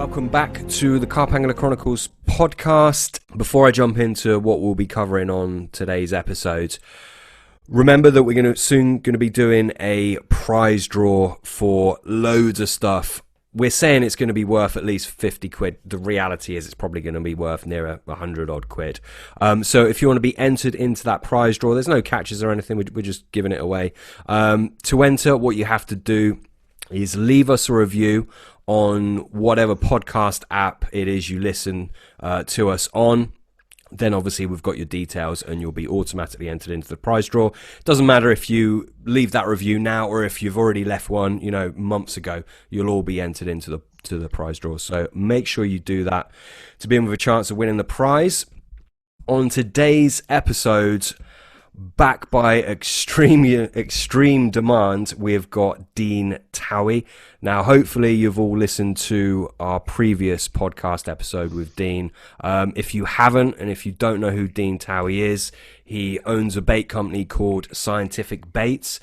welcome back to the Carp Chronicles podcast. Before I jump into what we'll be covering on today's episode, remember that we're soon going to be doing a prize draw for loads of stuff. We're saying it's going to be worth at least 50 quid. The reality is it's probably going to be worth near 100 odd quid. So if you want to be entered into that prize draw, there's no catches or anything. We're just giving it away. To enter, what you have to do is leave us a review on whatever podcast app it is you listen to us on. Then obviously we've got your details and you'll be automatically entered into the prize draw. Doesn't matter if you leave that review now or if you've already left one, months ago, you'll all be entered into the prize draw. So make sure you do that to be in with a chance of winning the prize. On today's episode, back by extreme demand, we've got Dean Towey. Now, hopefully you've all listened to our previous podcast episode with Dean. If you haven't, and if you don't know who Dean Towey is, he owns a bait company called Scientific Baits.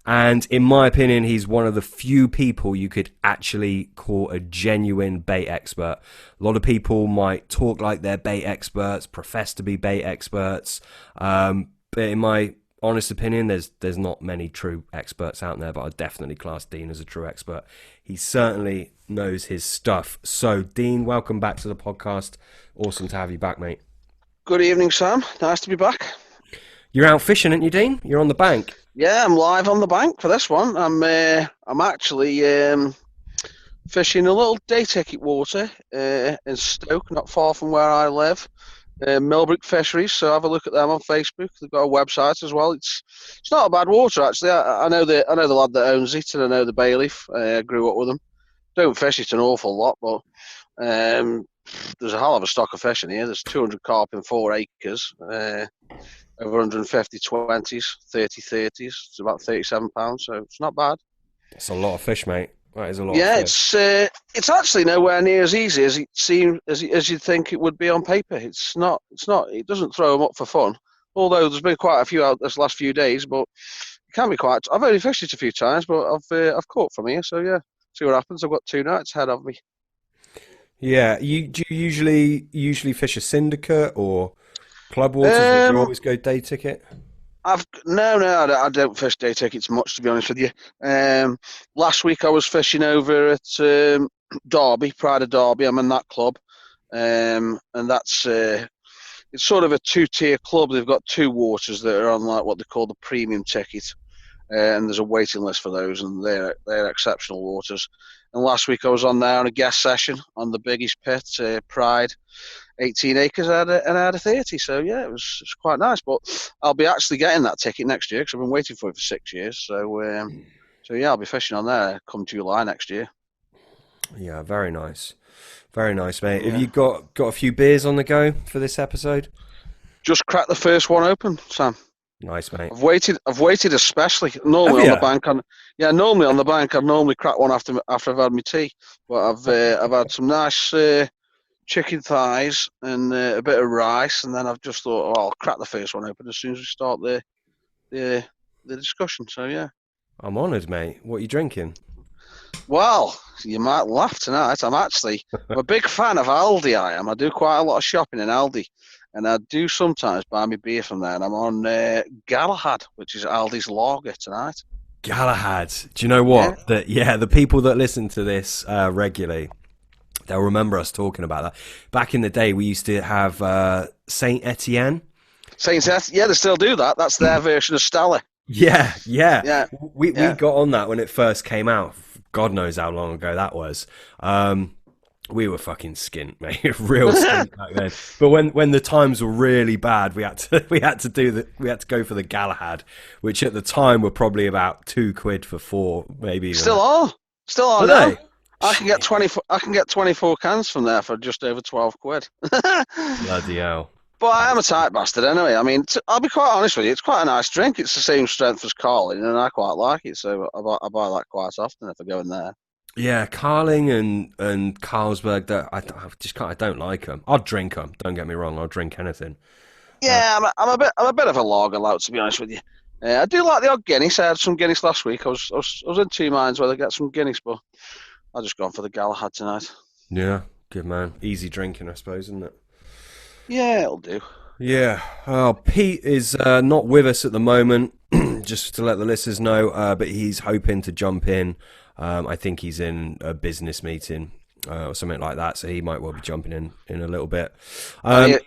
And in my opinion, he's one of the few people you could actually call a genuine bait expert. A lot of people might talk like they're bait experts, profess to be bait experts, but in my honest opinion, there's not many true experts out there, but I definitely class Dean as a true expert. He certainly knows his stuff. So, Dean, welcome back to the podcast. Awesome to have you back, mate. Good evening, Sam. Nice to be back. You're out fishing, aren't you, Dean? You're on the bank. Yeah, I'm live on the bank for this one. I'm actually fishing a little day ticket water in Stoke, not far from where I live. Millbrook Fisheries, so have a look at them on Facebook. They've got a website as well. It's not a bad water actually. I know the lad that owns it, and I know the bailiff. I grew up with them. Don't fish it an awful lot, but there's a hell of a stock of fish in here. There's 200 carp in 4 acres, over 150 20s, 30 30s. It's about 37 pounds, so it's not bad. It's a lot of fish, mate. That is a lot. Yeah, it's actually nowhere near as easy as it seems as you'd think it would be on paper. It's not. It doesn't throw them up for fun. Although there's been quite a few out this last few days, but it can be quite. I've only fished it a few times, but I've caught from here. So yeah, see what happens. I've got 2 nights ahead of me. Yeah, do you usually fish a syndicate or club waters? Or do you always go day ticket? No, I don't fish day tickets much, to be honest with you. Last week I was fishing over at Derby, Pride of Derby. I'm in that club, and that's it's sort of a 2-tier club. They've got 2 waters that are on like what they call the premium ticket, and there's a waiting list for those, and they're exceptional waters. And last week I was on there on a guest session on the biggest pit, Pride. 18 acres and I had a 30, so yeah, it was quite nice. But I'll be actually getting that ticket next year because I've been waiting for it for 6 years. So yeah, I'll be fishing on there come July next year. Yeah, very nice, mate. Yeah. Have you got a few beers on the go for this episode? Just cracked the first one open, Sam. Nice, mate. I've waited especially. Normally on the bank, normally on the bank, I'd normally crack one after I've had my tea. But I've had some nice chicken thighs and a bit of rice, and then I've just thought, I'll crack the first one open as soon as we start the discussion. So yeah, I'm honoured, mate. What are you drinking? Well, you might laugh tonight. I'm a big fan of Aldi. I do quite a lot of shopping in Aldi, and I do sometimes buy me beer from there. And I'm on Galahad, which is Aldi's lager tonight. Galahad. Do you know what? The people that listen to this regularly, they'll remember us talking about that. Back in the day, we used to have Saint Etienne. Yeah, they still do that. That's their version of Stella. Yeah. We got on that when it first came out. God knows how long ago that was. We were fucking skint, mate. Real skint back then. But when the times were really bad, we had to go for the Galahad, which at the time were probably about 2 quid for 4, maybe. Still are now. I can get 24 cans from there for just over 12 quid. Bloody hell. But I am a tight bastard anyway. I mean, I'll be quite honest with you. It's quite a nice drink. It's the same strength as Carling, and I quite like it. So I buy that quite often if I go in there. Yeah, Carling and Carlsberg. I don't like them. I'll drink them. Don't get me wrong. I'll drink anything. Yeah, I'm a bit of a lager lout, to be honest with you. I do like the odd Guinness. I had some Guinness last week. I was in 2 minds whether to get some Guinness, but I've just gone for the Galahad tonight. Yeah, Good man. Easy drinking, I suppose, isn't it? Yeah, it'll do. Yeah. Pete is not with us at the moment, just to let the listeners know, but he's hoping to jump in. I think he's in a business meeting or something like that, so he might well be jumping in a little bit. He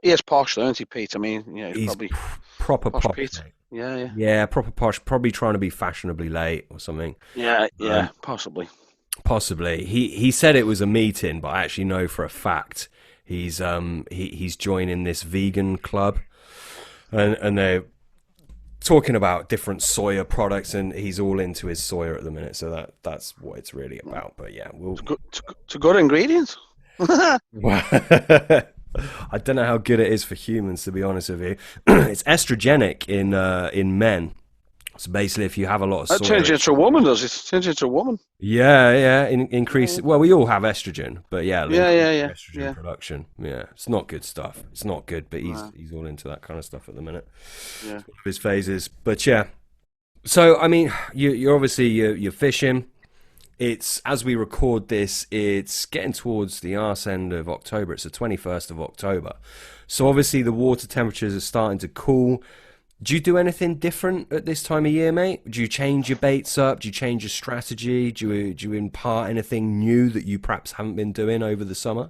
is posh, though, isn't he, Pete? I mean, he's He's probably proper posh posh, Pete. mate. Yeah. Yeah, proper posh. Probably trying to be fashionably late or something. Yeah, possibly. Possibly. He said it was a meeting, but I actually know for a fact he's joining this vegan club, and they're talking about different soya products, and he's all into his soya at the minute. So that's what it's really about. But yeah, we'll. It's a good ingredient. I don't know how good it is for humans, to be honest with you. It's estrogenic in men. So basically, if you have a lot of soy, That turns you into a woman, does it? Turns you into a woman. yeah, increase. Well, we all have estrogen, but yeah, Yeah. estrogen production. Yeah, it's not good stuff. It's not good, but he's all into that kind of stuff at the minute. Yeah. It's one of his phases, but yeah. So I mean, you're obviously you're fishing. It's, as we record this, it's getting towards the arse end of October. It's the 21st of October. So obviously the water temperatures are starting to cool. Do you do anything different at this time of year, mate? Do you change your baits up? Do you change your strategy? Do you impart anything new that you perhaps haven't been doing over the summer?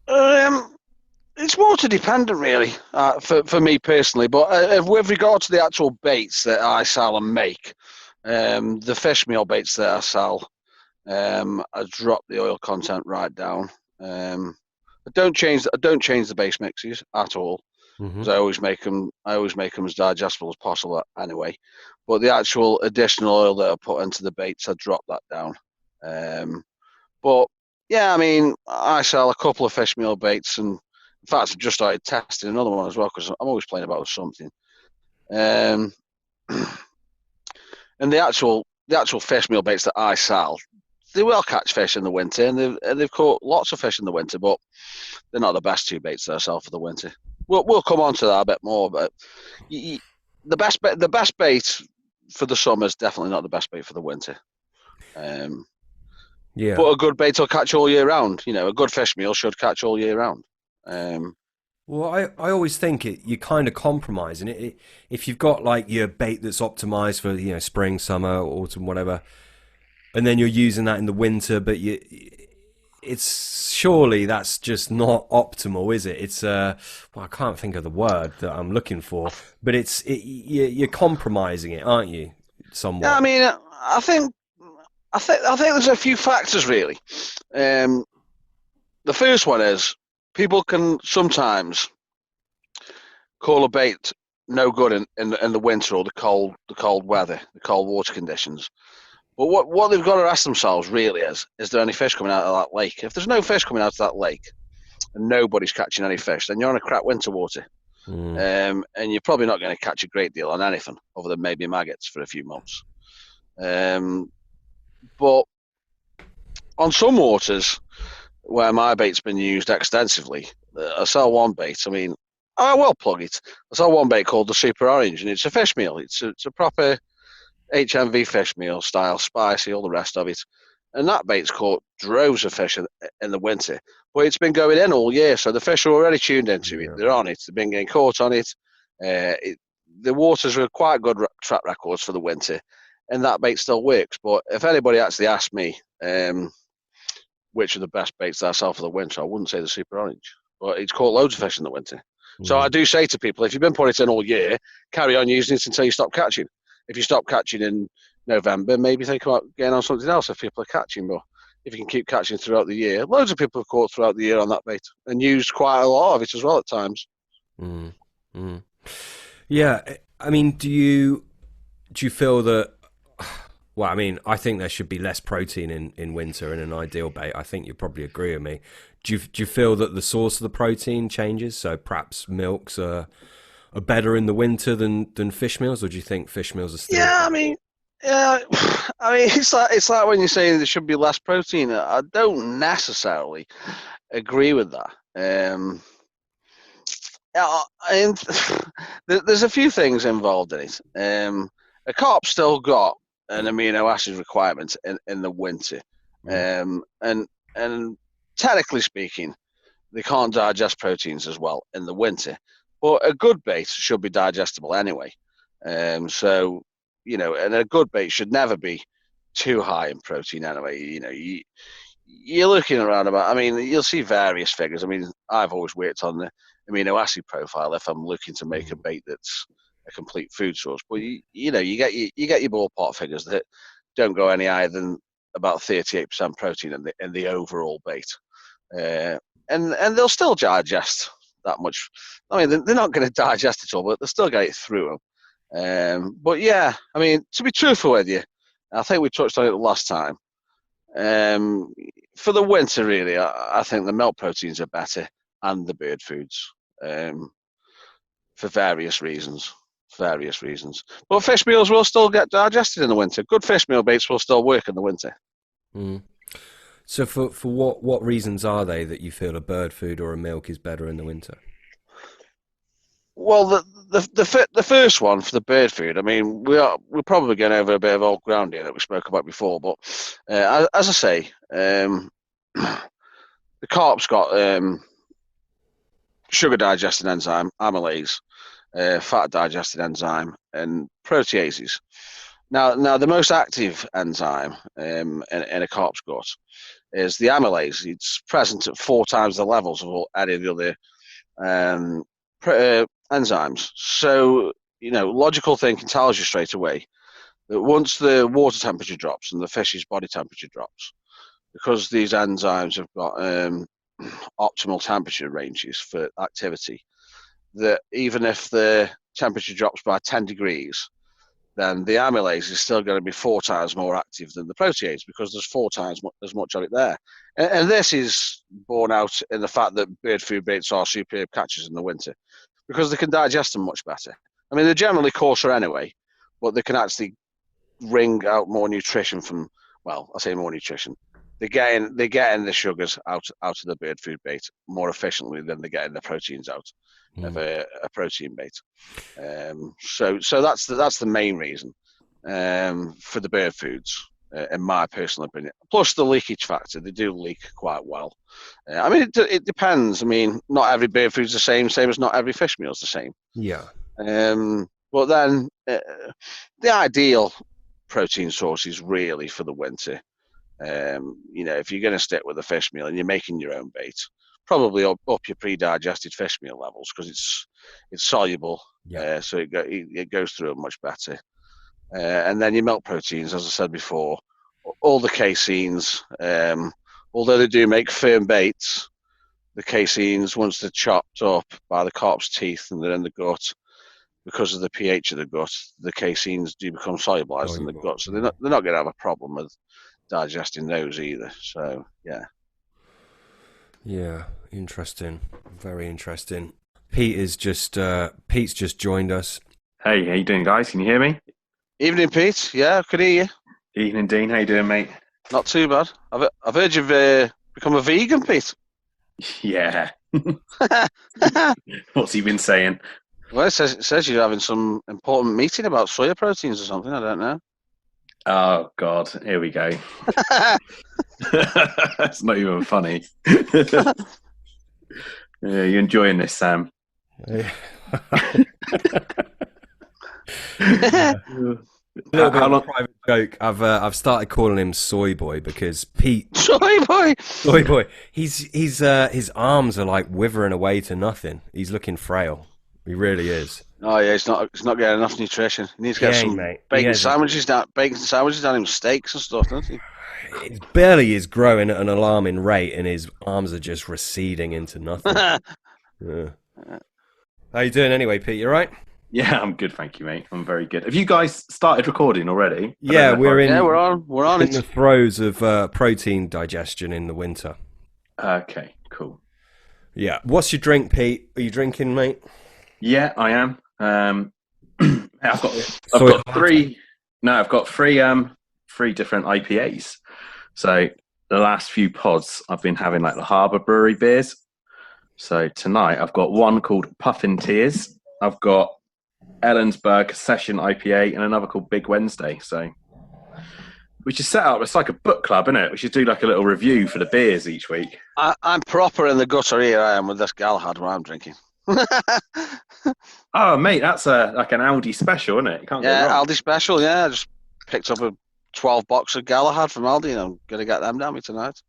It's water dependent, really, for me personally. But with regard to the actual baits that I sell and make, the fish meal baits that I sell, I drop the oil content right down. I don't change the base mixes at all, Mm-hmm. because I always make them as digestible as possible anyway. But the actual additional oil that I put into the baits, I drop that down. But yeah, I mean, I sell a couple of fish meal baits, and in fact, I've just started testing another one as well because I'm always playing about with something. Um, and the actual fish meal baits that I sell, they will catch fish in the winter, and they've caught lots of fish in the winter, but they're not the best two baits that I sell for the winter. We'll come on to that a bit more, but the best bait for the summer is definitely not the best bait for the winter. Yeah. But a good bait will catch all year round. A good fish meal should catch all year round. Well, I always think you're kind of compromising it. If you've got like your bait that's optimized for spring, summer, autumn, whatever, and then you're using that in the winter, but it's surely that's just not optimal, is it? It's well, I can't think of the word that I'm looking for, but you're compromising it, aren't you? Somewhat. Yeah, I mean, I think there's a few factors really. The first one is people can sometimes call a bait no good in the winter or the cold weather, the cold water conditions. But what they've got to ask themselves really is there any fish coming out of that lake? If there's no fish coming out of that lake and nobody's catching any fish, then you're on a crap winter water. And you're probably not going to catch a great deal on anything other than maybe maggots for a few months. But on some waters where my bait's been used extensively, I sell one bait. I mean, I will plug it. I sell one bait called the Super Orange, and it's a fish meal. It's a proper HMV fish meal style, spicy, all the rest of it. And that bait's caught droves of fish in the winter. But it's been going in all year, so the fish are already tuned into it. They're on it. They've been getting caught on it. The waters are quite good track records for the winter, and that bait still works. But if anybody actually asked me which are the best baits that I sell for the winter, I wouldn't say the Super Orange. But it's caught loads of fish in the winter. So I do say to people, if you've been putting it in all year, carry on using it until you stop catching. If you stop catching in November, maybe think about getting on something else if people are catching. But if you can keep catching throughout the year, loads of people have caught throughout the year on that bait and used quite a lot of it as well at times. Yeah, I mean, do you feel that? Well, I mean, I think there should be less protein in winter in an ideal bait. I think you probably agree with me. Do you feel that the source of the protein changes? So perhaps milks are better in the winter than fish meals, or do you think fish meals are still? Yeah, I mean, it's like when you're saying there should be less protein. I don't necessarily agree with that. And there's a few things involved in it. A carp still got an amino acid requirement in the winter, and technically speaking, they can't digest proteins as well in the winter. But a good bait should be digestible anyway. So, and a good bait should never be too high in protein anyway. You're looking around you'll see various figures. I've always worked on the amino acid profile if I'm looking to make a bait that's a complete food source. But you get your ballpark figures that don't go any higher than about 38% protein in the overall bait, and they'll still digest that much. They're not going to digest it all, but they'll still get it through them. But yeah, to be truthful with you, I think we touched on it last time. For the winter, really, I think the milk proteins are better and the bird foods, for various reasons. But fish meals will still get digested in the winter. Good fish meal baits will still work in the winter. So for what reasons are they that you feel a bird food or a milk is better in the winter? Well, the first one for the bird food, we're probably going over a bit of old ground here that we spoke about before, but as I say, the carp's got sugar digesting enzyme, amylase, fat digesting enzyme, and proteases. Now the most active enzyme in a carp's gut is the amylase. It's present at 4 times the levels of any of the other enzymes. So, logical thinking tells you straight away that once the water temperature drops and the fish's body temperature drops, because these enzymes have got optimal temperature ranges for activity, that even if the temperature drops by 10 degrees, then the amylase is still going to be 4 times more active than the protease because there's 4 times as much of it there. And this is borne out in the fact that bird food baits are superb catches in the winter because they can digest them much better. They're generally coarser anyway, but they can actually wring out more nutrition from, well, I say more nutrition. They're getting the sugars out of the bird food bait more efficiently than they're getting the proteins out of a protein bait. So that's the main reason for the bird foods, in my personal opinion. Plus the leakage factor, they do leak quite well. It depends. Not every bird food's the same as not every fish meal's the same. Yeah. But then the ideal protein source is really for the winter. If you're going to stick with a fish meal and you're making your own bait, probably up your pre-digested fish meal levels because it's soluble, so it goes through it much better. And then your milk proteins, as I said before, all the caseins, although they do make firm baits, the caseins, once they're chopped up by the carp's teeth and they're in the gut, because of the pH of the gut, the caseins do become solubilized in the gut, so they're not going to have a problem with digesting those either. So yeah, interesting, very interesting. Pete's just joined us. Hey, how you doing, guys? Can you hear me? Evening, Pete. Yeah, I could hear you. Evening, Dean. How you doing, mate? Not too bad. I've heard you've become a vegan, Pete. Yeah. What's he been saying? Well, it says you're having some important meeting about soya proteins or something. I don't know. Oh, God. Here we go. It's not even funny. Yeah, you enjoying this, Sam? Yeah. A little bit of a private joke. I've started calling him Soy Boy because Pete. Soy Boy. His arms are like withering away to nothing. He's looking frail. He really is. Oh yeah, he's not getting enough nutrition. He needs to get some bacon sandwiches down him, steaks and stuff, doesn't he? His belly is growing at an alarming rate, and his arms are just receding into nothing. Yeah. How you doing anyway, Pete? You all right? Yeah, I'm good, thank you, mate. I'm very good. Have you guys started recording already? Yeah, we're on in the throes of protein digestion in the winter. Okay, cool. Yeah. What's your drink, Pete? Are you drinking, mate? Yeah, I am. I've got three different IPAs. So the last few pods I've been having like the Harbour Brewery beers. So tonight I've got one called Puffin Tears. I've got Ellensburg Session IPA and another called Big Wednesday. So We should set up. It's like a book club, isn't it? We should do like a little review for the beers each week. I'm proper in the gutter here. I am with this Galahad what I'm drinking. Oh, mate, that's like an Aldi special, isn't it? You can't go Yeah, wrong. Aldi special. Yeah, I just picked up a 12 box of Galahad from Aldi, and I'm gonna get them down me tonight.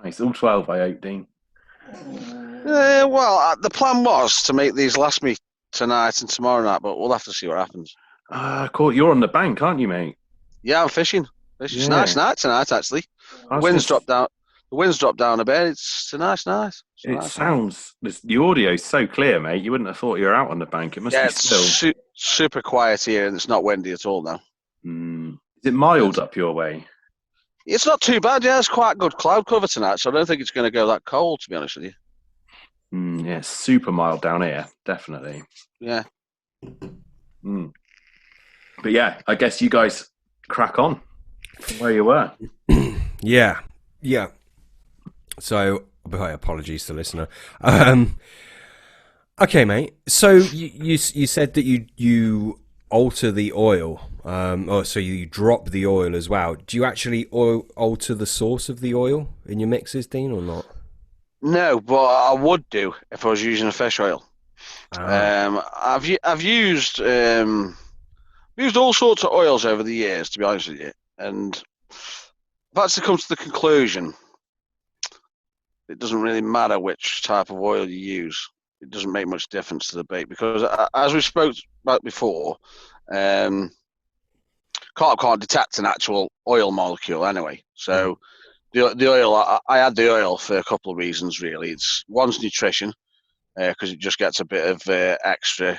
Nice, all 12, I hope, Dean. Well, the plan was to make these last me tonight and tomorrow night, but we'll have to see what happens. Cool. You're on the bank, aren't you, mate? Yeah, I'm fishing. It's Yeah. a nice night tonight, actually. The wind's dropped down. The wind's dropped down a bit. It's a nice night. It sounds the audio's so clear, mate. You wouldn't have thought you were out on the bank. It must be still super quiet here, and it's not windy at all now. Is it mild up your way? It's not too bad. Yeah, it's quite good cloud cover tonight, so I don't think it's going to go that cold, to be honest with you. Yeah, super mild down here, definitely. Yeah. But yeah, I guess you guys crack on from where you were. Yeah. So, apologies to the listener. Okay, mate. So you said that you alter the oil, so you drop the oil as well. Do you actually alter the source of the oil in your mixes, Dean, or not? No, but I would do if I was using a fish oil. I've used all sorts of oils over the years, to be honest with you, and I've actually come to the conclusion it doesn't really matter which type of oil you use. It doesn't make much difference to the bait because, as we spoke about before, Carp can't detect an actual oil molecule anyway. So the oil, I add the oil for a couple of reasons, really. One's nutrition, because it just gets a bit of extra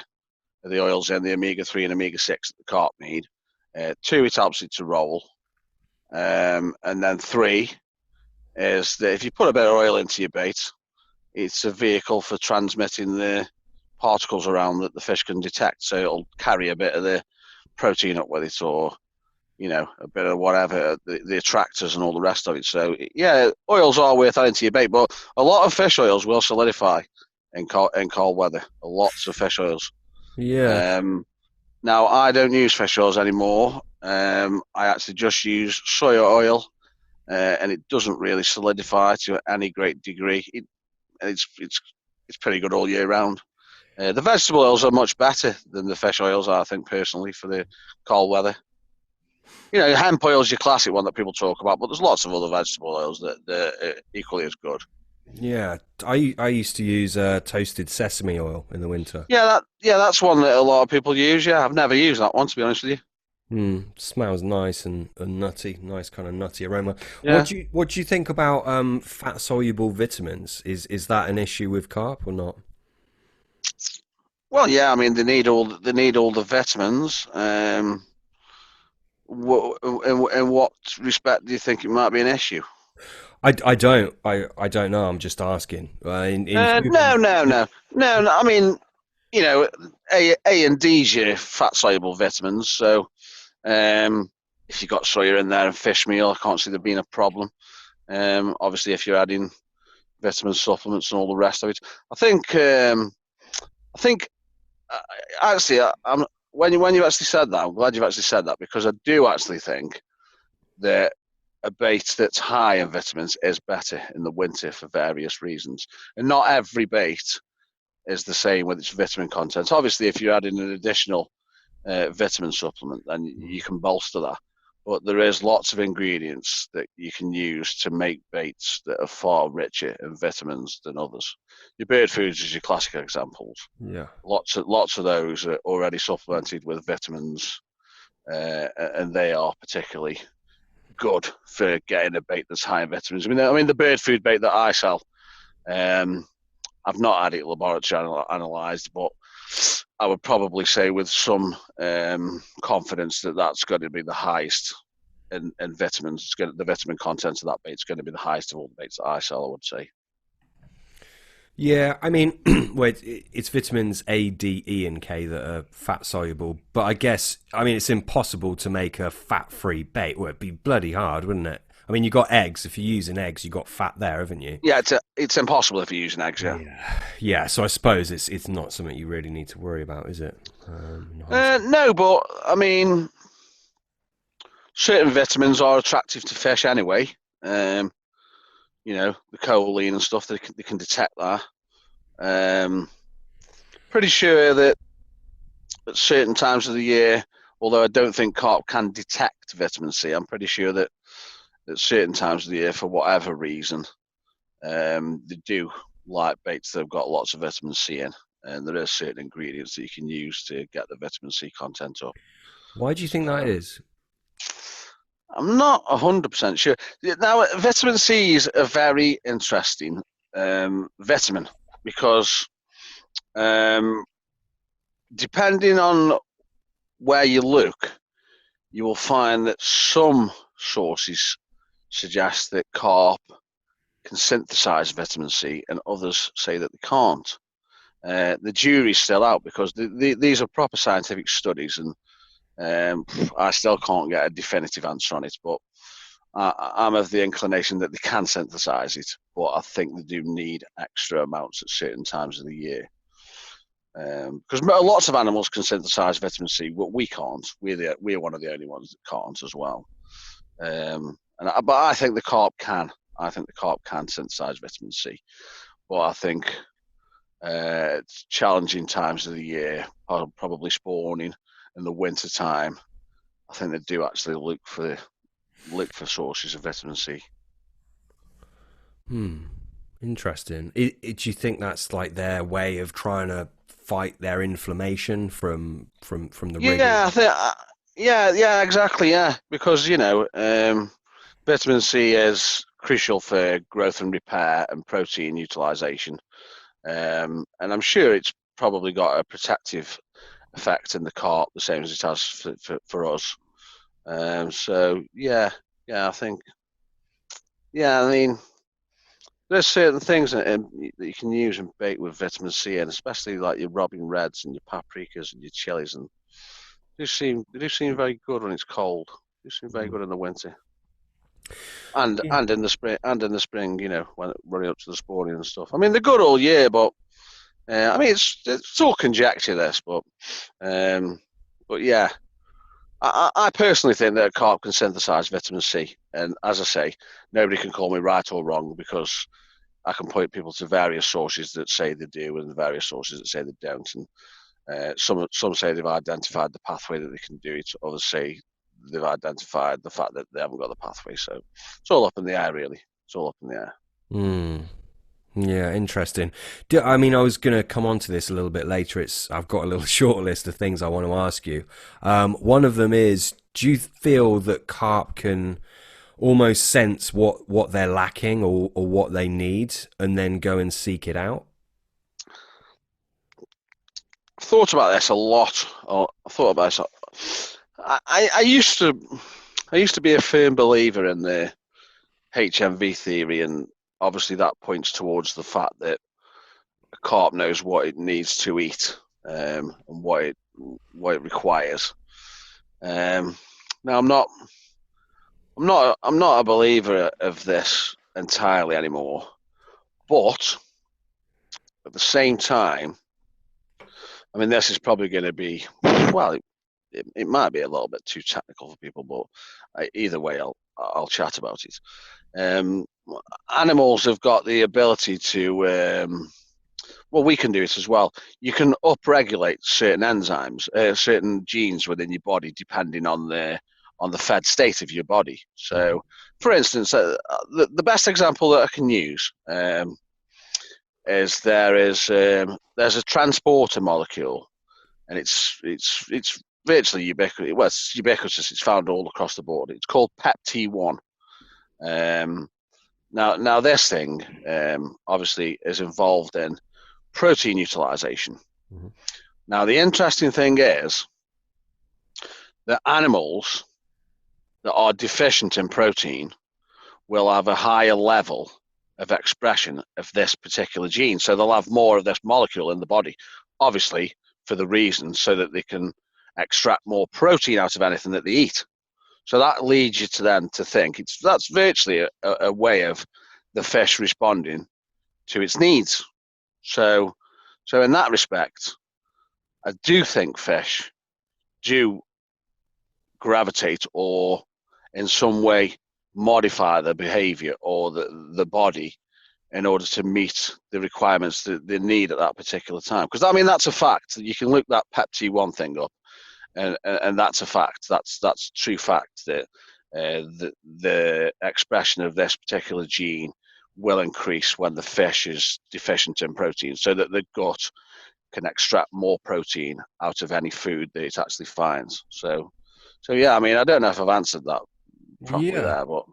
of the oils in the omega-3 and omega-6 that the carp need. 2, it helps it to roll. And then 3 is that if you put a bit of oil into your bait, it's a vehicle for transmitting the particles around that the fish can detect. So it'll carry a bit of the protein up with it, or a bit of whatever, the attractors and all the rest of it. So yeah, oils are worth adding to your bait, but a lot of fish oils will solidify in cold weather. Lots of fish oils. Yeah. Now I don't use fish oils anymore. I actually just use soya oil, and it doesn't really solidify to any great degree. It's pretty good all year round. The vegetable oils are much better than the fish oils are, I think, personally, for the cold weather. Hemp oil is your classic one that people talk about, but there's lots of other vegetable oils that are equally as good. Yeah, I used to use toasted sesame oil in the winter. Yeah, that's one that a lot of people use. Yeah, I've never used that one, to be honest with you. Smells nice and nutty, nice kind of nutty aroma. Yeah. What do you think about fat soluble vitamins? Is that an issue with carp or not? Well, yeah, I mean they need all the vitamins. In what respect do you think it might be an issue? I don't know. I'm just asking. No. I mean, A and D's your fat soluble vitamins. So, if you got soya in there and fish meal, I can't see there being a problem. Obviously, if you're adding vitamin supplements and all the rest of it, I think actually, when you actually said that, I'm glad you've actually said that, because I do actually think that a bait that's high in vitamins is better in the winter for various reasons. And not every bait is the same with its vitamin content. Obviously, if you're adding an additional vitamin supplement, then you can bolster that. But there is lots of ingredients that you can use to make baits that are far richer in vitamins than others. Your bird foods is your classic examples. Yeah. Lots of those are already supplemented with vitamins, and they are particularly good for getting a bait that's high in vitamins. I mean the bird food bait that I sell, I've not had it laboratory analysed, but I would probably say with some confidence that that's going to be the highest in vitamins. The vitamin content of that bait is going to be the highest of all the baits that I sell, I would say. Yeah, I mean, it's vitamins A, D, E, and K that are fat soluble. But I guess, it's impossible to make a fat-free bait. Well, it'd be bloody hard, wouldn't it? I mean, you got eggs. If you're using eggs, you got fat there, haven't you? Yeah, it's impossible if you're using eggs. Yeah. Yeah. So I suppose it's not something you really need to worry about, is it? No, but I mean, certain vitamins are attractive to fish anyway. The choline and stuff, they can detect that. Pretty sure that at certain times of the year, although I don't think carp can detect vitamin C, I'm pretty sure that at certain times of the year, for whatever reason, they do like baits that have got lots of vitamin C in, and there are certain ingredients that you can use to get the vitamin C content up. Why do you think that is? I'm not 100% sure. Now, vitamin C is a very interesting vitamin because depending on where you look, you will find that some sources suggest that carp can synthesize vitamin C and others say that they can't. The jury's still out because these are proper scientific studies, and I still can't get a definitive answer on it, but I'm of the inclination that they can synthesize it, but I think they do need extra amounts at certain times of the year. Because lots of animals can synthesize vitamin C, but we can't. We're one of the only ones that can't as well. But I think the carp can. I think the carp can synthesize vitamin C, but I think it's challenging times of the year, probably spawning in the winter time. I think they do actually look for sources of vitamin C. Interesting. Do you think that's like their way of trying to fight their inflammation from the river? Yeah, I think. Yeah, exactly. Yeah, because vitamin C is crucial for growth and repair and protein utilization, and I'm sure it's probably got a protective effect in the carp, the same as it has for us. So yeah, I think. Yeah, I mean, there's certain things that you can use and bake with vitamin C, and especially like your robin reds and your paprikas and your chilies, and they do seem very good when it's cold. They do seem very good in the winter, and Yeah. in the spring, when running up to the spawning and stuff. I mean, they're good all year, but I mean, it's all conjecture this, but yeah. I personally think that a carp can synthesize vitamin C, and as I say, nobody can call me right or wrong because I can point people to various sources that say they do, and various sources that say they don't. And some say they've identified the pathway that they can do it. Others say they've identified the fact that they haven't got the pathway. So it's all up in the air, really. It's all up in the air. Yeah, interesting. I mean, I was going to come on to this a little bit later. I've got a little short list of things I want to ask you. One of them is, do you feel that carp can almost sense what they're lacking or what they need and then go and seek it out? I've thought about this a lot. I thought about this. I used to be a firm believer in the HMV theory, and obviously that points towards the fact that a carp knows what it needs to eat, and what it requires. Now I'm not a believer of this entirely anymore, but at the same time, I mean, this is probably going to be, well, it might be a little bit too technical for people, but either way, I'll chat about it. Animals have got the ability to, well, we can do it as well. You can upregulate certain enzymes, certain genes within your body, depending on the fed state of your body. So, for instance, the best example that I can use is there's a transporter molecule, and it's virtually ubiquitous. Well, it's ubiquitous. It's found all across the board. It's called PEP-T1. Now this thing obviously is involved in protein utilization. Mm-hmm. Now the interesting thing is that animals that are deficient in protein will have a higher level of expression of this particular gene. So they'll have more of this molecule in the body, obviously for the reason so that they can extract more protein out of anything that they eat. So that leads you to then to think that's virtually a way of the fish responding to its needs. So in that respect, I do think fish do gravitate or in some way modify the behavior or the body in order to meet the requirements that they need at that particular time. Because I mean, that's a fact. You can look that PEP-T1 thing up, and that's a fact. That's true fact that the expression of this particular gene will increase when the fish is deficient in protein, so that the gut can extract more protein out of any food that it actually finds. So yeah, I mean, I don't know if I've answered that properly Yeah. there, but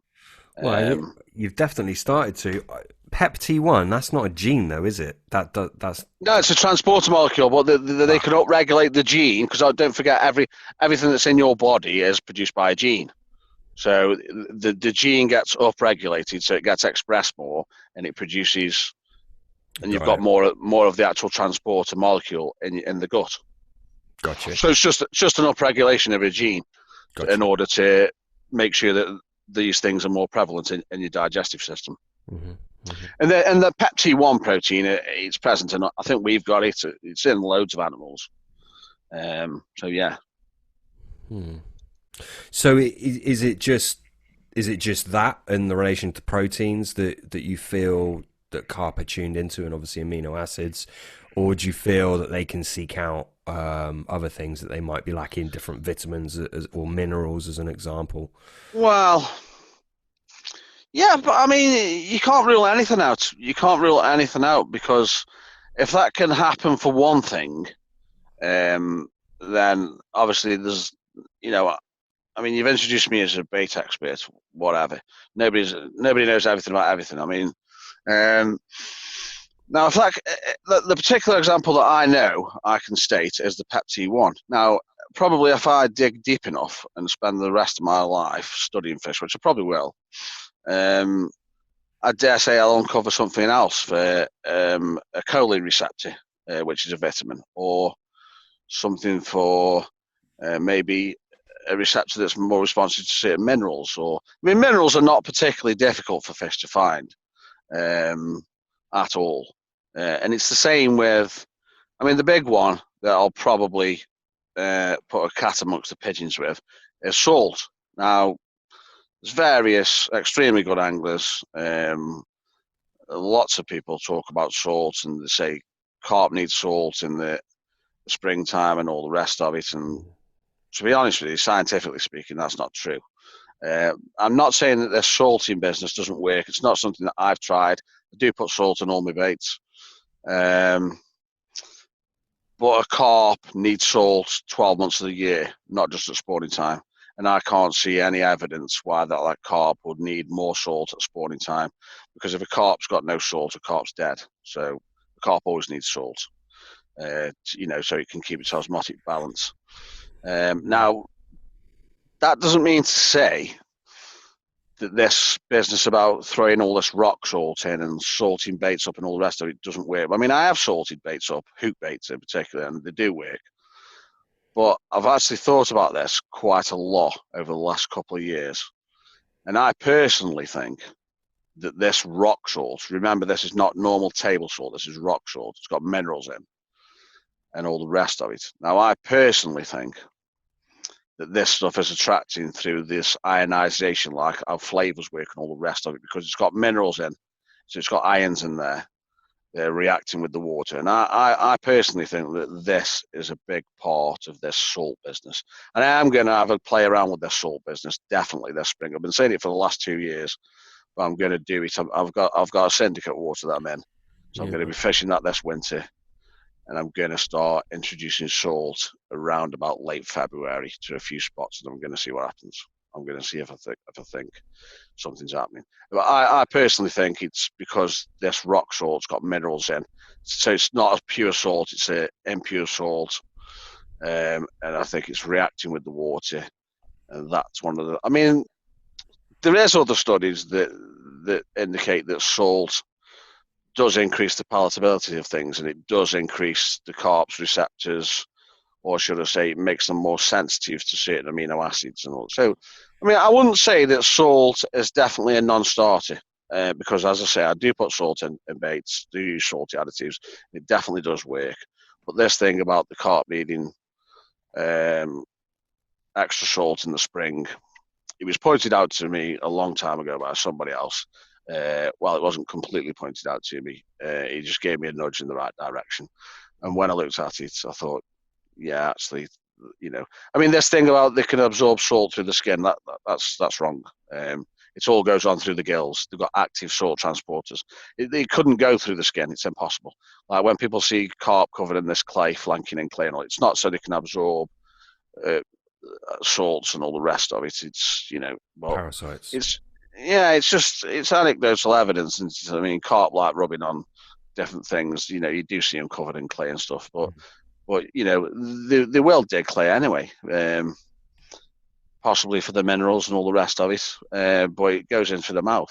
Well, you've definitely started to. PEP-T1, that's not a gene, though, is it? That's no, it's a transporter molecule, but they can upregulate the gene, because don't forget, everything that's in your body is produced by a gene. So the gene gets upregulated, so it gets expressed more, and it produces, and you've got more of the actual transporter molecule in the gut. Gotcha. So it's just an upregulation of a gene in order to make sure that these things are more prevalent in your digestive system. Mm-hmm. Mm-hmm. And the PEP-T1 protein, it's present, and I think we've got it. It's in loads of animals. So yeah. So is it just that in the relation to proteins that you feel that carp are tuned into, and obviously amino acids, or do you feel that they can seek out other things that they might be lacking, different vitamins or minerals, as an example? Well, yeah, but I mean, you can't rule anything out. You can't rule anything out, because if that can happen for one thing, then obviously there's, I mean, you've introduced me as a bait expert, whatever. Nobody knows everything about everything. I mean, now if the particular example that I know I can state is the PEP-T1. Now, probably if I dig deep enough and spend the rest of my life studying fish, which I probably will, I dare say I'll uncover something else for a choline receptor, which is a vitamin, or something for maybe a receptor that's more responsive to certain minerals. I mean, minerals are not particularly difficult for fish to find at all. And it's the same with, I mean, the big one that I'll probably put a cat amongst the pigeons with is salt. Now, there's various extremely good anglers. Lots of people talk about salt, and they say carp needs salt in the springtime and all the rest of it. And to be honest with you, scientifically speaking, that's not true. I'm not saying that this salting business doesn't work. It's not something that I've tried. I do put salt in all my baits. But a carp needs salt 12 months of the year, not just at spawning time. And I can't see any evidence why that carp would need more salt at spawning time. Because if a carp's got no salt, a carp's dead. So the carp always needs salt, so it can keep its osmotic balance. Now, that doesn't mean to say that this business about throwing all this rock salt in and salting baits up and all the rest of it doesn't work. I mean, I have salted baits up, hook baits in particular, and they do work. But I've actually thought about this quite a lot over the last couple of years. And I personally think that this rock salt, remember, this is not normal table salt, this is rock salt. It's got minerals in and all the rest of it. Now, I personally think that this stuff is attracting through this ionization, like how flavors work and all the rest of it, because it's got minerals in. So it's got ions in there. They're reacting with the water. And I personally think that this is a big part of this salt business. And I am going to have a play around with this salt business, definitely this spring. I've been saying it for the last 2 years, but I'm going to do it. I've got a syndicate water that I'm in. So I'm going to be fishing that this winter. And I'm going to start introducing salt around about late February to a few spots, and I'm going to see what happens. I'm going to see if I think something's happening. But I personally think it's because this rock salt's got minerals in, so it's not a pure salt; it's an impure salt, and I think it's reacting with the water, and that's one of the. I mean, there is other studies that indicate that salt does increase the palatability of things, and it does increase the carp's receptors, or should I say, it makes them more sensitive to certain amino acids and all. So, I mean, I wouldn't say that salt is definitely a non-starter, because, as I say, I do put salt in baits, do use salty additives. It definitely does work. But this thing about the carp needing extra salt in the spring, it was pointed out to me a long time ago by somebody else. Well, it wasn't completely pointed out to me. He just gave me a nudge in the right direction. And when I looked at it, I thought, yeah, actually, I mean, this thing about they can absorb salt through the skin, that's wrong. It all goes on through the gills. They've got active salt transporters. They couldn't go through the skin. It's impossible. Like when people see carp covered in this clay, flanking in clay and all, it's not so they can absorb salts and all the rest of it. It's, Parasites. It's anecdotal evidence. And I mean, carp like rubbing on different things. You do see them covered in clay and stuff, but they will dig clay anyway. Possibly for the minerals and all the rest of it, but it goes in through the mouth,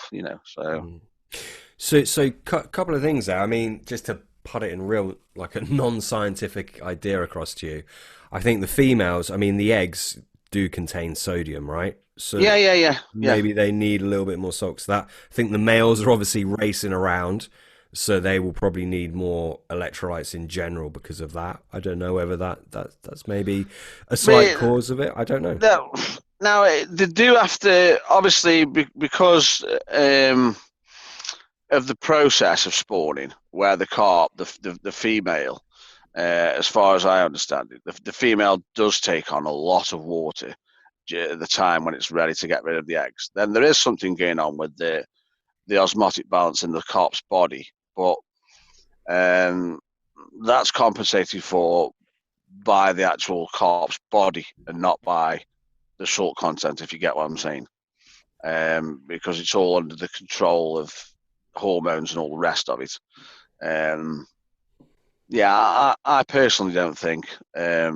So couple of things there. I mean, just to put it in real, like a non-scientific idea across to you, I think the females, I mean, the eggs do contain sodium, right? So yeah. Maybe they need a little bit more salt. So that, I think the males are obviously racing around, so they will probably need more electrolytes in general because of that. I don't know whether that's maybe a slight cause of it. I don't know. Now they do have to, obviously, because of the process of spawning, where the carp, the female, as far as I understand it, the female does take on a lot of water at the time when it's ready to get rid of the eggs. Then there is something going on with the osmotic balance in the carp's body, but that's compensated for by the actual carp's body and not by the salt content, if you get what I'm saying, because it's all under the control of hormones and all the rest of it. I personally don't think a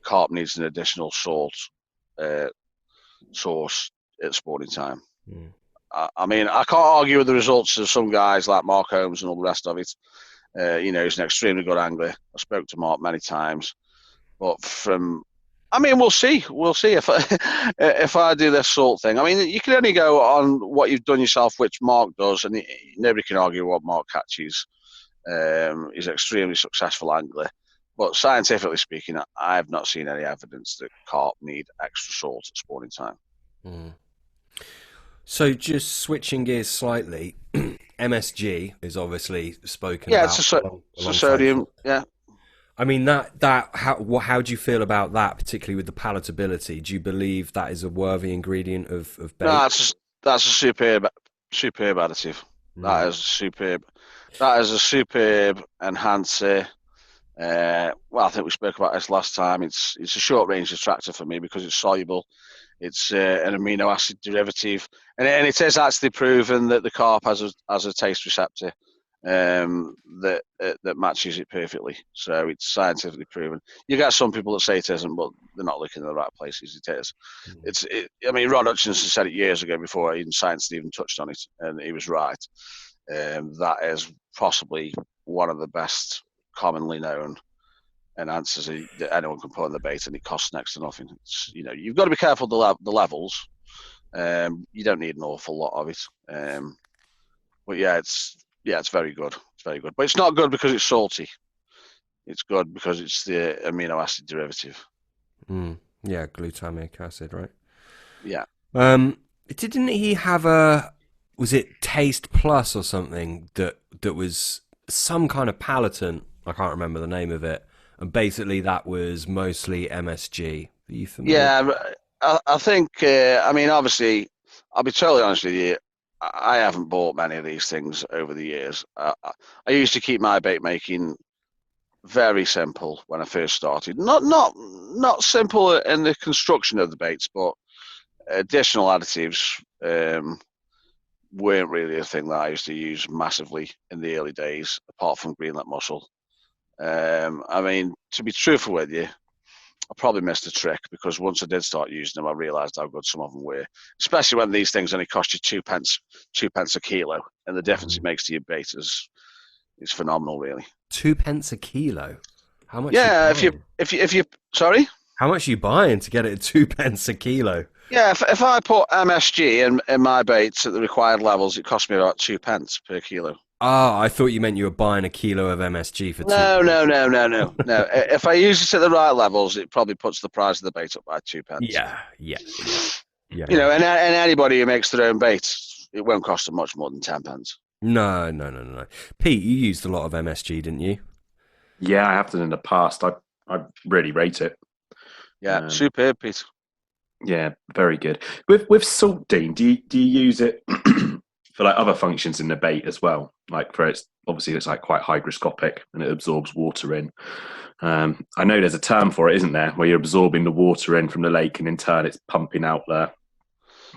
carp needs an additional salt source at spawning time. I mean, I can't argue with the results of some guys like Mark Holmes and all the rest of it. He's an extremely good angler. I spoke to Mark many times, but we'll see. We'll see if I do this salt thing. I mean, you can only go on what you've done yourself, which Mark does, and nobody can argue what Mark catches. He's an extremely successful angler, but scientifically speaking, I have not seen any evidence that carp need extra salt at spawning time. So just switching gears slightly, MSG is obviously spoken about. It's a sodium. Yeah. I mean, how do you feel about that, particularly with the palatability? Do you believe that is a worthy ingredient of bait? No, that's a superb additive. That is superb. That is a superb enhancer. I think we spoke about this last time. It's a short range attractor for me because it's soluble. It's an amino acid derivative, and it is actually proven that the carp has a taste receptor that matches it perfectly. So it's scientifically proven. You get some people that say it isn't, but they're not looking in the right places. It is. I mean, Ron Hutchinson said it years ago before even science even touched on it, and he was right. That is possibly one of the best commonly known enhancers that anyone can put on the bait, and it costs next to nothing. You've got to be careful the levels. You don't need an awful lot of it. But it's very good. It's very good. But it's not good because it's salty. It's good because it's the amino acid derivative. Yeah, glutamic acid, right? Yeah. Didn't he have was it Taste Plus or something that was some kind of palatant? I can't remember the name of it. And basically that was mostly MSG. Are you familiar? Yeah, I think, obviously, I'll be totally honest with you, I haven't bought many of these things over the years. I used to keep my bait making very simple when I first started. Not simple in the construction of the baits, but additional additives weren't really a thing that I used to use massively in the early days, apart from greenlet mussel. To be truthful with you, I probably missed a trick because once I did start using them, I realised how good some of them were. Especially when these things only cost you 2 pence a kilo, and the difference it makes to your bait is phenomenal, really. 2 pence a kilo. How much? Yeah, if you sorry. How much are you buying to get it at 2 pence a kilo? Yeah, if I put MSG in my baits at the required levels, it costs me about 2 pence per kilo. Ah, I thought you meant you were buying a kilo of MSG for No. If I use it at the right levels, it probably puts the price of the bait up by 2 pence. Yeah. Yeah. And anybody who makes their own bait, it won't cost them much more than 10 pence. No. Pete, you used a lot of MSG, didn't you? Yeah, I have done in the past. I really rate it. Yeah, superb, Pete. Yeah, very good. With salt, Dean, do you use it for like other functions in the bait as well? Like for it's obviously it's like quite hygroscopic and it absorbs water in. I know there's a term for it, isn't there, where you're absorbing the water in from the lake and in turn it's pumping out the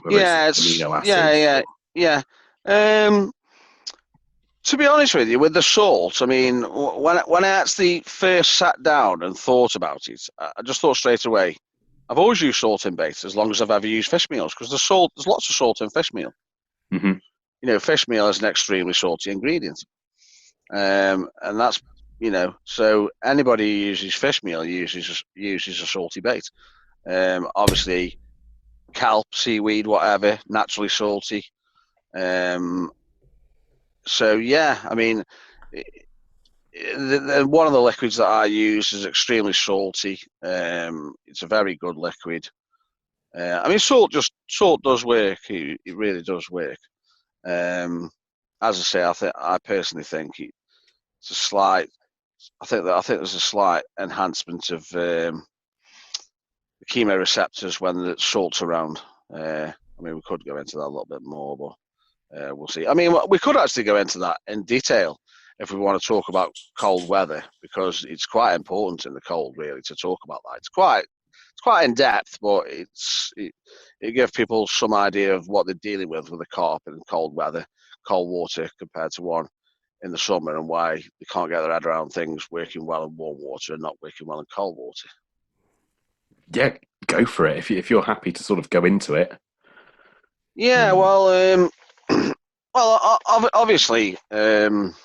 amino acids. Yeah. To be honest with you, with the salt, I mean, when I actually first sat down and thought about it, I just thought straight away, I've always used salt in bait as long as I've ever used fish meals, because there's lots of salt in fish meal. Mm-hmm. Fish meal is an extremely salty ingredient, and that's so anybody who uses fish meal uses a salty bait. Obviously, kelp, seaweed, whatever, naturally salty. So yeah, I mean, one of the liquids that I use is extremely salty. It's a very good liquid. I mean, salt does work. It really does work. As I say, I personally think it's a slight. I think there's a slight enhancement of the chemoreceptors when the salt's around. I mean, we could go into that a little bit more, but we'll see. I mean, we could actually go into that in detail if we want to talk about cold weather, because it's quite important in the cold, really, to talk about that. It's quite in depth, but it gives people some idea of what they're dealing with a carp in cold weather, cold water compared to one in the summer, and why they can't get their head around things working well in warm water and not working well in cold water. Yeah, go for it if you're happy to sort of go into it. Yeah, well, obviously, I mean,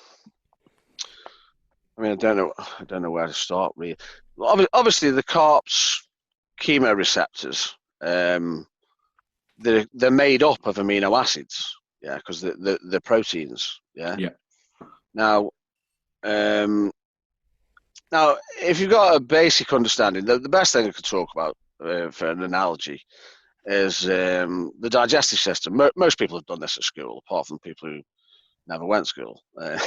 I don't know where to start. Really, obviously, the carp's chemoreceptors, they're made up of amino acids, yeah, because the proteins, yeah. Yeah. Now, if you've got a basic understanding, the best thing I could talk about for an analogy is the digestive system. Most people have done this at school, apart from people who never went to school. And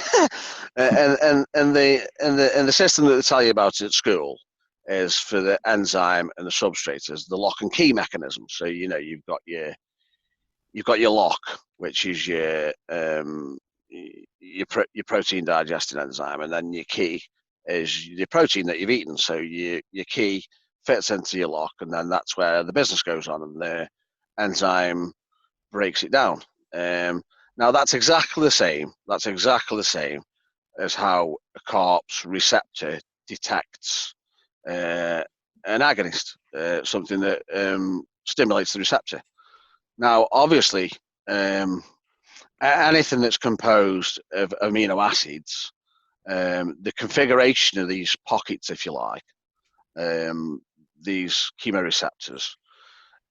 the system that they tell you about at school is for the enzyme and the substrate is the lock and key mechanism. So you've got your lock, which is your protein digesting enzyme, and then your key is the protein that you've eaten. So your key fits into your lock, and then that's where the business goes on, and the enzyme breaks it down. Now that's exactly the same. That's exactly the same as how a carp's receptor detects an agonist, something that stimulates the receptor. Now, obviously, anything that's composed of amino acids, the configuration of these pockets, if you like, these chemoreceptors,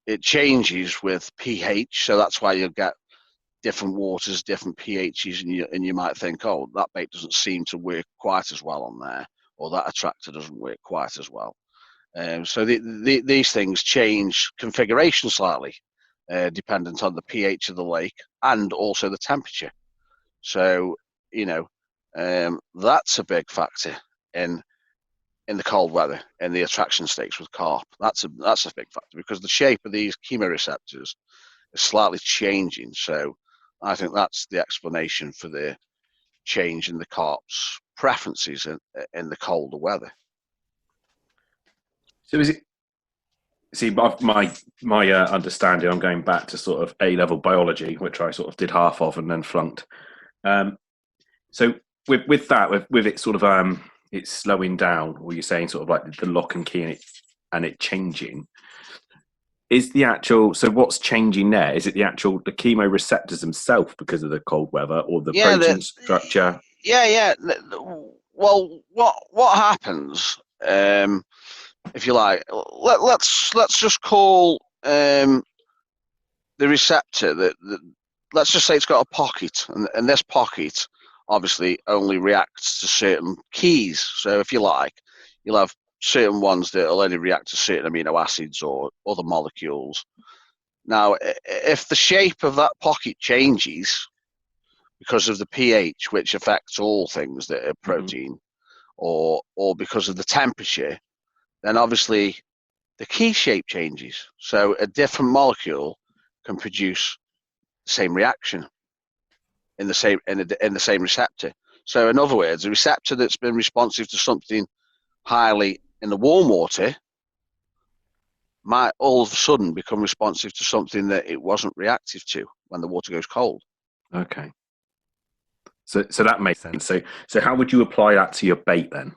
it changes with pH. So that's why you'll get different waters, different pHs, and you might think, oh, that bait doesn't seem to work quite as well on there, or that attractor doesn't work quite as well. So these things change configuration slightly, dependent on the pH of the lake and also the temperature. So that's a big factor in the cold weather in the attraction stakes with carp. That's a big factor because the shape of these chemoreceptors is slightly changing. So I think that's the explanation for the change in the carp's preferences in the colder weather. So is it? See, my understanding, I'm going back to sort of A-level biology, which I sort of did half of and then flunked. So with that, with it sort of it's slowing down, or you're saying sort of like the lock and key and it changing. Is the actual what's changing there? Is it the chemoreceptors themselves because of the cold weather, or the protein structure? Yeah. Well, what happens? If you like, let's just call the receptor that let's just say it's got a pocket, and this pocket obviously only reacts to certain keys. So if you like, you'll have certain ones that will only react to certain amino acids or other molecules. Now, if the shape of that pocket changes because of the pH, which affects all things that are protein, or because of the temperature, then obviously the key shape changes. So a different molecule can produce the same reaction in the same receptor. So in other words, a receptor that's been responsive to something highly in the warm water might all of a sudden become responsive to something that it wasn't reactive to when the water goes cold. Okay. So that makes sense. So how would you apply that to your bait then?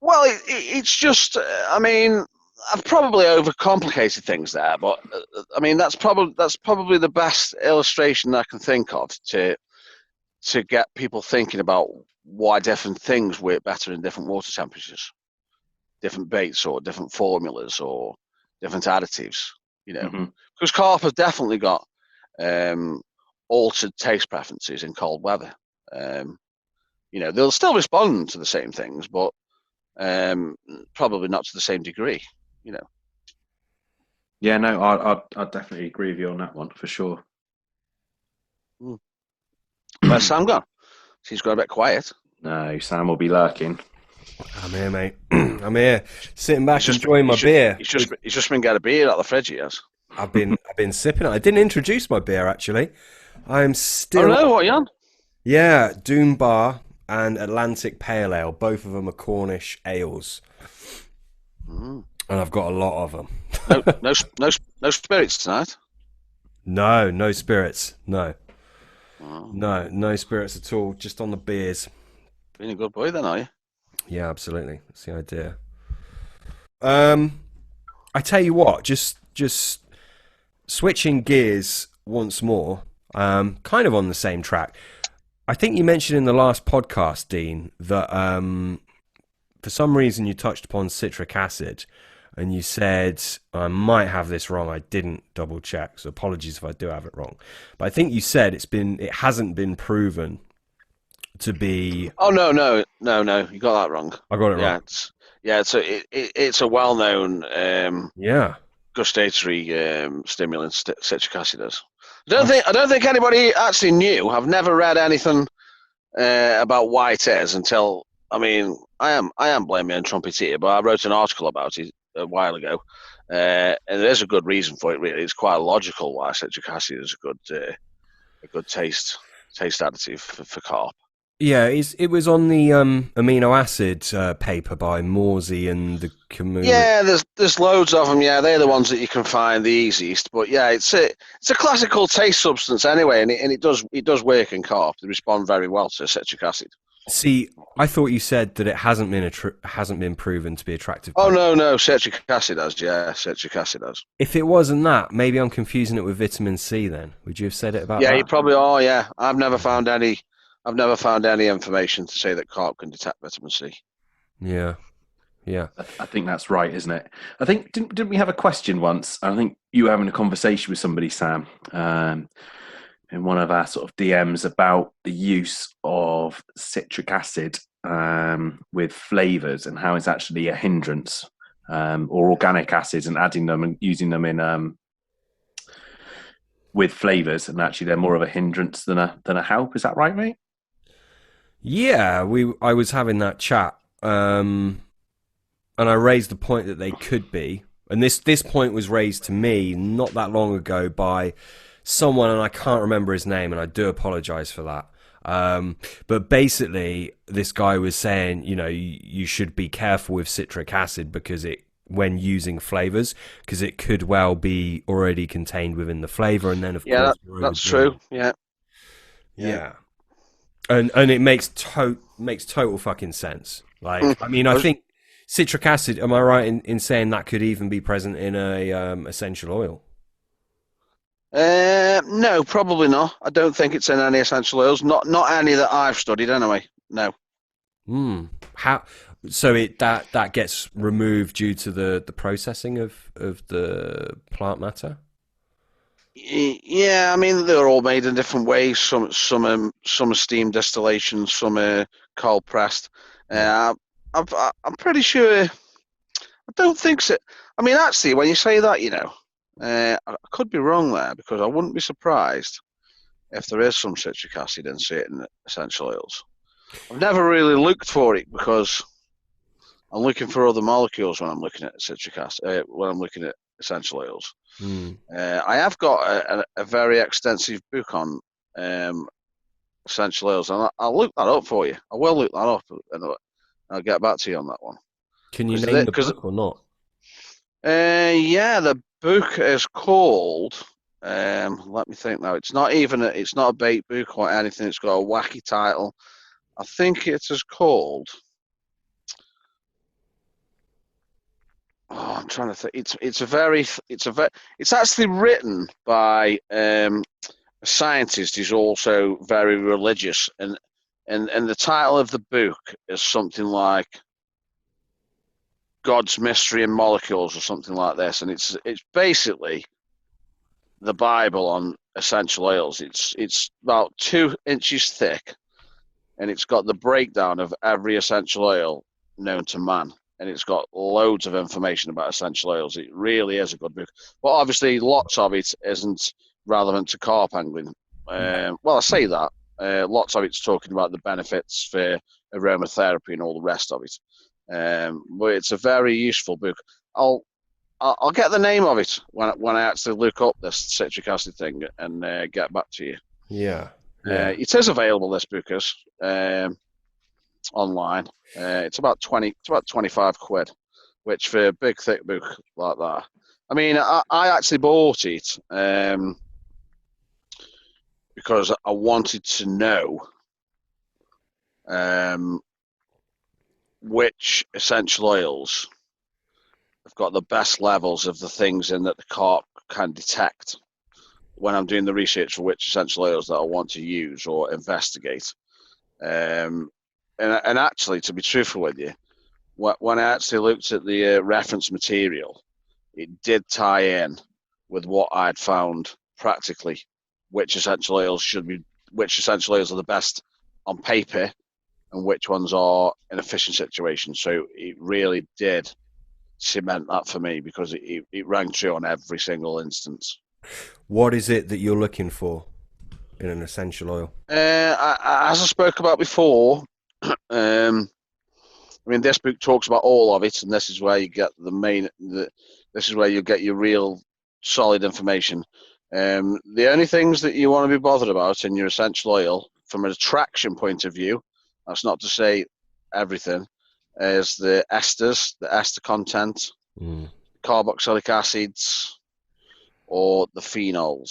Well, it's just, I mean, I've probably overcomplicated things there, but I mean that's probably the best illustration I can think of to get people thinking about why different things work better in different water temperatures, different baits or different formulas or different additives. You know, because carp have definitely got altered taste preferences in cold weather. You know, they'll still respond to the same things, but probably not to the same degree. You know. Yeah, no, I definitely agree with you on that one for sure. Where's Sam gone? He's got a bit quiet. No, Sam will be lurking. I'm here, mate. I'm here, sitting back, enjoying my beer. He's just been getting a beer out of the fridge. He has. I've been sipping it. I didn't introduce my beer actually. I'm still. Oh no, what are you on? Yeah, Doom Bar and Atlantic Pale Ale. Both of them are Cornish ales, and I've got a lot of them. No spirits tonight. No spirits. No. Oh. No spirits at all. Just on the beers. Being a good boy, then, are you? Yeah, absolutely. That's the idea. I tell you what, just switching gears once more. Kind of on the same track. I think you mentioned in the last podcast, Dean, that for some reason you touched upon citric acid, and you said, I might have this wrong, I didn't double check, so apologies if I do have it wrong. But I think you said it hasn't been proven to be... Oh, no, you got that wrong. I got it wrong. It's a well-known gustatory stimulant, citric acid is. I don't think anybody actually knew. I've never read anything about why it is until, I mean, I am blaming trumpet here, but I wrote an article about it a while ago, and there's a good reason for it. Really, it's quite logical why citric acid is a good taste additive for carp. Yeah, it was on the amino acid paper by Morsey and the Kamura. Yeah, there's loads of them. Yeah, they're the ones that you can find the easiest. But yeah, it's a classical taste substance anyway, and it does work in carp. They respond very well to citric acid. See, I thought you said that it hasn't been proven to be attractive. Oh no, citric acid has. Yeah, citric acid has. If it wasn't that, maybe I'm confusing it with vitamin C. Then would you have said it about? Yeah, that? You probably are. Yeah, I've never found any information to say that carp can detect vitamin C. Yeah. I think that's right, isn't it? I think didn't we have a question once? I think you were having a conversation with somebody, Sam, in one of our sort of DMs about the use of citric acid with flavors and how it's actually a hindrance, or organic acids and adding them and using them in with flavors, and actually they're more of a hindrance than a help. Is that right, mate? Yeah, I was having that chat, and I raised the point that they could be, and this point was raised to me not that long ago by someone, and I can't remember his name, and I do apologize for that. But basically, this guy was saying, you should be careful with citric acid because when using flavors, because it could well be already contained within the flavor, and then of course that's true. Yeah. And it makes total fucking sense. Like, I mean, I think citric acid. Am I right in saying that could even be present in a essential oil? No, probably not. I don't think it's in any essential oils. Not any that I've studied anyway. No. How? So that gets removed due to the processing of the plant matter. Yeah, I mean they're all made in different ways. Some are steam distillation, some are cold pressed. I'm pretty sure. I don't think so. I mean, actually, when you say that, I could be wrong there because I wouldn't be surprised if there is some citric acid in certain essential oils. I've never really looked for it because I'm looking for other molecules when I'm looking at citric acid, when I'm looking at essential oils. I have got a very extensive book on essential oils, and I'll look that up for you. I will look that up, and I'll get back to you on that one. Can you name the book or not? Yeah, the book is called. Let me think now. It's not a bait book or anything. It's got a wacky title. I think it is called. Oh, I'm trying to think. It's actually written by a scientist who's also very religious, and the title of the book is something like God's Mystery in Molecules or something like this, and it's basically the Bible on essential oils. It's about 2 inches thick, and it's got the breakdown of every essential oil known to man, and it's got loads of information about essential oils. It really is a good book, but obviously lots of it isn't relevant to carp angling. Well, I say that lots of it's talking about the benefits for aromatherapy and all the rest of it. But it's a very useful book. I'll get the name of it when I actually look up this citric acid thing and get back to you. Yeah. It is available. This book is online. It's about 25 quid, which for a big thick book like that. I mean, I actually bought it because I wanted to know which essential oils have got the best levels of the things in that the carp can detect when I'm doing the research for which essential oils that I want to use or investigate. And actually, to be truthful with you, when I actually looked at the reference material, it did tie in with what I'd found practically, which essential oils are the best on paper and which ones are in a fishing situation. So it really did cement that for me because it rang true on every single instance. What is it that you're looking for in an essential oil? As I spoke about before, I mean, this book talks about all of it, and this is where you get this is where you get your real solid information. The only things that you want to be bothered about in your essential oil, from an attraction point of view, that's not to say everything, is the esters, the ester content, carboxylic acids, or the phenols.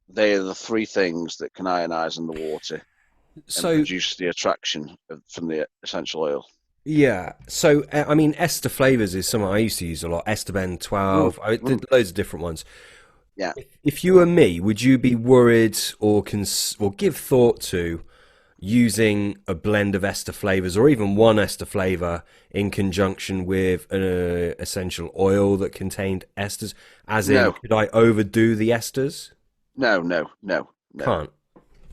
They are the three things that can ionize in the water and produce the attraction from the essential oil. Yeah, so I mean, ester flavors is something I used to use a lot. Ester Ben 12, I did loads of different ones. Yeah. If you were me, would you be worried or give thought to using a blend of ester flavors or even one ester flavor in conjunction with an essential oil that contained esters? As in, could I overdo the esters? No. Can't.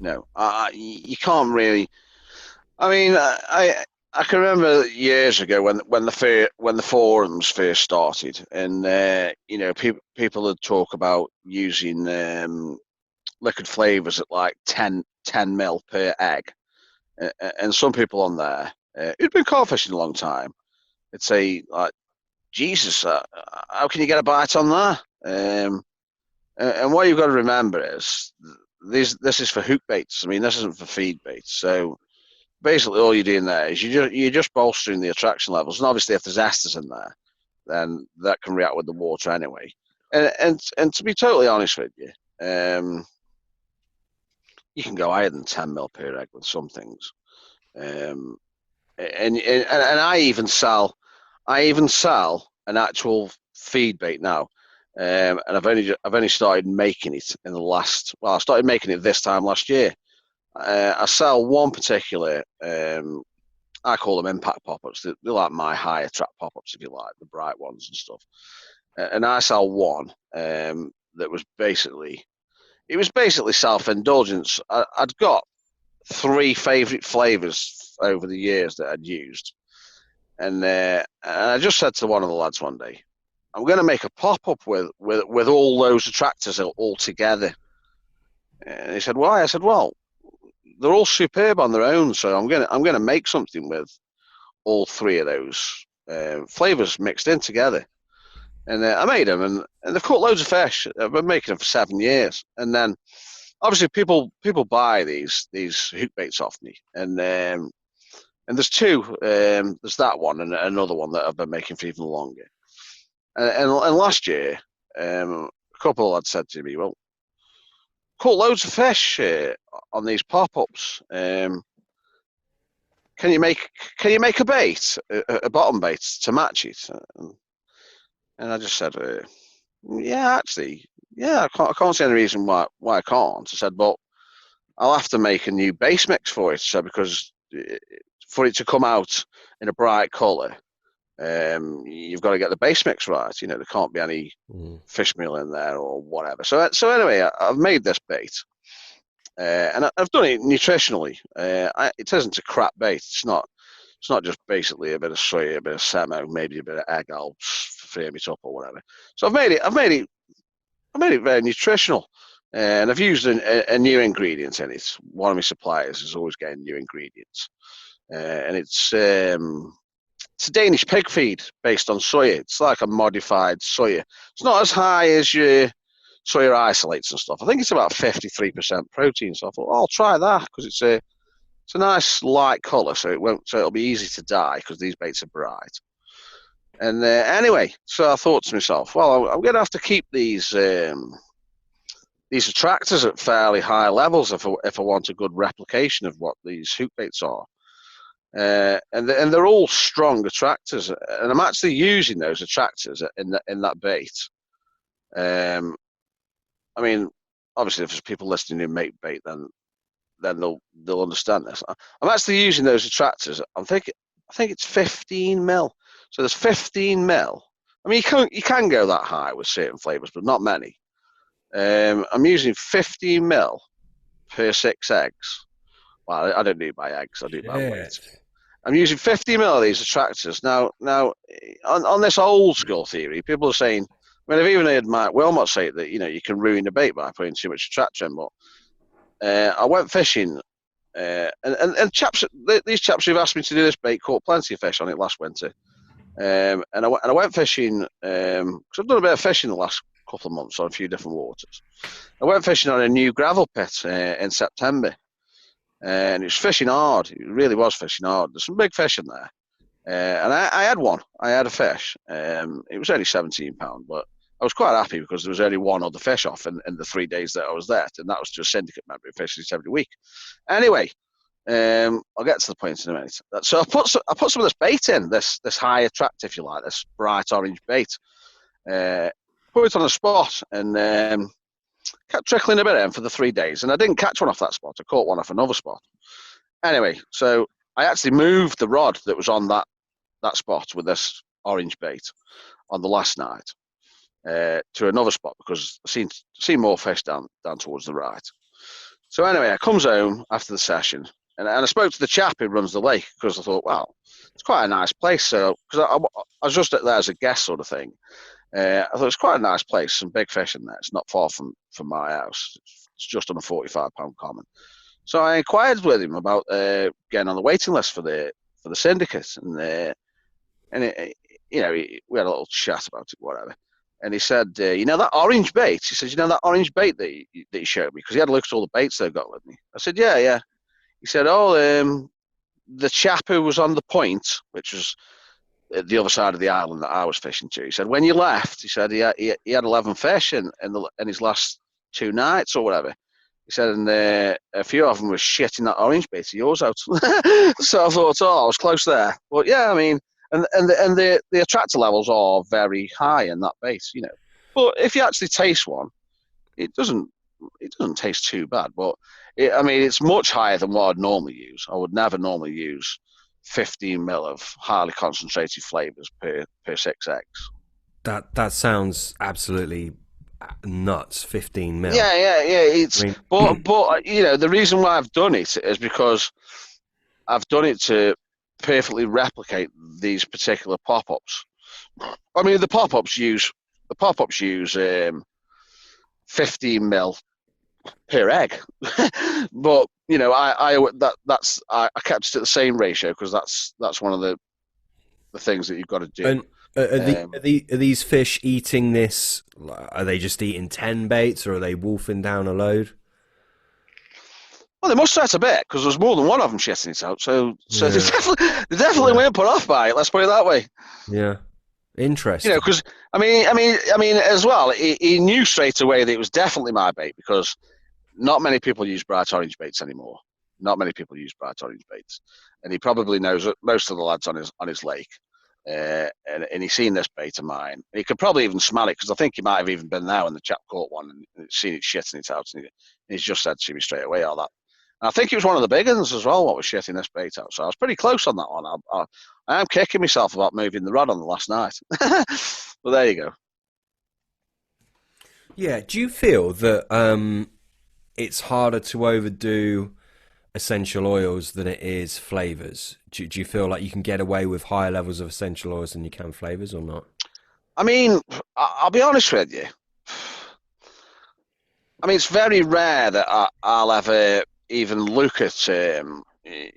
No, you can't really. I mean, I can remember years ago when the forums first started, and people would talk about using liquid flavors at like 10 mil per egg, and some people on there who'd been carp fishing a long time, would say like, Jesus, how can you get a bite on that? And what you've got to remember is this is for hook baits. I mean, this isn't for feed baits. So basically, all you're doing there is you're just bolstering the attraction levels. And obviously, if there's esters in there, then that can react with the water anyway. And to be totally honest with you, you can go higher than 10 mil per egg with some things. And I even sell an actual feed bait now. And I've only started making it in the last. Well, I started making it this time last year. I sell one particular. I call them impact pop-ups. They're like my higher trap pop-ups, if you like, the bright ones and stuff. And I sell one that was basically self-indulgence. I'd got 3 favourite flavours over the years that I'd used, and I just said to one of the lads one day, I'm going to make a pop-up with all those attractors all together. And he said, why? I said, well, they're all superb on their own, so I'm going to make something with all three of those flavors mixed in together. And I made them, and they've caught loads of fish. I've been making them for 7 years, and then obviously people buy these hook baits off me, and there's two. There's that one and another one that I've been making for even longer. And last year, a couple had said to me, "Well, caught loads of fish on these pop-ups. Can you make a bait, a bottom bait to match it?" And I just said, "Yeah, actually, yeah, I can't see any reason why I can't." I said, "But I'll have to make a new base mix for it, so because for it to come out in a bright colour, you've got to get the base mix right. You know, there can't be any fish meal in there or whatever." So anyway, I've made this bait, and I've done it nutritionally. It isn't a crap bait. It's not just basically a bit of soy, a bit of semo, maybe a bit of egg. I'll frame it up or whatever. So I've made it very nutritional, and I've used a new ingredient in it. One of my suppliers is always getting new ingredients, and it's a Danish pig feed based on soya. It's like a modified soya. It's not as high as your soya isolates and stuff. I think it's about 53% protein. So I thought, I'll try that because it's a nice light colour, so it'll be easy to dye because these baits are bright. And anyway, so I thought to myself, well, I'm going to have to keep these attractors at fairly high levels if I want a good replication of what these hook baits are. And they're all strong attractors, and I'm actually using those attractors in that bait. I mean, obviously, if there's people listening who make bait, then they'll understand this. I'm actually using those attractors. I think it's 15 mil. So there's 15 mil. I mean, you can go that high with certain flavors, but not many. I'm using 15 mil per 6 eggs. Well, I don't do it by eggs. I do it by weight. I'm using 50 mil of these attractors. Now, on this old school theory, people are saying, I mean, I've even heard Mike Wilmot say that, you know, you can ruin the bait by putting too much attractor in, but I went fishing, and these chaps who've asked me to do this bait caught plenty of fish on it last winter. And I went fishing because I've done a bit of fishing the last couple of months on a few different waters. I went fishing on a new gravel pit in September, and it was fishing hard. It really was fishing hard. There's some big fish in there, and I had one. I had a fish. It was only £17, but I was quite happy because there was only one other fish off in the 3 days that I was there, and that was to a syndicate member who fishes every week. Anyway, I'll get to the point in a minute. So I put some of this bait in, this high attractor, if you like, this bright orange bait. Put it on a spot and kept trickling a bit in for the 3 days, and I didn't catch one off that spot. I caught one off another spot. Anyway, so I actually moved the rod that was on that spot with this orange bait on the last night to another spot because I seen more fish down towards the right. So anyway, I comes home after the session, and I spoke to the chap who runs the lake because I thought, well, it's quite a nice place. So because I was just there as a guest sort of thing. I thought it's quite a nice place, some big fish in there. It's not far from my house. It's just on a £45 common. So I inquired with him about getting on the waiting list for the syndicate, and we had a little chat about it, whatever. And he said, you know that orange bait? He said, you know that orange bait that he showed me? Because he had a look at all the baits they've got with me. I said, yeah. He said, the chap who was on the point, which was the other side of the island that I was fishing to, he said, when you left, he said he had 11 fish in his last 2 nights or whatever. He said, and a few of them were shitting that orange bait of yours out. So I thought, I was close there. But yeah, I mean, and the attractor levels are very high in that bait, you know. But if you actually taste one, it doesn't taste too bad. But it's much higher than what I'd normally use. I would never normally use 15 mil of highly concentrated flavors per 6 eggs. That sounds absolutely nuts. 15 mil. Yeah. It's but you know, the reason why I've done it is because I've done it to perfectly replicate these particular pop-ups. I mean, the pop-ups use 15 mil per egg, but I kept it at the same ratio because that's one of the things that you've got to do. And are these fish eating this? Are they just eating 10 baits, or are they wolfing down a load? Well, they must set a bit because there's more than one of them shitting it out. So Yeah. they definitely weren't put off by it. Let's put it that way. Yeah, interesting. Because I mean, as well, he knew straight away that it was definitely my bait because not many people use bright orange baits anymore. Not many people use bright orange baits, and he probably knows most of the lads on his lake. And he's seen this bait of mine. He could probably even smell it because I think he might have even been there when the chap caught one and seen it shitting it out. And he's just said to me straight away, "Oh, that." And I think it was one of the big ones as well. What was shitting this bait out? So I was pretty close on that one. I am kicking myself about moving the rod on the last night. But there you go. Yeah. Do you feel that it's harder to overdo essential oils than it is flavors? Do you feel like you can get away with higher levels of essential oils than you can flavors, or not? I mean, I'll be honest with you. I mean, it's very rare that I'll ever even look at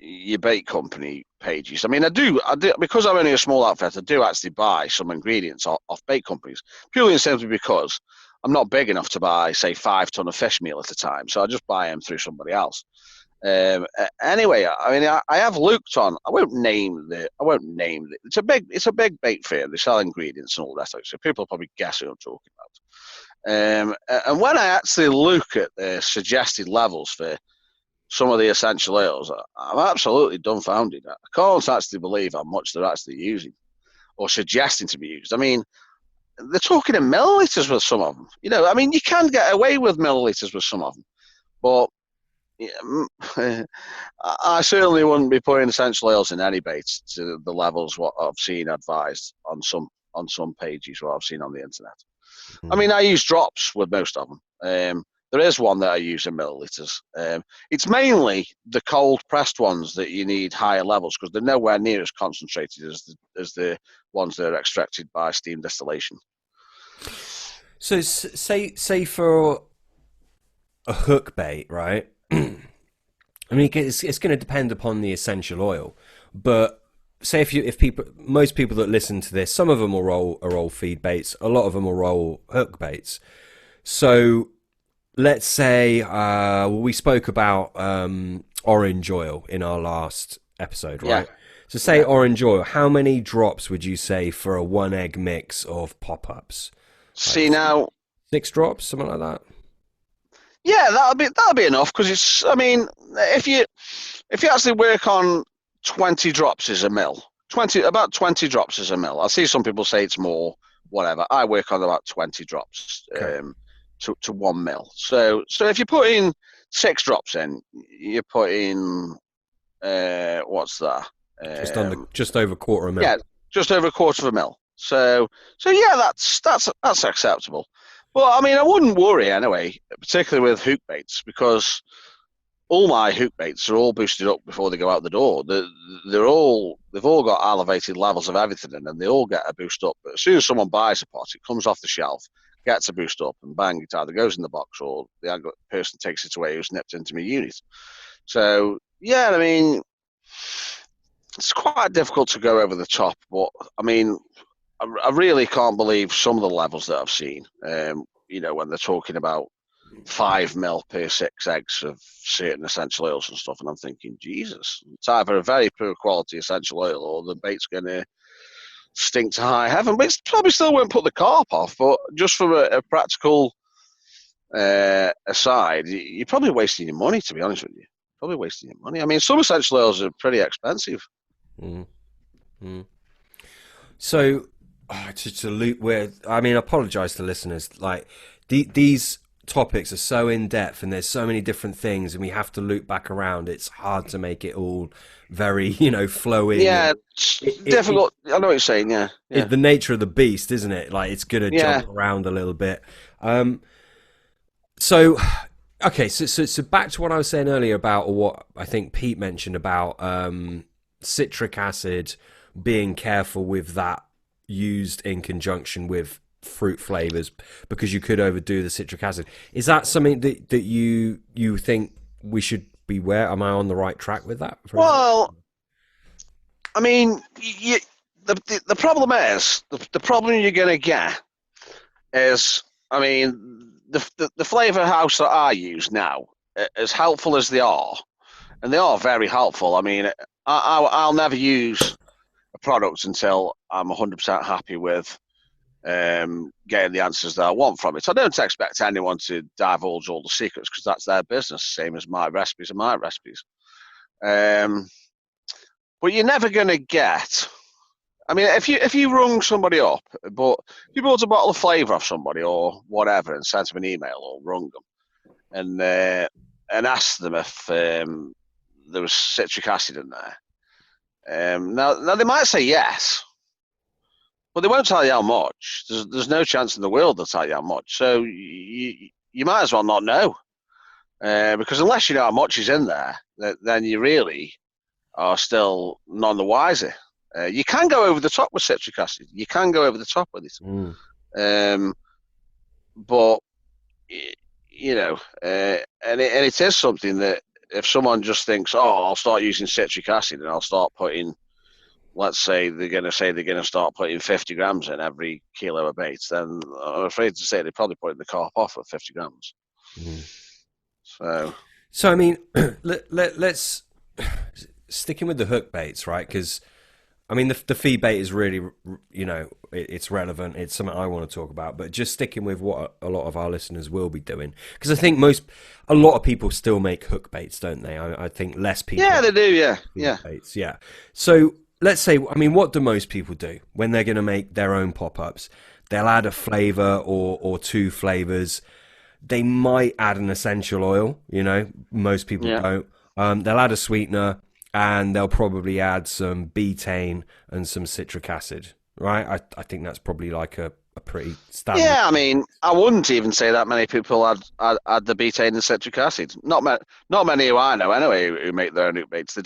your bait company pages. I mean, I do because I'm only a small outfit. I do actually buy some ingredients off bait companies purely and simply because I'm not big enough to buy, say, 5 ton of fish meal at a time. So I just buy them through somebody else. Anyway, I mean, I have looked on. I won't name it. It's a big bait firm. They sell ingredients and all that. So people probably guess who I'm talking about. And when I actually look at the suggested levels for some of the essential oils, I'm absolutely dumbfounded. I can't actually believe how much they're actually using or suggesting to be used. I mean, they're talking in milliliters with some of them. I mean, you can get away with milliliters with some of them, but I certainly wouldn't be putting essential oils in any baits to the levels what I've seen advised on some pages what I've seen on the internet. I mean, I use drops with most of them. There is one that I use in milliliters. It's mainly the cold pressed ones that you need higher levels because they're nowhere near as concentrated as the ones that are extracted by steam distillation. So say for a hook bait, right? I mean, it's going to depend upon the essential oil, but say if most people that listen to this, some of them will roll feed baits, a lot of them will roll hook baits. So let's say we spoke about orange oil in our last episode, right? Yeah. So say orange oil, how many drops would you say for a 1 egg mix of pop-ups? See, now 6 drops, something like that. Yeah, that'll be enough because it's. I mean, if you actually work on 20 drops is a mil. About 20 drops is a mil. I see some people say it's more, whatever. I work on about 20 drops to 1 mil. So if you put in 6 drops in, you put in what's that? Just over quarter of a mil. Yeah, just over a quarter of a mil. So yeah, that's acceptable. Well, I mean, I wouldn't worry anyway, particularly with hook baits, because all my hook baits are all boosted up before they go out the door. They've all got elevated levels of everything in them. They all get a boost up. But as soon as someone buys a pot, it comes off the shelf, gets a boost up, and bang, it either goes in the box or the person takes it away who's nipped into my unit. So yeah, I mean, it's quite difficult to go over the top, but I mean, I really can't believe some of the levels that I've seen. When they're talking about 5 mil per 6 eggs of certain essential oils and stuff, and I'm thinking, Jesus, it's either a very poor quality essential oil or the bait's going to stink to high heaven. But it probably still won't put the carp off. But just from a practical aside, you're probably wasting your money. To be honest with you, probably wasting your money. I mean, some essential oils are pretty expensive. Mm-hmm. So. To loop with, I mean, I apologize to listeners. Like these topics are so in depth, and there's so many different things, and we have to loop back around. It's hard to make it all very, flowing. Yeah, it's difficult. I know what you're saying. Yeah. It's the nature of the beast, isn't it? Like it's gonna jump around a little bit. So back to what I was saying earlier about, or what I think Pete mentioned about citric acid, being careful with that used in conjunction with fruit flavors because you could overdo the citric acid. Is that something that you think we should beware? Am I on the right track with that? Well, I mean, the problem is the problem you're going to get is, I mean, the flavor house that I use now, as helpful as they are, and they are very helpful. I mean, I'll never use a product until I'm 100% happy with getting the answers that I want from it. I don't expect anyone to divulge all the secrets because that's their business, same as my recipes are my recipes. But you're never going to get. I mean, if you rung somebody up, but if you bought a bottle of flavour off somebody or whatever and sent them an email or rung them and asked them if there was citric acid in there, now they might say yes, but they won't tell you how much. There's no chance in the world they'll tell you how much. So you might as well not know, because unless you know how much is in there, then you really are still none the wiser. You can go over the top with citric acid. You can go over the top with it, but you know, and it is something that if someone just thinks, "Oh, I'll start using citric acid and I'll start putting," let's say they're going to start putting 50 grams in every kilo of bait, then I'm afraid to say they're probably putting the carp off at 50 grams. So I mean, let's sticking with the hook baits, right? Because I mean, the feed bait is really, you know, it's relevant. It's something I want to talk about. But just sticking with what a lot of our listeners will be doing, because I think a lot of people still make hook baits, don't they? I think less people. Yeah, they do. Yeah. Baits, yeah. So let's say, I mean, what do most people do when they're going to make their own pop-ups? They'll add a flavor or two flavors. They might add an essential oil. You know, most people don't. They'll add a sweetener. And they'll probably add some betaine and some citric acid, right? I think that's probably like a pretty standard. Yeah, I mean, I wouldn't even say that many people add the betaine and citric acid. Not many who I know anyway who make their own hook baits.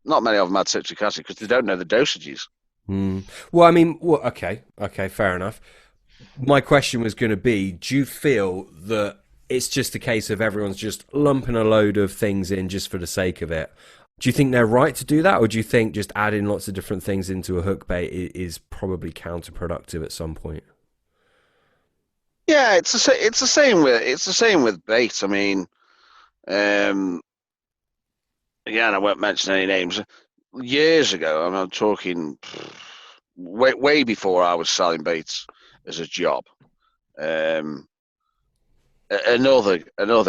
Not many of them add citric acid because they don't know the dosages. Well, I mean, okay, fair enough. My question was going to be, do you feel that it's just a case of everyone's just lumping a load of things in just for the sake of it? Do you think they're right to do that, or do you think just adding lots of different things into a hook bait is probably counterproductive at some point? Yeah, it's the same with bait. I mean, again, I won't mention any names. Years ago, I'm talking way before I was selling baits as a job. Another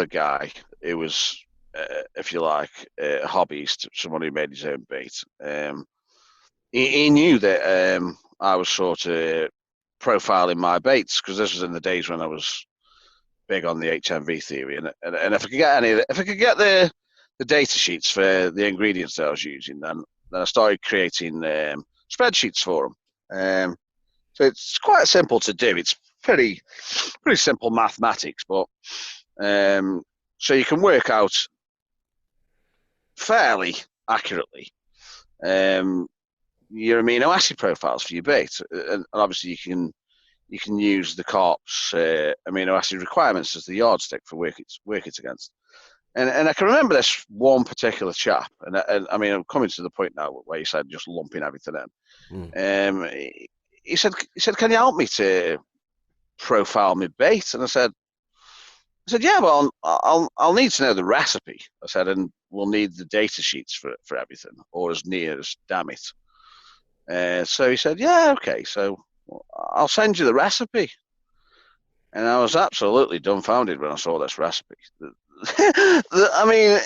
guy, it was. If you like, a hobbyist, someone who made his own bait. He knew that I was sort of profiling my baits because this was in the days when I was big on the HMV theory, and if I could get the data sheets for the ingredients that I was using, then I started creating spreadsheets for them. So it's quite simple to do. It's pretty simple mathematics, but so you can work out fairly accurately your amino acid profiles for your bait, and obviously you can use the Carp's amino acid requirements as the yardstick for work it against. And I can remember this one particular chap, and I mean I'm coming to the point now where you said just lumping everything in. He said, can you help me to profile my bait? And I said, yeah, but I'll need to know the recipe. I said, and we'll need the data sheets for everything, or as near as damn it. So he said, yeah, okay, so I'll send you the recipe. And I was absolutely dumbfounded when I saw this recipe. I mean,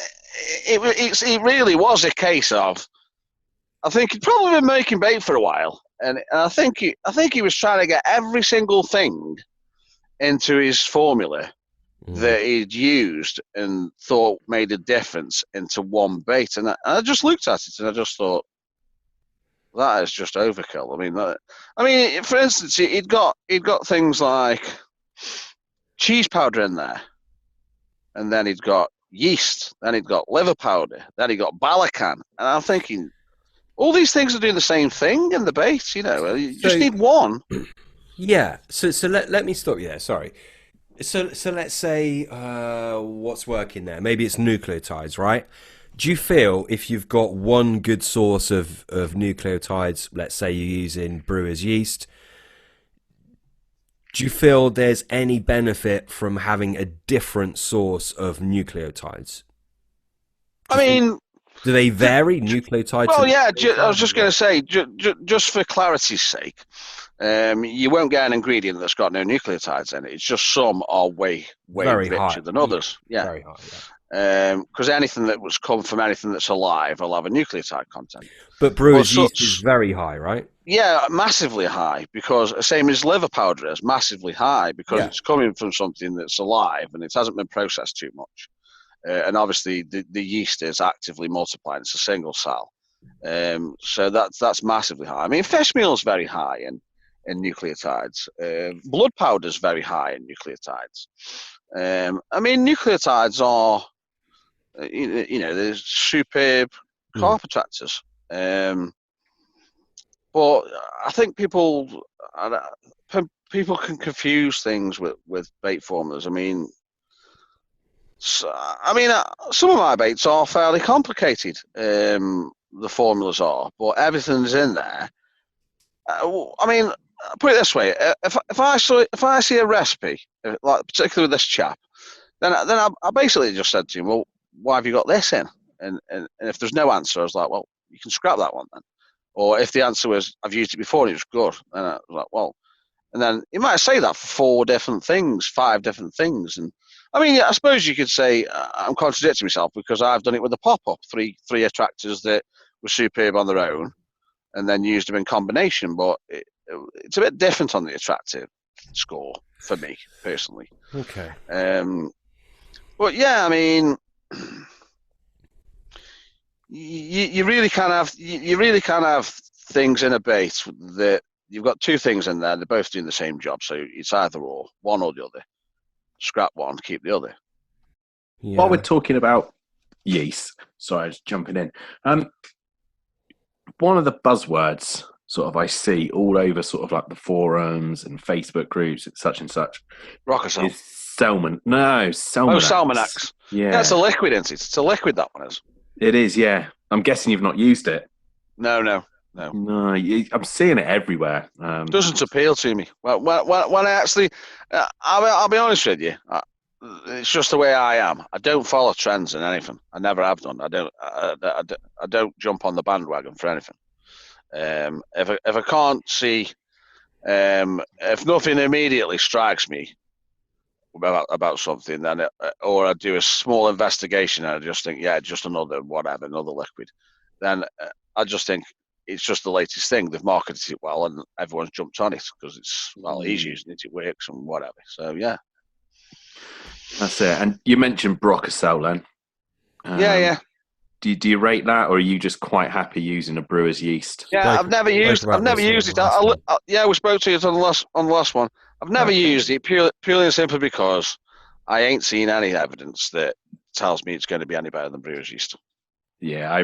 it really was a case of, I think he'd probably been making bait for a while, and I think he was trying to get every single thing into his formula that he'd used and thought made a difference into one bait. And I just looked at it and I just thought, that is just overkill. I mean, for instance, he'd got things like cheese powder in there, and then he'd got yeast, then he'd got liver powder, then he got balacan, and I'm thinking, All these things are doing the same thing in the bait. You just So need one. yeah, so let me stop you there. Sorry. So let's say what's working there? Maybe it's nucleotides, right? Do you feel if you've got one good source of nucleotides, let's say you're using Brewer's yeast, do you feel there's any benefit from having a different source of nucleotides? I mean, Do they vary nucleotide well, to yeah. I was nucleotide? just going to say, just for clarity's sake, you won't get an ingredient that's got no nucleotides in it. It's just some are way Very richer high. than others. Yeah. Very high, yeah. Because anything that was come from anything that's alive will have a nucleotide content. But Brewer's yeast is very high, right? Yeah, massively high, because same as liver powder is massively high, because it's coming from something that's alive and it hasn't been processed too much. And obviously the yeast is actively multiplying. It's a single cell. So that's massively high. I mean, fish meal is very high in nucleotides. Blood powder is very high in nucleotides. I mean, nucleotides are, they're superb carp attractors. But I think people can confuse things with bait formulas. I mean, some of my baits are fairly complicated. The formulas are, but everything's in there. I mean, put it this way: if I see a recipe, like particularly with this chap, then I basically just said to him, "Well, why have you got this in?" And if there's no answer, I was like, "Well, you can scrap that one then." Or if the answer was, "I've used it before and it was good," and I was like, "Well," and then you might say that for 4 different things, 5 different things, and I mean, I suppose you could say I'm contradicting myself because I've done it with a pop-up, three attractors that were superb on their own, and then used them in combination. But it's a bit different on the attractive score for me personally. Okay. But yeah, I mean, you really can have things in a bait that you've got 2 things in there. They're both doing the same job, so it's either or, one or the other. Scrap one, keep the other. Yeah. While we're talking about yeast, sorry, I was jumping in. One of the buzzwords sort of I see all over sort of like the forums and Facebook groups, such and such, Rockasol. is salmon. No, Salmonax. Oh, Salmonax. Yeah, it's a liquid, isn't it? It's a liquid, that one is. It is, yeah. I'm guessing you've not used it. No. I'm seeing it everywhere. Doesn't appeal to me. Well, when I actually, I'll be honest with you. It's just the way I am. I don't follow trends in anything. I never have done. I don't jump on the bandwagon for anything. If I can't see, if nothing immediately strikes me about something, then or I do a small investigation and I just think, yeah, just another liquid, then I just think it's just the latest thing. They've marketed it well and everyone's jumped on it because he's using it, it works and whatever. So yeah, that's it. And you mentioned Brocasol then. Yeah. Do you rate that, or are you just quite happy using a brewer's yeast? Yeah, I've never used it. Yeah, we spoke to it on the last one. I've never used it purely and simply because I ain't seen any evidence that tells me it's going to be any better than brewer's yeast. Yeah,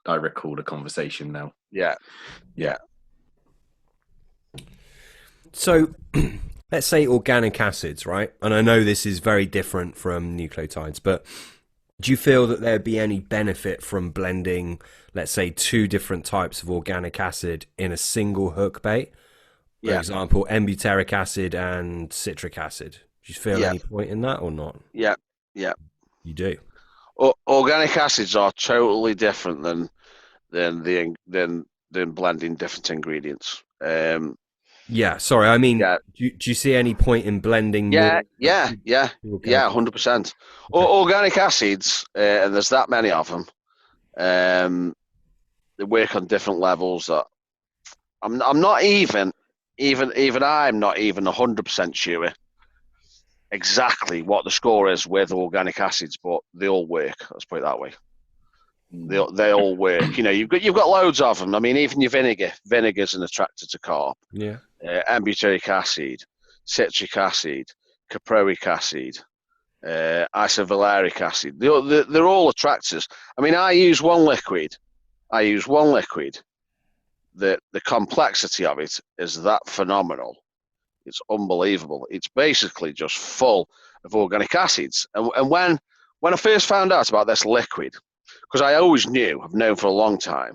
I recall the conversation now. Yeah. So, let's say organic acids, right? And I know this is very different from nucleotides, but do you feel that there'd be any benefit from blending, let's say, 2 different types of organic acid in a single hook bait? For example, embutyric acid and citric acid. Do you feel any point in that or not? Yeah. You do. Organic acids are totally different than blending different ingredients. Yeah, sorry. I mean, do you see any point in blending? Yeah, 100%. Organic acids, and there's that many of them. They work on different levels. That I'm not even I'm not even 100% sure exactly what the score is with organic acids, but they all work. Let's put it that way. They all work. You've got loads of them. I mean, even your vinegar's an attractor to carp. Yeah. Embutyric acid, citric acid, caproic acid, isovaleric acid. They're all attractors. I mean, I use one liquid the complexity of it is that phenomenal. It's unbelievable. It's basically just full of organic acids. And when I first found out about this liquid, because I always I've known for a long time,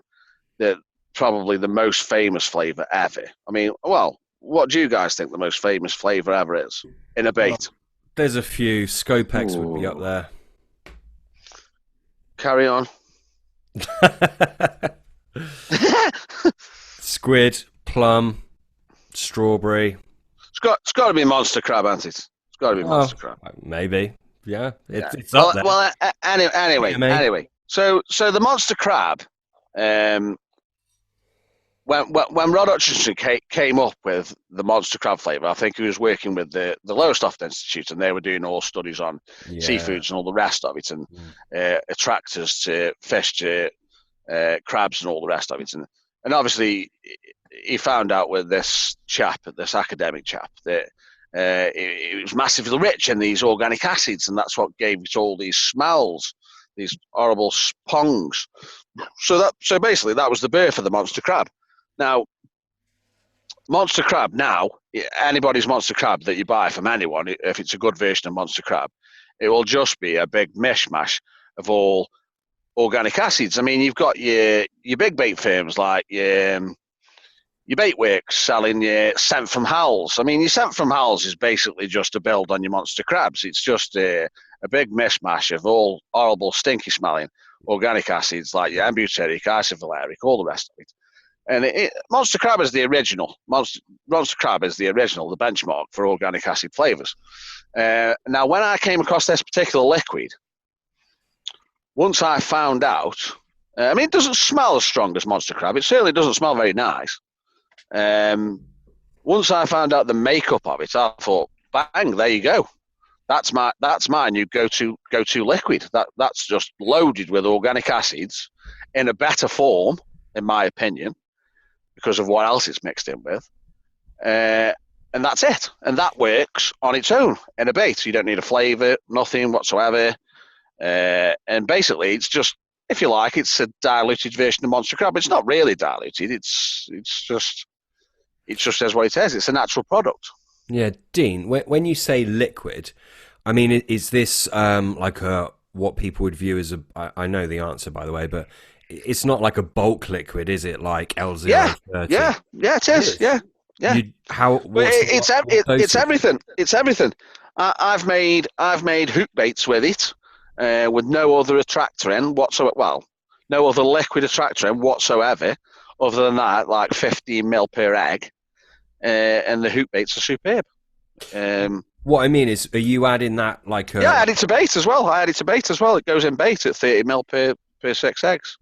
that probably the most famous flavour ever. I mean, well, what do you guys think the most famous flavour ever is in a bait? Well, there's a few. Scopex would be up there. Carry on. Squid, plum, strawberry. It's got to be Monster Crab, hasn't it? It's got to be Monster Crab. Maybe. Yeah, it's up there. Well, anyway. So the Monster Crab, when Rod Hutchinson came up with the Monster Crab flavour, I think he was working with the Lowestoft Institute, and they were doing all studies on seafoods and all the rest of it, and attractors to fish, to crabs and all the rest of it. And obviously, he found out with this academic chap, that it was massively rich in these organic acids, and that's what gave it all these smells, these horrible pongs. So basically, that was the birth of the Monster Crab. Now, Monster Crab now, anybody's Monster Crab that you buy from anyone, if it's a good version of Monster Crab, it will just be a big mishmash of all organic acids. I mean, you've got your big bait firms like your bait works selling your Scent from Howells. I mean, your Scent from Howells is basically just a build on your Monster Crabs. It's just a big mishmash of all horrible, stinky smelling organic acids like your embutyric, isovaleric, all the rest of it. And Monster Crab is the original. Monster Crab is the original, the benchmark for organic acid flavours. Now, when I came across this particular liquid, once I found out, I mean, it doesn't smell as strong as Monster Crab. It certainly doesn't smell very nice. Once I found out the makeup of it, I thought, bang, there you go. That's my new go-to liquid. That's just loaded with organic acids in a better form, in my opinion, because of what else it's mixed in with. And that's it. And that works on its own in a bait. You don't need a flavour, nothing whatsoever. And basically, it's just, if you like, it's a diluted version of Monster Crab. It's not really diluted. It's just as what it is. It's a natural product. Yeah, Dean, when you say liquid, I mean, is this like what people would view as I know the answer, by the way, but it's not like a bulk liquid, is it? Like L030? Yeah, it is. Yeah. It's everything. It's everything. I've made hook baits with it, with no other attractor in whatsoever. Well, no other liquid attractor in whatsoever, other than that, like 15 mil per egg, and the hook baits are superb. What I mean is, are you adding that like a... Yeah, I add it to bait as well. It goes in bait at 30 mil per 6 eggs,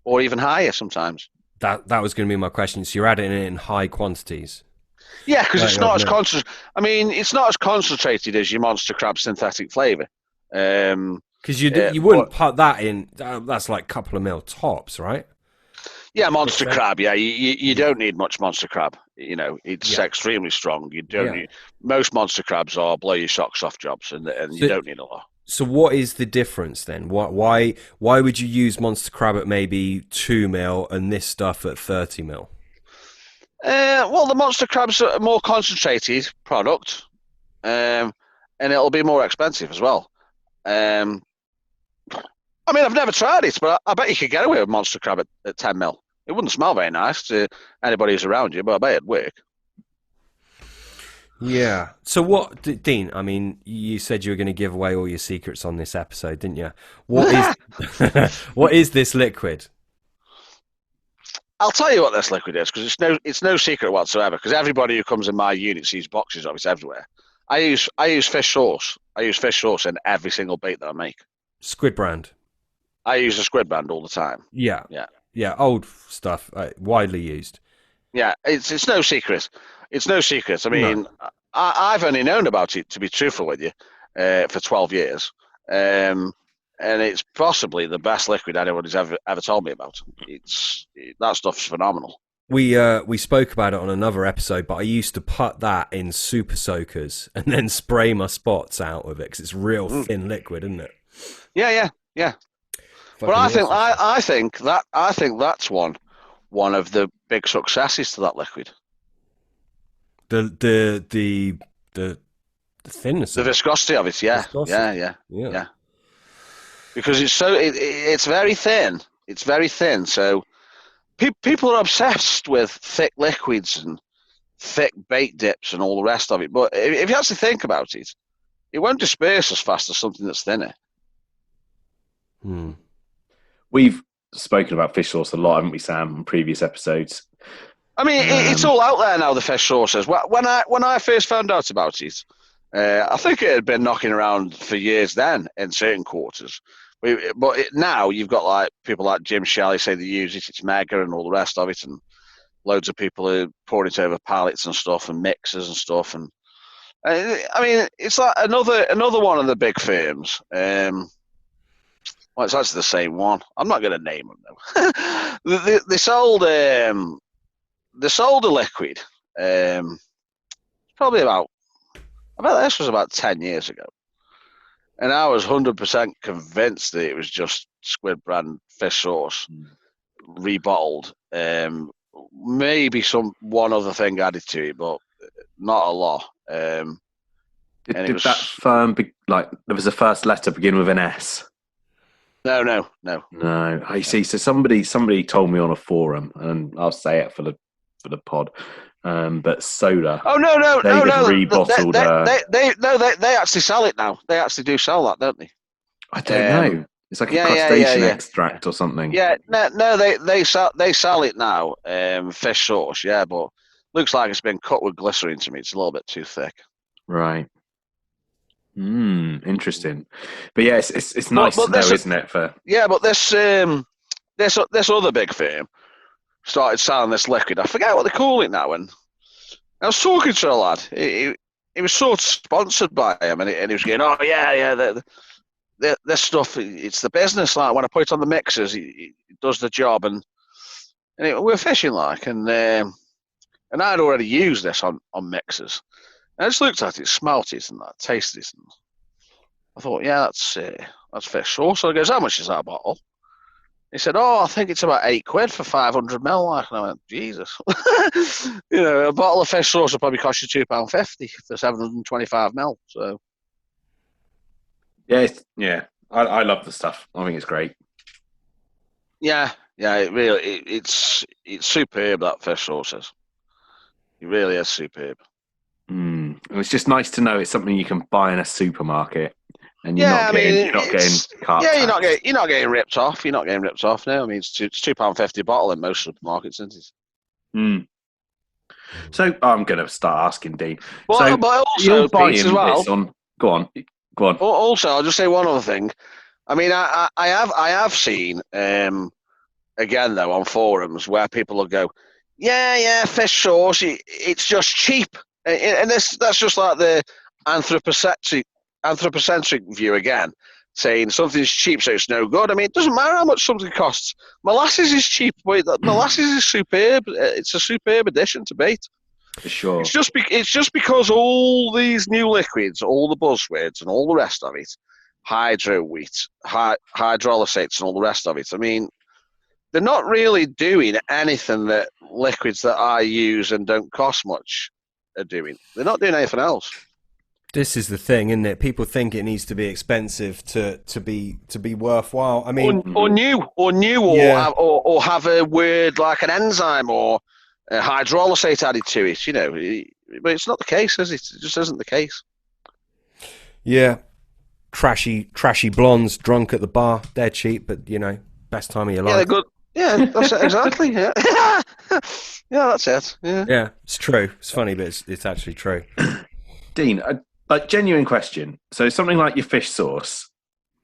or even higher sometimes. That was going to be my question. So you're adding it in high quantities? Yeah, because it's not as concentrated. I mean, it's not as concentrated as your Monster Crab synthetic flavour. Because you wouldn't put that in. That's like a couple of mil tops, right? Yeah, Monster Crab. Yeah, you don't need much Monster Crab. You know, it's extremely strong. You don't need, most Monster Crabs are blow your socks off jobs, and you don't need a lot. So what is the difference then? Why would you use Monster Crab at maybe 2 mil and this stuff at 30 mil? Well, the Monster Crab's a more concentrated product, and it'll be more expensive as well. I mean, I've never tried it, but I bet you could get away with Monster Crab at 10 mil. It wouldn't smell very nice to anybody who's around you, but I bet it'd work. Yeah. So what, Dean, I mean, you said you were going to give away all your secrets on this episode, didn't you? What is this liquid? I'll tell you what this liquid is, because it's no secret whatsoever, because everybody who comes in my unit sees boxes of it everywhere. I use fish sauce. I use fish sauce in every single bait that I make. Squid brand. I use a squid brand all the time. Yeah, old stuff, widely used. Yeah, it's no secret. It's no secret. I mean, I've only known about it, to be truthful with you, for 12 years. And it's possibly the best liquid anybody's ever told me about. That stuff's phenomenal. We spoke about it on another episode, but I used to put that in super soakers and then spray my spots out with it, because it's real thin liquid, isn't it? Yeah. But I think that's one one of the big successes to that liquid. The thinness, The of it. viscosity of it, yeah, Viscosity. yeah. Because it's very thin. It's very thin. So people are obsessed with thick liquids and thick bait dips and all the rest of it. But if you actually think about it, it won't disperse as fast as something that's thinner. We've spoken about fish sauce a lot, haven't we, Sam, in previous episodes? I mean, it's all out there now, the fish sauces. When I first found out about it, I think it had been knocking around for years then in certain quarters. But now you've got like people like Jim Shelley say they use it, it's mega and all the rest of it, and loads of people are pouring it over pallets and stuff and mixers and stuff. And I mean, it's like another one of the big firms. Well, it's actually the same one. I'm not going to name them though. They sold a liquid. Probably I bet this was about 10 years ago. And I was 100% convinced that it was just Squid brand fish sauce, rebottled. Maybe one other thing added to it, but not a lot. Did that firm there was a first letter begin with an S? No. I see. So somebody told me on a forum, and I'll say it for the pod. But soda. Oh no! Rebottled. They actually sell it now. They actually do sell that, don't they? I don't know. It's like a crustacean extract or something. Yeah, no, they sell it now. Fish sauce, yeah, but looks like it's been cut with glycerine to me. It's a little bit too thick. Right. Interesting. But yeah, it's nice to know, isn't it? But this other big firm started selling this liquid. I forget what they call it now. And I was talking to a lad. He was sort of sponsored by him, and he was going, "Oh yeah, this stuff. It's the business. Like when I put it on the mixers, it does the job." And we're fishing and I'd already used this on mixers. And I just looked at it, smelt it, and tasted it, and I thought, yeah, that's fish sauce. So he goes, "How much is that bottle?" He said, "Oh, I think it's about £8 for 500 ml." And I went, "Jesus." A bottle of fish sauce will probably cost you £2.50 for 725 ml. So, yeah. I love the stuff. I think it's great. Yeah, it's superb, that fish sauce is. It really is superb. It's just nice to know it's something you can buy in a supermarket. And you're not getting Carp. Yeah, you're not getting ripped off. You're not getting ripped off now. I mean, it's £2.50 a bottle in most supermarkets, isn't it? So I'm going to start asking Dean. But also, you're buying Pete, as well. This on. Go on. Also, I'll just say one other thing. I mean, I have seen again though on forums where people will go, yeah, fish sauce. It's just cheap, and that's just like the anthropocentric view again, saying something's cheap so it's no good. I mean, it doesn't matter how much something costs. Molasses is cheap, but molasses is superb. It's a superb addition to bait. For sure. It's just because all these new liquids, all the buzzwords and all the rest of it, hydro wheat, hydrolysates and all the rest of it. I mean, they're not really doing anything that liquids that I use and don't cost much are doing. They're not doing anything else. This is the thing, isn't it? People think it needs to be expensive to be worthwhile. I mean, or have a word like an enzyme or a hydrolysate added to it. But it's not the case, is it? It just isn't the case. Yeah, trashy blondes drunk at the bar. They're cheap, but best time of your life. Yeah, they're good. Yeah, that's it, exactly. Yeah, yeah, that's it. Yeah, it's true. It's funny, but it's actually true. Dean, a genuine question. So something like your fish sauce.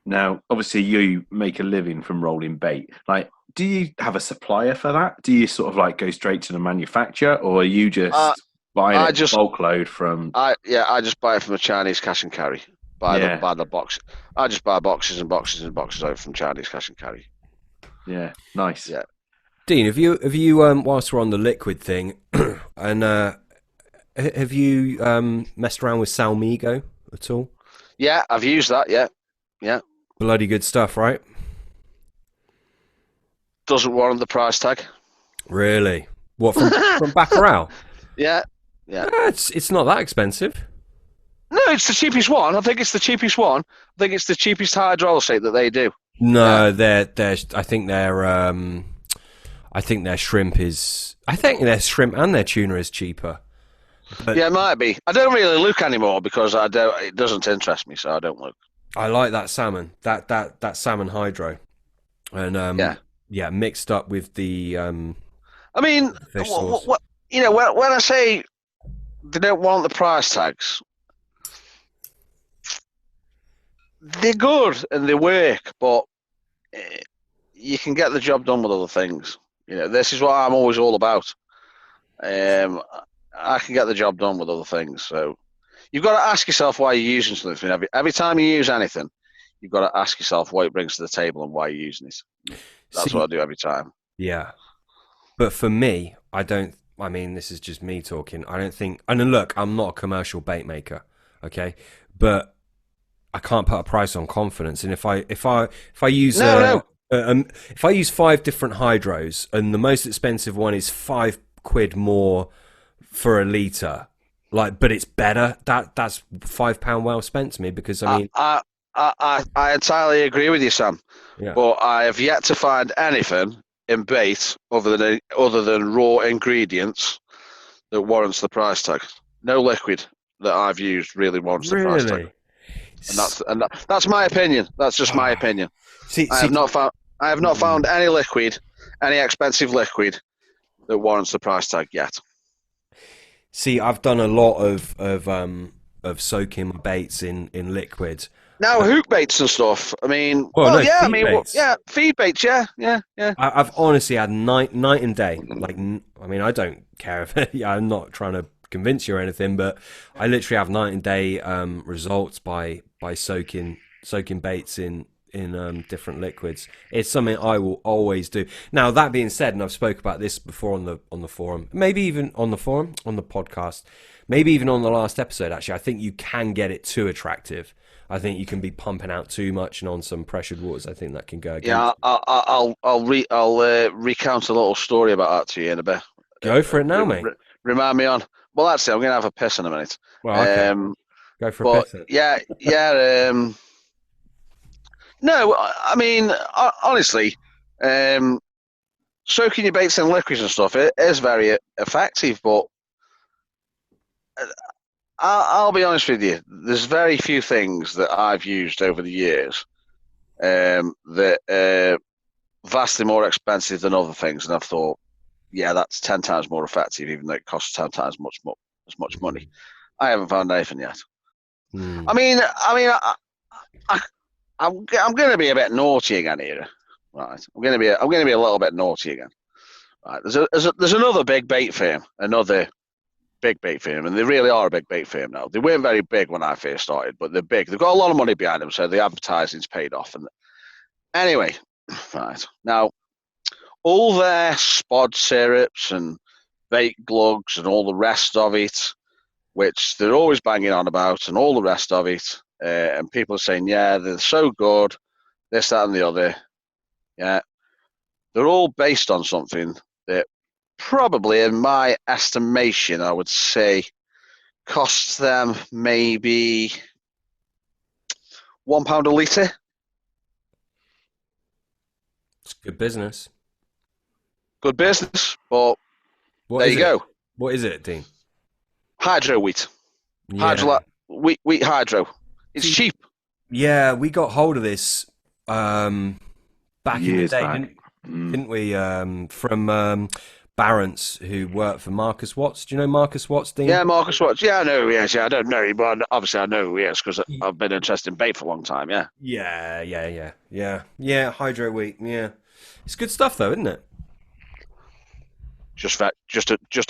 Now, obviously, you make a living from rolling bait. Like, do you have a supplier for that? Do you sort of go straight to the manufacturer, or are you just buying a bulk load from? I just buy it from a Chinese cash and carry. Buy the box. I just buy boxes and boxes and boxes over from Chinese cash and carry. Yeah, nice. Yeah. Dean, have you whilst we're on the liquid thing, and have you messed around with Salmigo at all? Yeah, I've used that. Yeah. Bloody good stuff, right? Doesn't warrant the price tag. Really? What, from Baccarat? Yeah, yeah. It's not that expensive. No, it's the cheapest one. I think it's the cheapest one. I think it's the cheapest hydrolyzate that they do. No, Yeah. they're I think their shrimp and their tuna is cheaper. But Yeah, it might be. I don't really look anymore because it doesn't interest me, so I don't look. I like that salmon, that salmon hydro, and Yeah. yeah, mixed up with the I mean, fish sauce. when I say they don't want the price tags, they're good and they work, but you can get the job done with other things. This is what I'm always all about. I can get the job done with other things. So you've got to ask yourself why you're using something. Every time you use anything, you've got to ask yourself what it brings to the table and why you're using it. That's what I do every time. Yeah. But for me, I mean, this is just me talking. I don't think, and look, I'm not a commercial bait maker, okay? But I can't put a price on confidence. And if I use if I use 5 different hydros and the most expensive one is £5 more for a litre, but it's better, that's £5 well spent to me, because I mean, I entirely agree with you, Sam. yeah. But I have yet to find anything in bait other than raw ingredients that warrants the price tag. No liquid that I've used really warrants the price tag. And that's my opinion. That's just my opinion. I have not found any liquid, any expensive liquid that warrants the price tag yet. See, I've done a lot of soaking my baits in liquid. Now, hook baits and stuff. I mean, feed baits. Yeah. I've honestly had night and day. Like, I mean, I don't care if I'm not trying to convince you or anything, but I literally have night and day results by soaking baits in different liquids. It's something I will always do. Now, that being said, and I've spoke about this before on the forum, maybe even on the podcast, maybe even on the last episode. Actually, I think you can get it too attractive. I think you can be pumping out too much, and on some pressured waters, I think that can go against. Yeah, I'll recount a little story about that to you in a bit. Go for it now, mate. Remind me on. Well, actually, I'm going to have a piss in a minute. Well, okay. Go for a piss. Yeah. No, I mean, honestly, soaking your baits in liquids and stuff, it is very effective, but I'll be honest with you. There's very few things that I've used over the years that are vastly more expensive than other things, and I've thought, yeah, that's 10 times more effective, even though it costs 10 times as much money. I haven't found anything yet. I mean, I'm going to be a bit naughty again here, right? I'm going to be a little bit naughty again. Right? There's another big bait firm, and they really are a big bait firm now. They weren't very big when I first started, but they're big. They've got a lot of money behind them, so the advertising's paid off. And anyway, right now, all their spod syrups and bait glugs and all the rest of it, which they're always banging on about, and all the rest of it, and people are saying, yeah, they're so good, this, that, and the other. Yeah, they're all based on something that probably, in my estimation, I would say costs them maybe £1 a litre. It's good business. Good business, but there you go. What is it, Dean? Hydro wheat. Yeah. Wheat hydro. It's cheap. Yeah, we got hold of this back Years in the day, back. didn't we? From Barron's, who worked for Marcus Watts. Do you know Marcus Watts, Dean? Yeah, Marcus Watts. Yeah, I know who he is. Yeah, I don't know him, but obviously I know who he is because I've been interested in bait for a long time. Yeah. Yeah. Hydro wheat. Yeah, it's good stuff, though, isn't it? Just a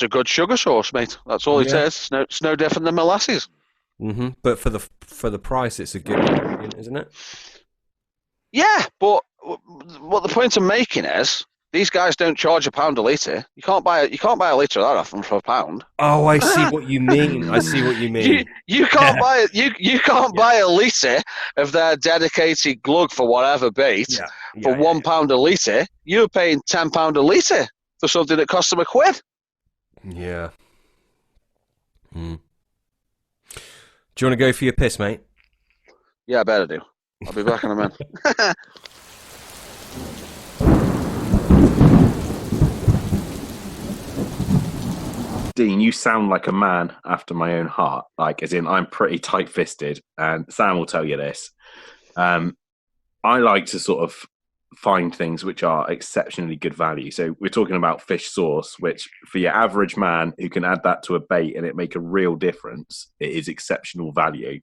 good sugar source, mate. That's all it is. It's no different than molasses. Mm-hmm. But for the price, it's a good ingredient, isn't it? Yeah, but what the point I'm making is these guys don't charge £1 a litre. You can't buy a litre of that off them for £1. Oh, I see what you mean. You can't buy you can't buy a litre of their dedicated glug for whatever bait for £1 a litre. You're paying £10 a litre for something that cost them £1. Yeah. Do you want to go for your piss, mate? Yeah, I better do. I'll be back in a minute. Dean, you sound like a man after my own heart. Like, as in, I'm pretty tight-fisted, and Sam will tell you this. I like to sort of find things which are exceptionally good value. So we're talking about fish sauce, which for your average man who can add that to a bait and it make a real difference, it is exceptional value.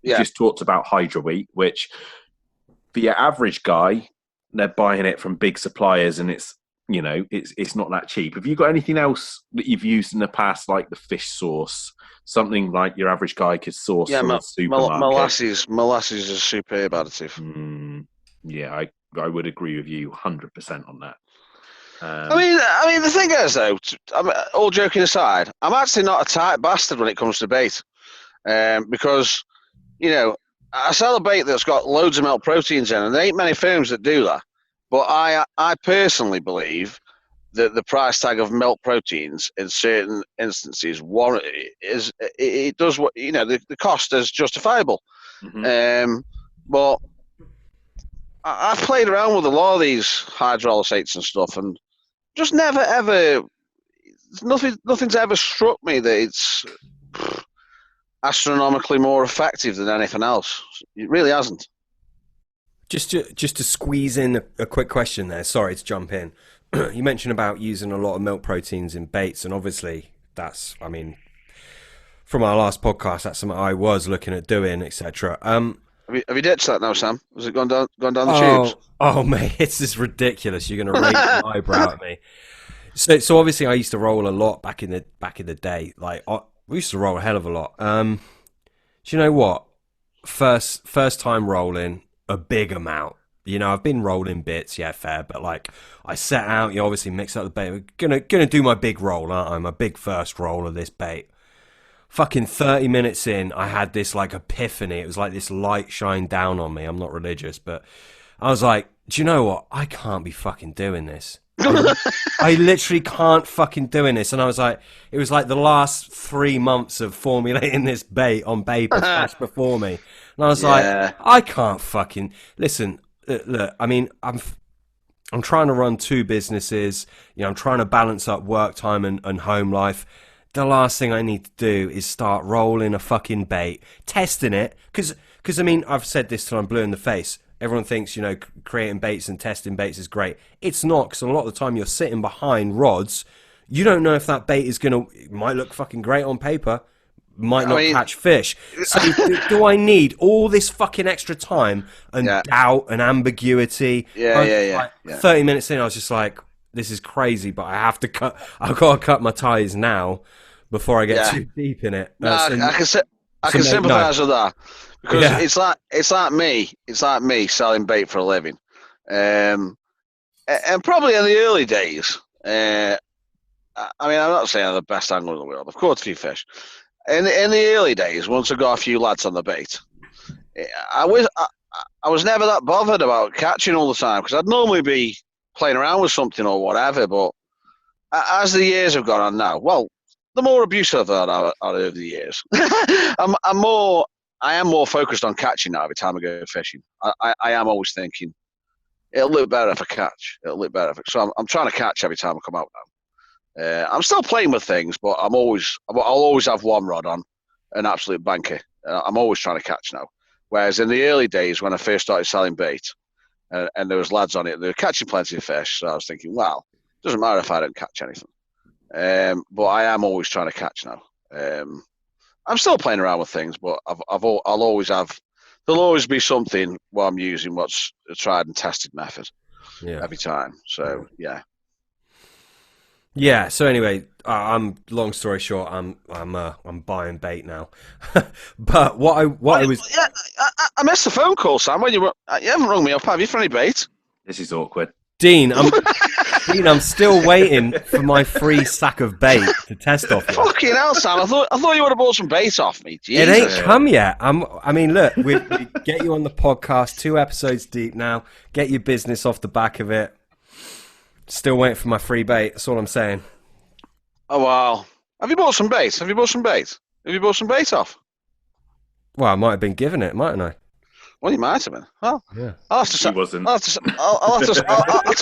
You just talked about Hydra Wheat, which for your average guy, they're buying it from big suppliers and it's not that cheap. Have you got anything else that you've used in the past, like the fish sauce, something like your average guy could source from a supermarket? Molasses is a superb additive. I would agree with you 100% on that. I mean, the thing is, though, all joking aside, I'm actually not a tight bastard when it comes to bait, because, I sell a bait that's got loads of milk proteins in, and there ain't many firms that do that. But I personally believe that the price tag of milk proteins in certain instances, it does what the cost is justifiable. Mm-hmm. But I've played around with a lot of these hydrolysates and stuff, and just never ever, nothing's ever struck me that it's astronomically more effective than anything else. It really hasn't. Just to squeeze in a quick question there. Sorry to jump in. You mentioned about using a lot of milk proteins in baits, and obviously that's, from our last podcast, that's something I was looking at doing, etc. Have you ditched that now, Sam? Has it gone down the tubes? Oh, mate, it's just ridiculous. You're going to raise an eyebrow at me. So obviously, I used to roll a lot back in the day. Like we used to roll a hell of a lot. Do you know what? First time rolling a big amount. I've been rolling bits, yeah, fair, but like I set out, you obviously mix up the bait. We're gonna do my big roll, aren't I? My big first roll of this bait. Fucking 30 minutes in, I had this like epiphany. It was like this light shined down on me. I'm not religious, but I was like, do you know what? I can't be fucking doing this. I literally can't fucking doing this. And I was like, it was like the last 3 months of formulating this bait on paper flashed before me. And I was like, I can't fucking listen. Look, I'm trying to run 2 businesses. I'm trying to balance up work time and home life. The last thing I need to do is start rolling a fucking bait, testing it. Because I've said this till I'm blue in the face. Everyone thinks, creating baits and testing baits is great. It's not, because a lot of the time you're sitting behind rods. You don't know if that bait it might look fucking great on paper, might not catch fish. So do I need all this fucking extra time and doubt and ambiguity? 30 minutes in, I was just like, this is crazy, but I've got to cut my ties now before I get too deep in it. I can sympathise with that, because it's like me selling bait for a living, and probably in the early days. I'm not saying I'm the best angler in the world. I've caught a few fish. In the early days, once I got a few lads on the bait, I was never that bothered about catching all the time, because I'd normally be playing around with something or whatever. But as the years have gone on now, well, the more abusive I've had over the years, I am more focused on catching now every time I go fishing. I am always thinking, it'll look better if I catch. So I'm trying to catch every time I come out now. I'm still playing with things, but I'll always have one rod on, an absolute banker. I'm always trying to catch now. Whereas in the early days, when I first started selling bait, and there was lads on it, they were catching plenty of fish. So I was thinking, well, it doesn't matter if I don't catch anything. But I am always trying to catch now. I'm still playing around with things, but there'll always be something while I'm using what's a tried and tested method every time. So yeah. So anyway, long story short, I'm buying bait now. But I missed the phone call, Sam. When you haven't rung me up, have you, for any bait? This is awkward. Dean, I'm still waiting for my free sack of bait to test off you. Fucking hell, Sam! I thought you would have bought some bait off me. Jesus. It ain't come yet. Look, we get you on the podcast 2 episodes deep now. Get your business off the back of it. Still waiting for my free bait. That's all I'm saying. Oh, wow. Have you bought some bait? Have you bought some bait off? Well, I might have been given it, mightn't I? Well, you might have been. Well, Yeah. I'll have to He wasn't. I'll tell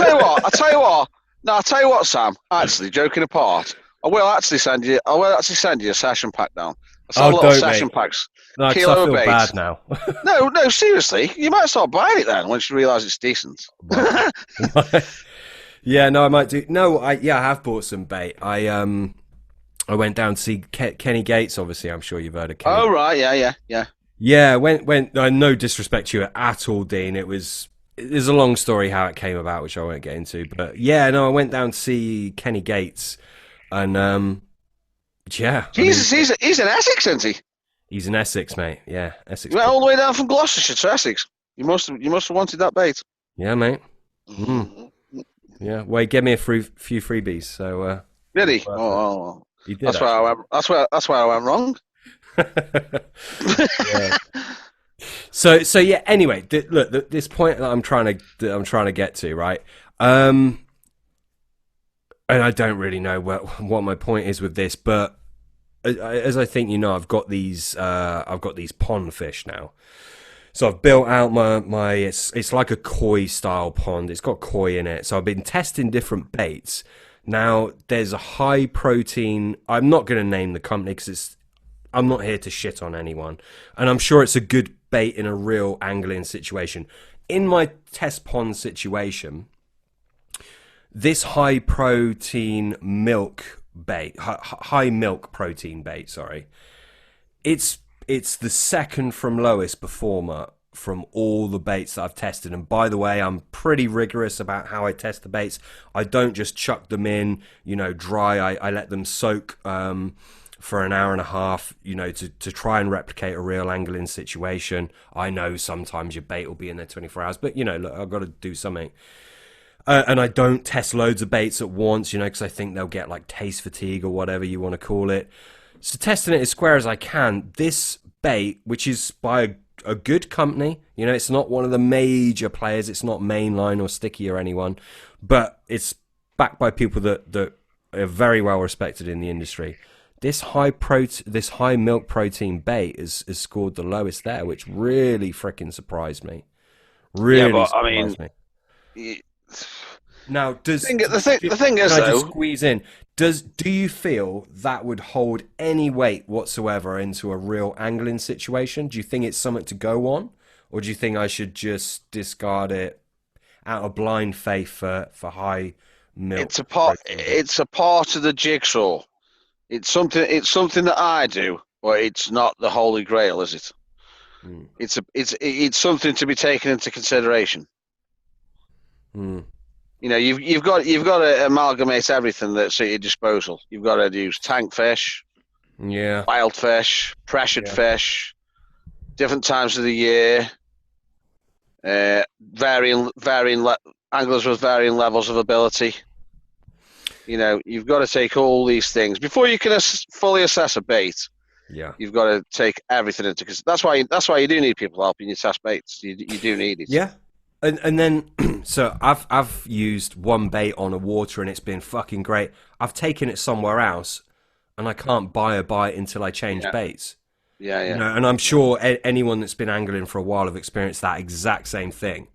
you what. No, I'll tell you what, Sam. Actually, joking apart, I will actually send you a session pack down. Oh, little don't, session mate. packs. No, 'cause Kilo I of feel bait. bad now. No, seriously. You might start buying it then once you realise it's decent. Yeah, no, I might do. No, I have bought some bait. I went down to see Kenny Gates. Obviously, I'm sure you've heard of Kenny. Oh right, yeah. Yeah, went. No disrespect to you at all, Dean. There's a long story how it came about, which I won't get into. But yeah, no, I went down to see Kenny Gates, and yeah. Jesus, he's in Essex, isn't he? He's in Essex, mate. Yeah, Essex. You went all the way down from Gloucestershire to Essex. You must have wanted that bait. Yeah, mate. Yeah, well, he gave me a few freebies, so. Did he? Oh. He did. That's where I went wrong. Yeah. So yeah. Anyway, look, this point that I'm trying to get to, right? And I don't really know what my point is with this, but as I think you know, I've got these pond fish now. So I've built out my it's like a koi style pond. It's got koi in it. So I've been testing different baits. Now there's a high protein. I'm not going to name the company because I'm not here to shit on anyone, and I'm sure it's a good bait in a real angling situation. In my test pond situation, this high protein milk bait, high milk protein bait, sorry, it's the second from lowest performer from all the baits that I've tested. And by the way, I'm pretty rigorous about how I test the baits. I don't just chuck them in, dry. I let them soak for an hour and a half, to try and replicate a real angling situation. I know sometimes your bait will be in there 24 hours, but look, I've got to do something. And I don't test loads of baits at once, because I think they'll get like taste fatigue or whatever you want to call it. So testing it as square as I can. This bait, which is by a good company, it's not one of the major players. It's not Mainline or Sticky or anyone, but it's backed by people that are very well respected in the industry. This high milk protein bait has scored the lowest there, which really freaking surprised me. Really surprised me. Now, the thing is, though, just squeeze in. Do you feel that would hold any weight whatsoever into a real angling situation? Do you think it's something to go on, or do you think I should just discard it out of blind faith for high milk? It's a part of the jigsaw. It's something that I do, but it's not the holy grail, is it? It's something to be taken into consideration. You've got to amalgamate everything that's at your disposal. You've got to use tank fish, wild fish, pressured fish, different times of the year, varying anglers with varying levels of ability. You've got to take all these things before you can fully assess a bait. Yeah, you've got to take everything into consideration. That's why you do need people helping you test baits. You do need it. Yeah. And then, so I've used one bait on a water and it's been fucking great. I've taken it somewhere else and I can't buy a bite until I change baits. Yeah. And I'm sure anyone that's been angling for a while have experienced that exact same thing.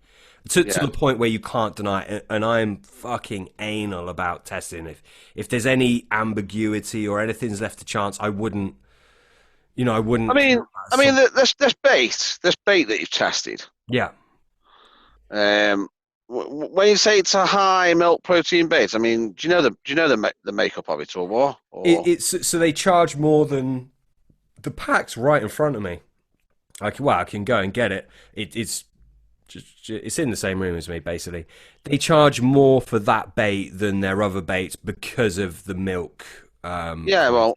To the point where you can't deny it. And I'm fucking anal about testing. If there's any ambiguity or anything's left to chance, I wouldn't. I wouldn't. This bait that you've tested. Yeah. When you say it's a high milk protein bait, do you know the makeup of it or what? It's so they charge more than the pack's right in front of me. I can go and get it. It's in the same room as me, basically. They charge more for that bait than their other baits because of the milk. Everyone,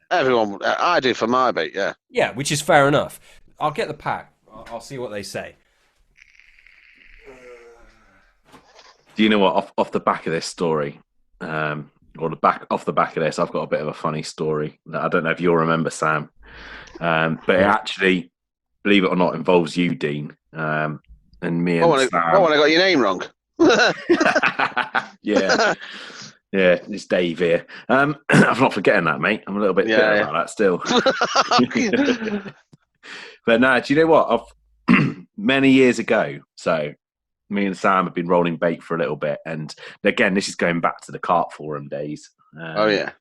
I do for my bait, yeah. Yeah, which is fair enough. I'll get the pack. I'll see what they say. Do you know what? Off the back of this story, off the back of this, I've got a bit of a funny story that I don't know if you'll remember, Sam. But it actually, believe it or not, involves you, Dean, and me and Sam. I got your name wrong. Yeah. Yeah, it's Dave here. I'm not forgetting that, mate. I'm a little bit bitter about that still. But no, do you know what? Many years ago, so me and Sam have been rolling bait for a little bit, and again, this is going back to the Carp forum days. Oh yeah.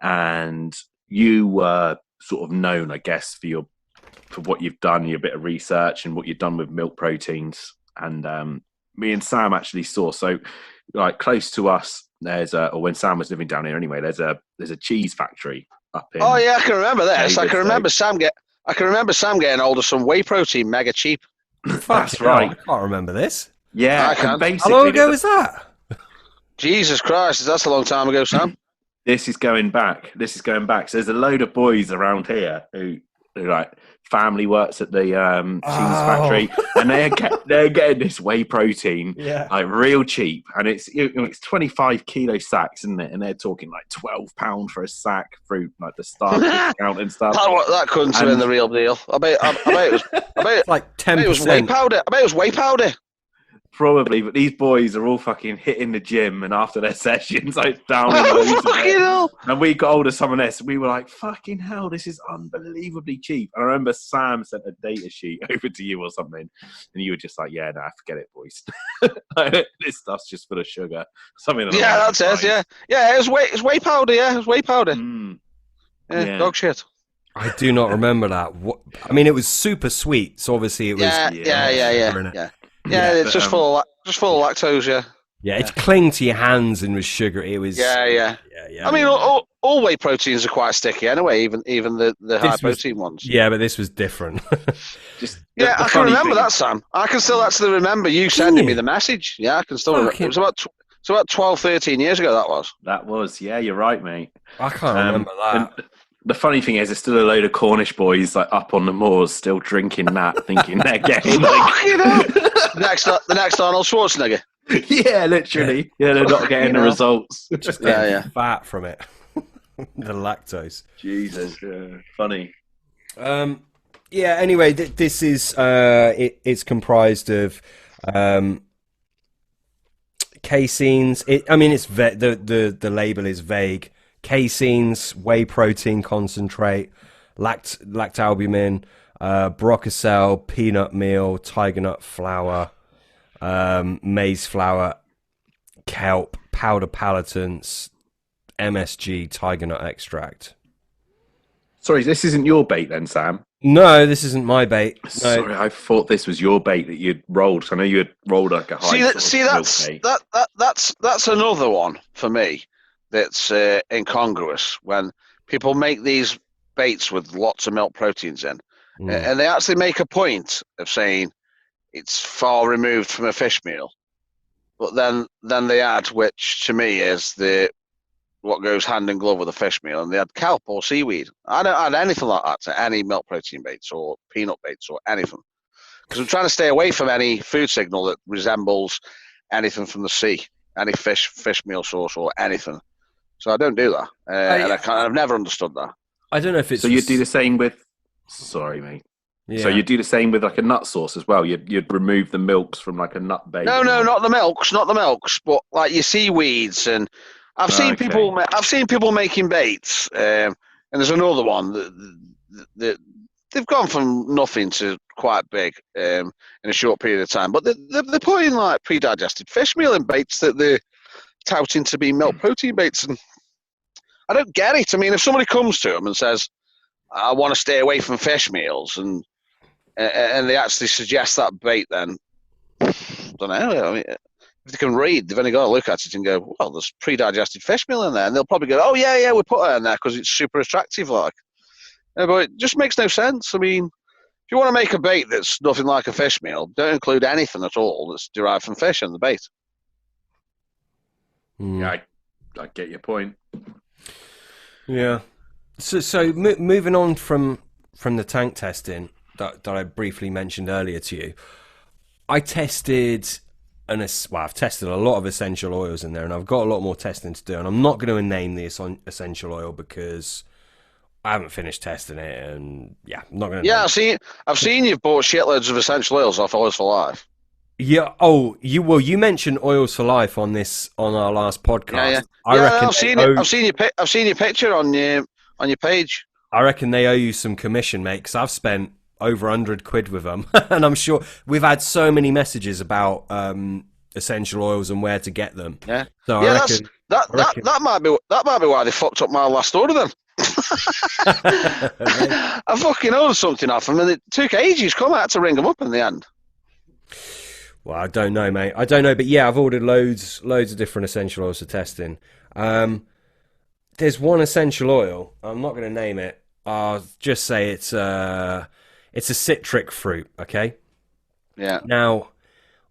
And you were sort of known, I guess, for what you've done, your bit of research, and what you've done with milk proteins. And me and Sam actually saw, so like close to us, there's or when Sam was living down here anyway, there's a cheese factory up in. Oh yeah, I can remember this. Davis, I can remember Sam getting hold of some whey protein mega cheap. That's right. I can't remember this. Yeah, I can. and basically, How long ago was that? Jesus Christ, that's a long time ago, Sam. This is going back. So there's a load of boys around here who like family works at the cheese factory, and they're getting this whey protein, like real cheap, and it's 25 kilo sacks, isn't it? And they're talking like £12 for a sack through like the staff discount and stuff. That couldn't have been the real deal. I bet it was. I bet like 10%. it was whey powder. I bet it was whey powder. Probably, but these boys are all fucking hitting the gym, and after their sessions, like down in loads of it. And we got hold of someone else. We were like, "Fucking hell, this is unbelievably cheap." And I remember Sam sent a data sheet over to you or something, and you were just like, "Yeah, nah, forget it, boys. This stuff's just full of sugar." Something. Yeah, that's it. Yeah. It was whey powder. Yeah, it was whey powder. Yeah, dog shit. I do not remember that. I mean, it was super sweet, so obviously it was. Yeah. Yeah, it's just full of lactose. Yeah, it clinged to your hands and was sugar. It was. Yeah. I mean, all whey proteins are quite sticky anyway. Even the high protein ones. Yeah, but this was different. I can remember that, Sam. I can still actually remember you sending me the message. Yeah, I can still remember. It was about 12, 13 years ago. That was. Yeah, you're right, mate. I can't remember that. The funny thing is, there's still a load of Cornish boys like up on the moors, still drinking that, thinking they're getting like the next Arnold Schwarzenegger. Yeah, literally. Yeah, they're not getting the results. Just getting fat from it. The lactose. Jesus, funny. Anyway, this is it's comprised of caseins. It's the label is vague. Caseins, whey protein concentrate, lactalbumin, Brocacel, peanut meal, tiger nut flour, maize flour, kelp, powder palatants, MSG, tiger nut extract. Sorry, this isn't your bait then, Sam? No, this isn't my bait. No. Sorry, I thought this was your bait that you'd rolled. So I know you had rolled like a high. That's another one for me. That's incongruous when people make these baits with lots of milk proteins in, and they actually make a point of saying it's far removed from a fish meal, but then they add, which to me is what goes hand in glove with a fish meal, and they add kelp or seaweed. I don't add anything like that to any milk protein baits or peanut baits or anything, because I'm trying to stay away from any food signal that resembles anything from the sea, any fish meal source or anything. So I don't do that, and I've never understood that. I don't know if it's. So you'd do the same with. Sorry, mate. Yeah. So you'd do the same with like a nut sauce as well. You'd remove the milks from like a nut bait. No, not the milks, but like your seaweeds, and I've seen people making baits, and there's another one that they've gone from nothing to quite big in a short period of time. But they're putting like pre-digested fish meal in baits that they're touting to be milk protein baits, and I don't get it. I mean, if somebody comes to them and says, "I want to stay away from fish meals," and they actually suggest that bait, then I don't know. I mean, if they can read, they've only got to look at it and go, "Well, there's pre-digested fish meal in there," and they'll probably go, "Oh yeah, we put it in there because it's super attractive." Like, but it just makes no sense. I mean, if you want to make a bait that's nothing like a fish meal, don't include anything at all that's derived from fish in the bait. Yeah, I get your point. Yeah. So moving on from the tank testing that I briefly mentioned earlier to you, I've tested a lot of essential oils in there, and I've got a lot more testing to do. And I'm not going to name the essential oil because I haven't finished testing it, and I'm not going to. Yeah, I've seen you've bought shitloads of essential oils off Oils for Life. Yeah. Oh, you mentioned Oils for Life on our last podcast. Yeah. I reckon I've seen it. I've seen your picture on your page. I reckon they owe you some commission, mate, because I've spent over £100 with them, and I'm sure we've had so many messages about essential oils and where to get them. Yeah. So Yeah, that might be why they fucked up my last order then. I fucking ordered something off them and it took ages. I had to ring them up in the end. Well, I don't know, mate. I don't know, but yeah, I've ordered loads of different essential oils for testing. There's one essential oil. I'm not going to name it. I'll just say it's a citric fruit. Okay. Yeah. Now,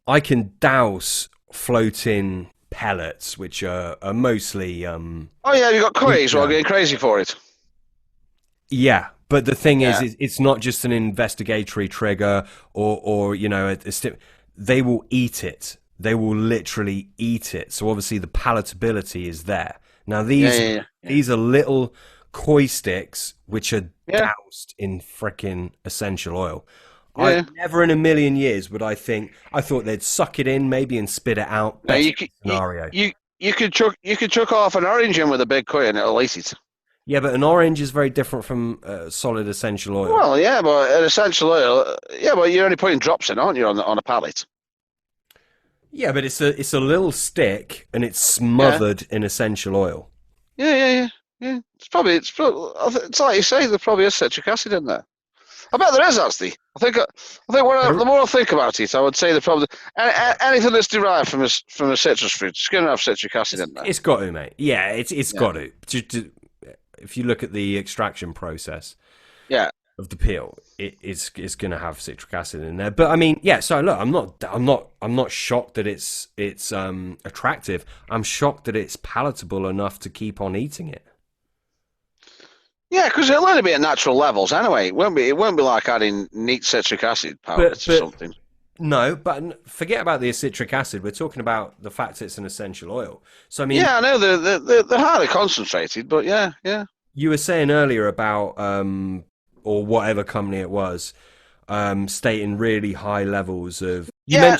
I can douse floating pellets, which are mostly. Oh yeah, you got quiz. We're getting crazy for it. Yeah, but the thing is, it's not just an investigatory trigger or they will eat it. They will literally eat it. So obviously the palatability is there. Now these are little koi sticks which are doused in freaking essential oil. I never in a million years would I thought they'd suck it in maybe and spit it out. No, you could chuck off an orange in with a big koi and it'll eat it. Yeah, but an orange is very different from solid essential oil. Well, yeah, but an essential oil, but you're only putting drops in, aren't you, on a pallet? Yeah, but it's a little stick and it's smothered in essential oil. Yeah. It's like you say, there probably is citric acid in there. I bet there is, actually. The more I think about it, I would say there probably anything that's derived from a citrus fruit, it's going to have citric acid in there. It's got to, mate. Yeah, it's got to. If you look at the extraction process, of the peel, it's going to have citric acid in there. But I mean, yeah. So look, I'm not shocked that it's attractive. I'm shocked that it's palatable enough to keep on eating it. Yeah, because it'll only be at natural levels anyway. It won't be like adding neat citric acid powder to something. No, but forget about the citric acid. We're talking about the fact it's an essential oil. So I mean, yeah, I know they're highly concentrated, but yeah. You were saying earlier about or whatever company it was, stating really high levels of. No.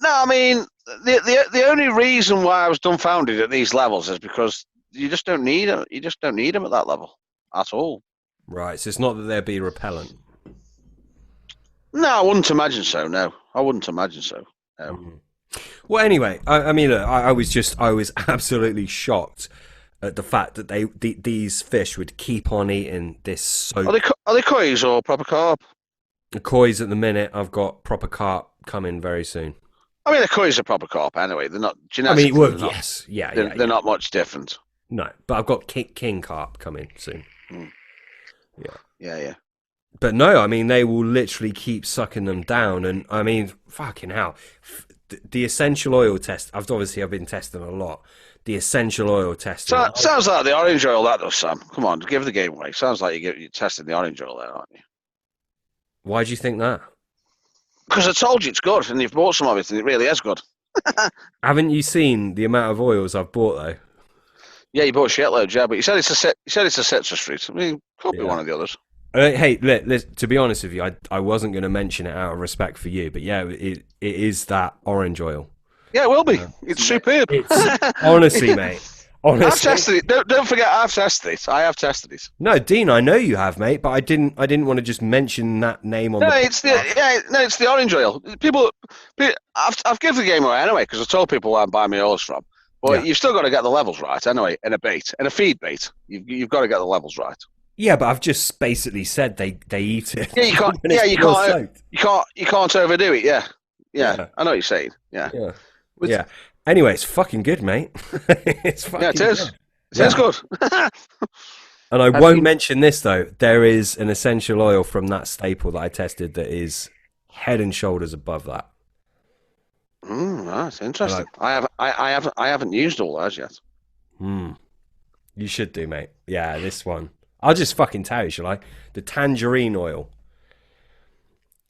I mean, the only reason why I was dumbfounded at these levels is because you just don't need them. You just don't need them at that level at all. Right. So it's not that they'd be repellent. No, I wouldn't imagine so. No, I wouldn't imagine so. No. Mm-hmm. Well, anyway, I mean, look, I was absolutely shocked at the fact that these fish would keep on eating this. So are they kois or proper carp? The kois at the minute. I've got proper carp coming very soon. I mean, the kois are proper carp anyway. They're not genetically. I mean, yes, yeah, they're not much different. No, but I've got king carp coming soon. Mm. Yeah. But no, I mean, they will literally keep sucking them down. And I mean, fucking hell. The essential oil test, I've been testing a lot. The essential oil test. Sounds like the orange oil, that does, Sam. Come on, give the game away. Sounds like you're testing the orange oil there, aren't you? Why do you think that? Because I told you it's good, and you've bought some of it, and it really is good. Haven't you seen the amount of oils I've bought, though? Yeah, you bought shitloads, yeah, but you said it's a citrus fruit. I mean, could be one of the others. Hey, to be honest with you, I wasn't going to mention it out of respect for you, but yeah, it is that orange oil. Yeah, it will be. It's superb. Honestly, mate. Honestly. I've tested it. Don't forget, I've tested it. I have tested it. No, Dean, I know you have, mate, but I didn't want to just mention that name on. It's the orange oil. I've given the game away anyway because I told people where I'm buying my oils from. But you've still got to get the levels right anyway. In a feed bait, you've got to get the levels right. Yeah, but I've just basically said they eat it. Yeah, you can't. You can't overdo it. Yeah. I know what you're saying. Yeah. Anyway, it's fucking good, mate. It's fucking it is. Good. It is good. And I won't mention this though. There is an essential oil from that staple that I tested that is head and shoulders above that. That's interesting. I haven't used all those yet. You should do, mate. Yeah, this one. I'll just fucking tell you, shall I? The tangerine oil.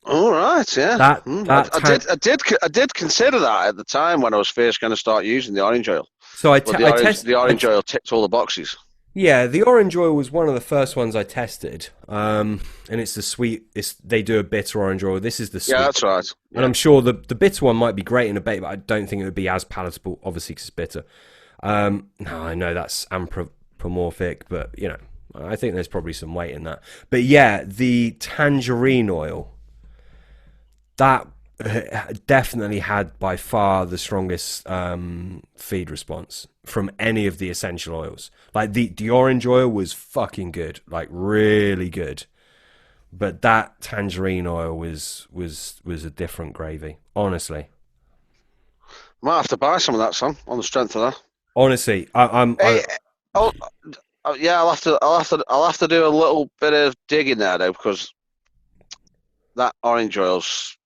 All right, yeah. I did consider that at the time when I was first going to start using the orange oil. So the orange oil ticked all the boxes. Yeah, the orange oil was one of the first ones I tested, and it's the sweet. They do a bitter orange oil. This is the Yeah, sweet, that's right. and Yeah. I'm sure the bitter one might be great in a bait, but I don't think it would be as palatable, obviously, because it's bitter. No, I know that's anthropomorphic, but I think there's probably some weight in that. But yeah, the tangerine oil that definitely had by far the strongest feed response from any of the essential oils. Like the orange oil was fucking good, like really good. But that tangerine oil was a different gravy, honestly. Might have to buy some of that, Sam, on the strength of that. Honestly, Hey, oh, yeah, I'll have to do a little bit of digging there though, because that orange oil's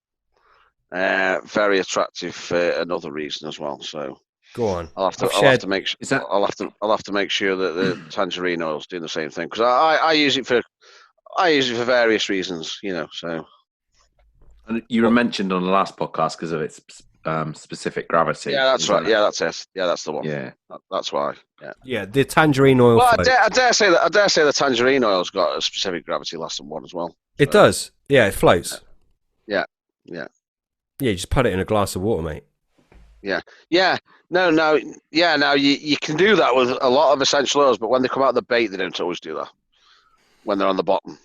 very attractive for another reason as well. So go on. I'll have to make Is that I'll have to make sure that the tangerine oil's doing the same thing, because I use it for various reasons, So and you were mentioned on the last podcast because of its specific gravity? yeah, that's right. Yeah, that's it. Yeah, that's the one. Yeah. That's why. Yeah. Yeah, the tangerine oil. Well, float. I dare say the tangerine oil's got a specific gravity less than one as well. It does. Yeah, it floats. Yeah. Yeah, you just put it in a glass of water, mate. Yeah. No. Yeah. Now you can do that with a lot of essential oils, but when they come out of the bait, they don't always do that. When they're on the bottom.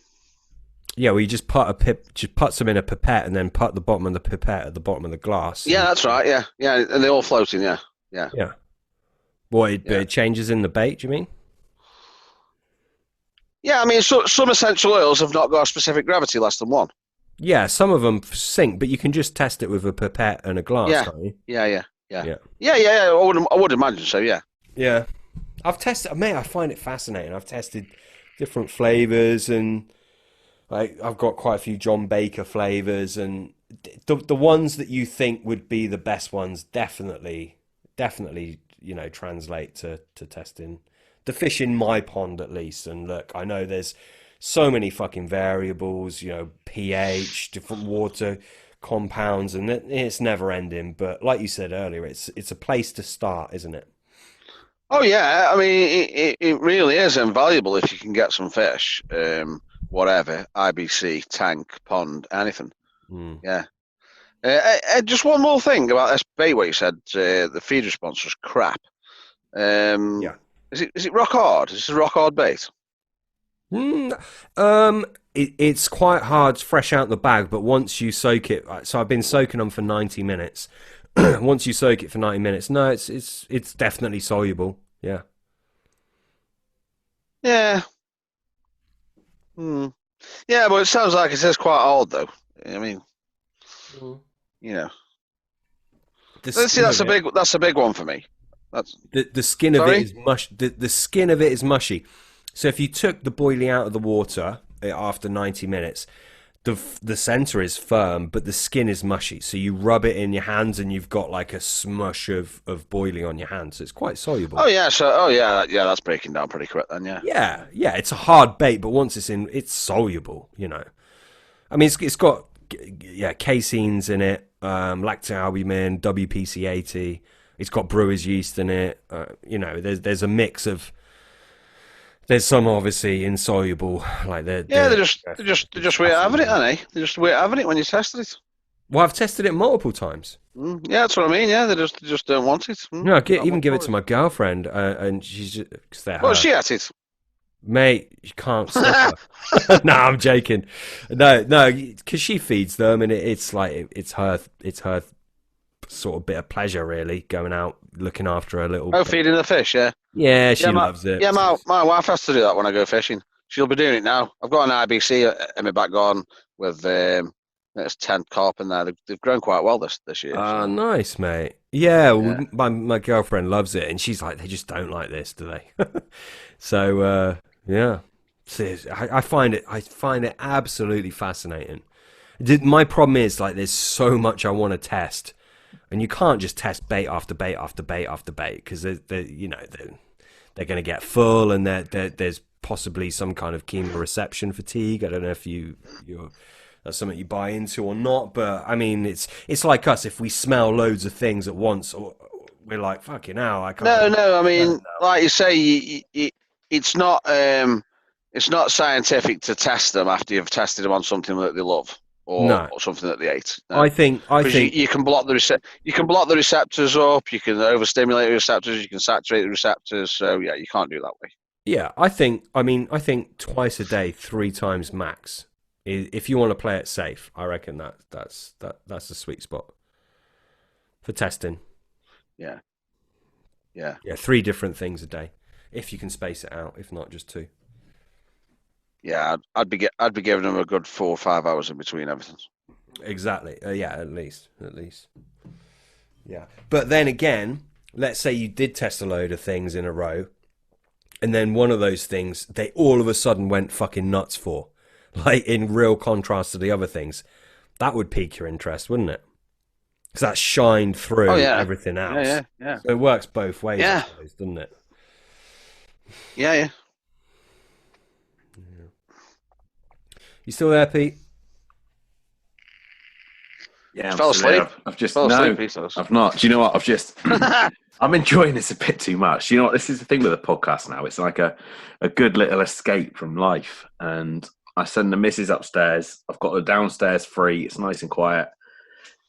Yeah, well, you just put some in a pipette and then put the bottom of the pipette at the bottom of the glass. Yeah, that's right. Yeah, and they're all floating. Yeah. Well, it changes in the bait. Do you mean? Yeah, I mean, some essential oils have not got a specific gravity less than one. Yeah, some of them sink, but you can just test it with a pipette and a glass, can't you? Yeah. I would imagine so. Yeah. Yeah, I've tested, mate. I find it fascinating. I've tested different flavors, and I've got quite a few John Baker flavors, and the ones that you think would be the best ones definitely, translate to testing the fish in my pond at least. And look, I know there's so many fucking variables, pH, different water compounds, and it's never ending. But like you said earlier, it's a place to start, isn't it? Oh yeah, I mean, it really is invaluable if you can get some fish, whatever, IBC, tank, pond, anything. Yeah. Just one more thing about this bait. What you said, the feed response was crap. Yeah. Is it rock hard? Is this a rock hard bait? It's quite hard fresh out the bag, but once you soak it, so I've been soaking them for 90 minutes. Once you soak it for 90 minutes, no, it's definitely soluble. Yeah. Yeah. Yeah, but it sounds like it is quite old though. I mean, let's see. That's a big one for me. That's the skin of it is mush. The skin of it is mushy. So if you took the boilie out of the water after 90 minutes, the center is firm, but the skin is mushy. So you rub it in your hands, and you've got like a smush of boilie on your hands. So it's quite soluble. That's breaking down pretty quick then. Yeah. It's a hard bait, but once it's in, it's soluble. I mean, it's got caseins in it, lactalbumin, WPC80. It's got brewer's yeast in it. There's a mix of. There's some obviously insoluble, like they're just weird having it, aren't they? They're just weird having it when you tested it. Well, I've tested it multiple times. Yeah, that's what I mean. Yeah, they just don't want it. No, even give it to my girlfriend, and she's just because they're. Well, she at it, mate. You can't stop her. No, I'm joking. No, because she feeds them, and it's like it's her sort of bit of pleasure, really, going out looking after her little. Oh, feeding the fish, yeah. Yeah, she loves it. Yeah, my wife has to do that when I go fishing. She'll be doing it now. I've got an IBC in my back garden with there's 10 carp in there. They've grown quite well this year. Oh, nice, mate. Yeah, well, my girlfriend loves it, and she's like, they just don't like this, do they? So yeah, I find it absolutely fascinating. My problem is like there's so much I want to test. And you can't just test bait after bait after bait after bait because they're going to get full, and there's possibly some kind of chemoreception fatigue. I don't know if that's something you buy into or not, but I mean it's like us. If we smell loads of things at once, we're like fucking hell. I can't. No. I mean, like you say, it's not scientific to test them after you've tested them on something that they love or something that they ate. No. I think you can block the receptors up. You can overstimulate the receptors. You can saturate the receptors. So yeah, you can't do it that way. Yeah, I think twice a day, 3 times max. If you want to play it safe, I reckon that's the sweet spot for testing. Yeah. 3 different things a day, if you can space it out. If not, just 2. Yeah, I'd be giving them a good 4 or 5 hours in between everything. Exactly. Yeah, at least. Yeah, but then again, let's say you did test a load of things in a row, and then one of those things they all of a sudden went fucking nuts for, like in real contrast to the other things. That would pique your interest, wouldn't it? Because that shined through everything else. Yeah. So it works both ways, I suppose, doesn't it? Yeah. You still there, Pete? Yeah, fell asleep. I've not. Do you know what? I've just I'm enjoying this a bit too much. You know what? This is the thing with a podcast now. It's like a good little escape from life. And I send the missus upstairs. I've got the downstairs free. It's nice and quiet.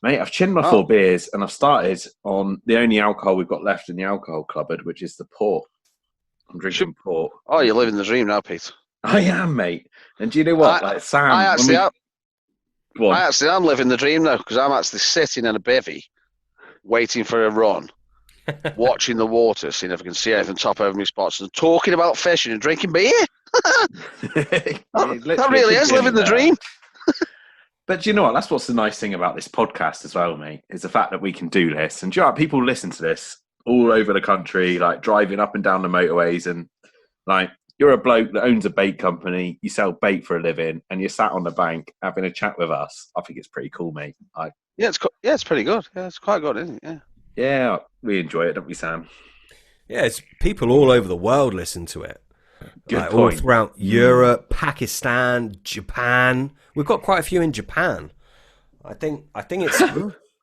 Mate, I've chinned my 4 beers and I've started on the only alcohol we've got left in the alcohol cupboard, which is the port. I'm drinking port. Oh, you're living the dream now, Pete. I am, mate. And do you know what? Like Sam, I actually am living the dream now because I'm actually sitting in a bivvy, waiting for a run, watching the water, seeing if I can see anything top over my spots, and talking about fishing and drinking beer. That really is living the dream. But do you know what? That's what's the nice thing about this podcast as well, mate, is the fact that we can do this. And do you know what? People listen to this all over the country, like driving up and down the motorways, and like you're a bloke that owns a bait company, you sell bait for a living, and you're sat on the bank having a chat with us. I think it's pretty cool, mate. It's pretty good. Yeah, it's quite good, isn't it? Yeah, we enjoy it, don't we, Sam? Yeah, it's people all over the world listen to it. Good point. All throughout Europe, Pakistan, Japan. We've got quite a few in Japan. I think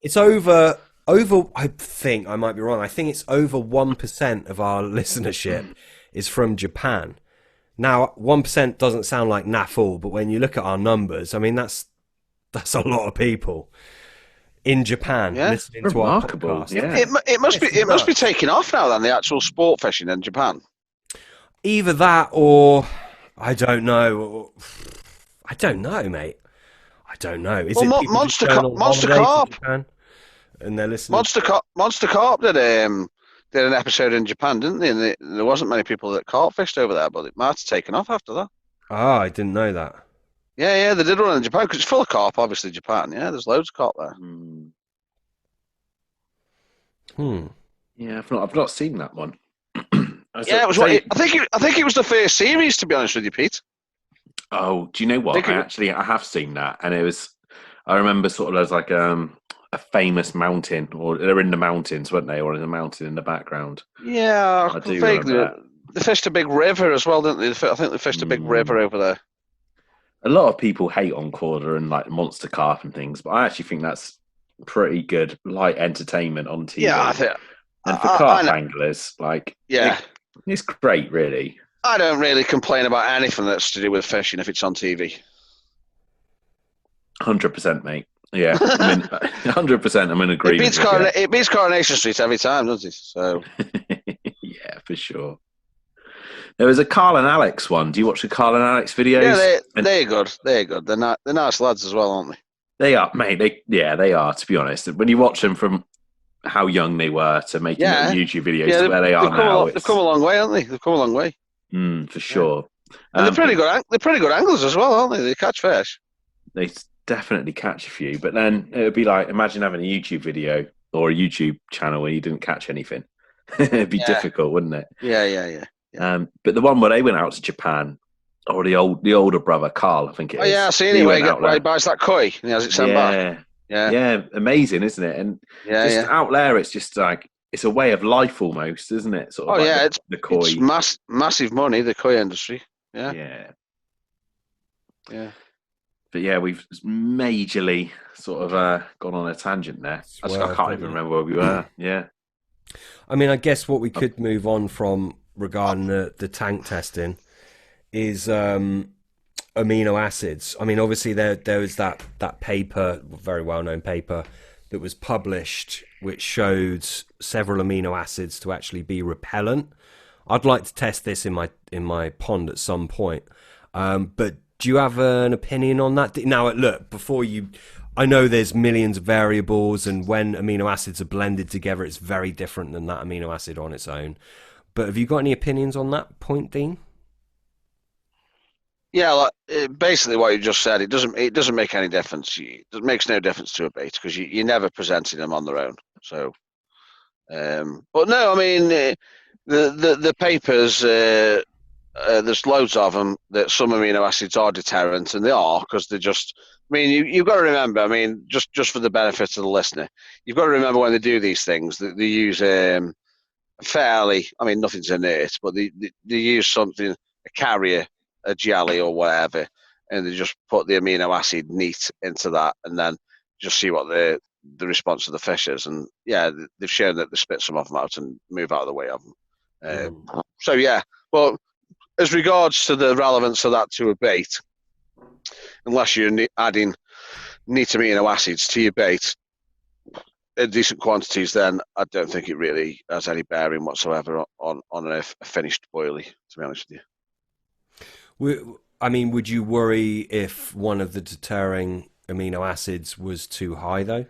it's over. I think I might be wrong. I think it's over 1% of our listenership is from Japan. Now, 1% doesn't sound like naff, but when you look at our numbers, I mean that's a lot of people in Japan listening to our podcast. Yeah. It must be taking off now. Then the actual sport fishing in Japan. Either that or I don't know. I don't know, mate. I don't know. Is it Monster Carp? And they're listening. Monster Carp did an episode in Japan, didn't they? And there wasn't many people that carp fished over there, but it might have taken off after that. Ah, I didn't know that. Yeah, they did one in Japan because it's full of carp. Obviously, Japan. Yeah, there's loads of carp there. Yeah, I've not seen that one. I think it was the first series, to be honest with you, Pete. Oh, do you know what? I have seen that, and it was. I remember sort of there's like a famous mountain, or they're in the mountains, weren't they, or in the mountain in the background? Yeah, I do remember that. They fished a big river as well, didn't they? I think they fished a big river over there. A lot of people hate on Corda and like Monster Carp and things, but I actually think that's pretty good light entertainment on TV. Yeah, I think. And for carp anglers, it's great, really. I don't really complain about anything that's to do with fishing if it's on TV. 100%, mate. Yeah, 100%. I'm in agreement. It beats Coronation Street every time, doesn't it? So. Yeah, for sure. There was a Carl and Alex one. Do you watch the Carl and Alex videos? Yeah, they're good. They're good. They're nice lads as well, aren't they? They are, mate. They are. To be honest, when you watch them from how young they were to making YouTube videos to where they are now, they've come a long way, haven't they? They've come a long way. For sure. And they're pretty good. They're pretty good anglers as well, aren't they? They catch fish. They definitely catch a few, but then it would be like imagine having a YouTube video or a YouTube channel where you didn't catch anything. It'd be difficult, wouldn't it? Yeah. But the one where they went out to Japan, or the older brother Carl, I think it is. Oh yeah, I see. Anyway, where he buys that koi and he has it sent back. Yeah, amazing, isn't it? And out there, it's just like it's a way of life almost, isn't it? Sort of it's the koi. It's massive money, the koi industry. Yeah. But yeah, we've majorly sort of gone on a tangent there. I can't even remember where we were. Yeah. I mean, I guess what we could move on from regarding the tank testing is amino acids. I mean, obviously there was that paper, very well known paper, that was published which showed several amino acids to actually be repellent. I'd like to test this in my pond at some point. But do you have an opinion on that? Now, look, I know there's millions of variables, and when amino acids are blended together, it's very different than that amino acid on its own. But have you got any opinions on that point, Dean? Yeah, basically what you just said. It doesn't make any difference. It makes no difference to a bait because you're never presenting them on their own. So, but no, I mean the papers. There's loads of them that some amino acids are deterrent, and they are because they're just. I mean, you've got to remember. I mean, just for the benefit of the listener, you've got to remember when they do these things that they use fairly. I mean, nothing's inert, but they use something, a carrier, a jelly or whatever, and they just put the amino acid neat into that, and then just see what the response of the fish is. And yeah, they've shown that they spit some of them out and move out of the way of them. So yeah, but as regards to the relevance of that to a bait, unless you're adding neat amino acids to your bait in decent quantities, then I don't think it really has any bearing whatsoever on a finished boilie, to be honest with you. I mean, would you worry if one of the deterring amino acids was too high, though?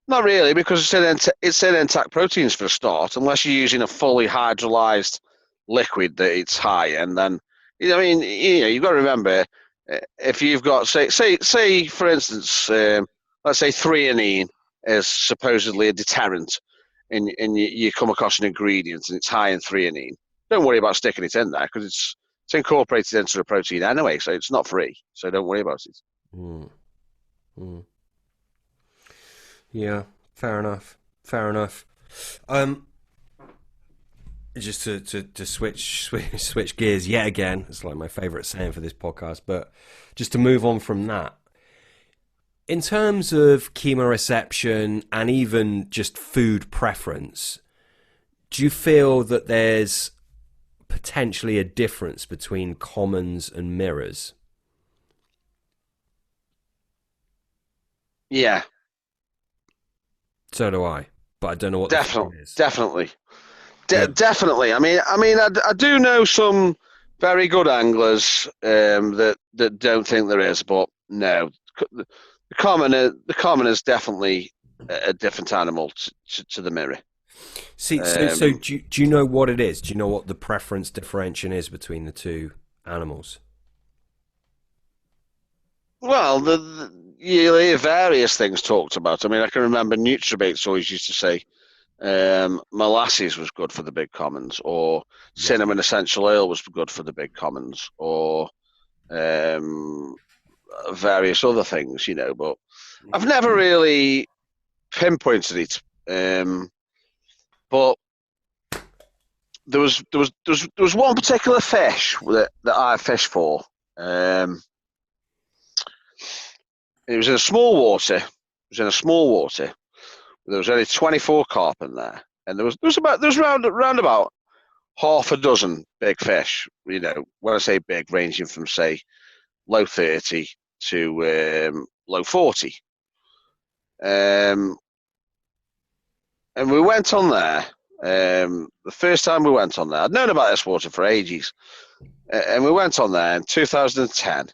Not really, because it's in intact proteins for a start, unless you're using a fully hydrolyzed liquid that it's high in. Then, I mean, you've got to remember, if you've got, say for instance, let's say threonine is supposedly a deterrent, and you come across an ingredient and it's high in threonine, don't worry about sticking it in there because it's incorporated into the protein anyway, so it's not free. So don't worry about it. Yeah, fair enough. Just to switch gears yet again. It's like my favourite saying for this podcast, but just to move on from that. In terms of chemoreception and even just food preference, do you feel that there's potentially a difference between commons and mirrors? Yeah. So do I, but I don't know what definitely, the is. Definitely. Definitely. I mean, I do know some very good anglers that don't think there is, but no, the common is definitely a different animal to the mirror. See, so do you know what it is? Do you know what the preference differentiation is between the two animals? Well, you hear various things talked about. I mean, I can remember NutriBaits always used to say molasses was good for the big commons, or cinnamon essential oil was good for the big commons, or various other things, but I've never really pinpointed it. But there was one particular fish that I fished for. It was in a small water. There was only 24 carp in there, and there was round about half a dozen big fish. When I say big, ranging from say low 30 to low 40. And we went on there. The first time we went on there, I'd known about this water for ages, and we went on there in 2010.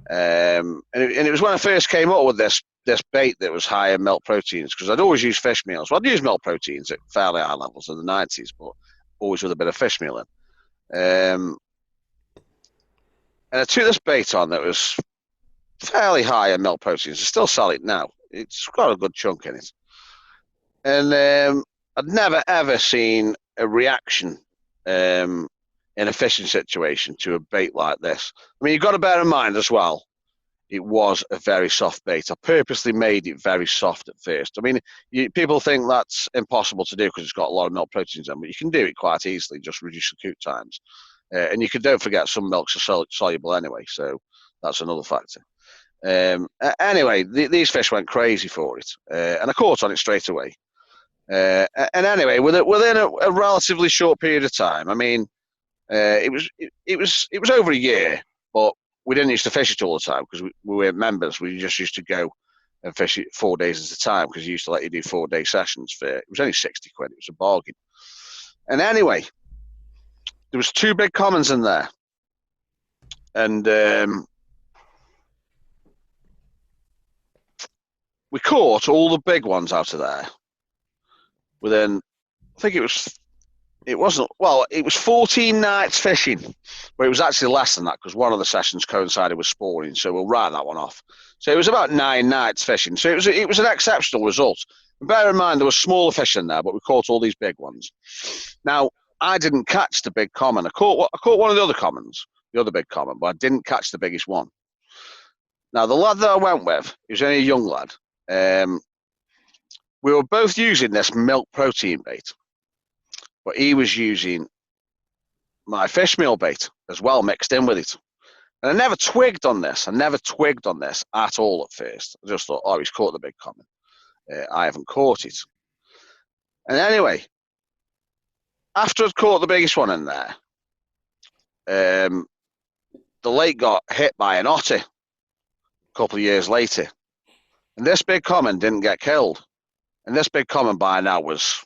And it was when I first came up with this bait that was high in milk proteins, because I'd always use fish meals. Well, I'd use milk proteins at fairly high levels in the 90s, but always with a bit of fish meal in. And I took this bait on that was fairly high in milk proteins. I still sell it now. It's got a good chunk in it. And I'd never, ever seen a reaction in a fishing situation to a bait like this. I mean, you've got to bear in mind as well, it was a very soft bait. I purposely made it very soft at first. I mean, people think that's impossible to do because it's got a lot of milk proteins in, but you can do it quite easily, just reduce the cook times. And don't forget, some milks are soluble anyway, so that's another factor. Anyway, these fish went crazy for it, and I caught on it straight away. And anyway, within a relatively short period of time, I mean, it was over a year, but we didn't used to fish it all the time because we weren't members. We just used to go and fish it 4 days at a time because he used to let you do 4-day sessions for it was only 60 quid. It was a bargain. And anyway, there was 2 big commons in there, and we caught all the big ones out of there within, I think it was 14 nights fishing, but it was actually less than that because one of the sessions coincided with spawning, so we'll write that one off. So it was about 9 nights fishing. So it was an exceptional result. And bear in mind there was smaller fish in there, but we caught all these big ones. Now I didn't catch the big common. I caught one of the other commons, the other big common, but I didn't catch the biggest one. Now the lad that I went with, he was only a young lad. We were both using this milk protein bait, but he was using my fish meal bait as well, mixed in with it. And I never twigged on this. At all at first. I just thought, oh, he's caught the big common. I haven't caught it. And anyway, after I'd caught the biggest one in there, the lake got hit by an otter a couple of years later. And this big common didn't get killed. And this big common by now was,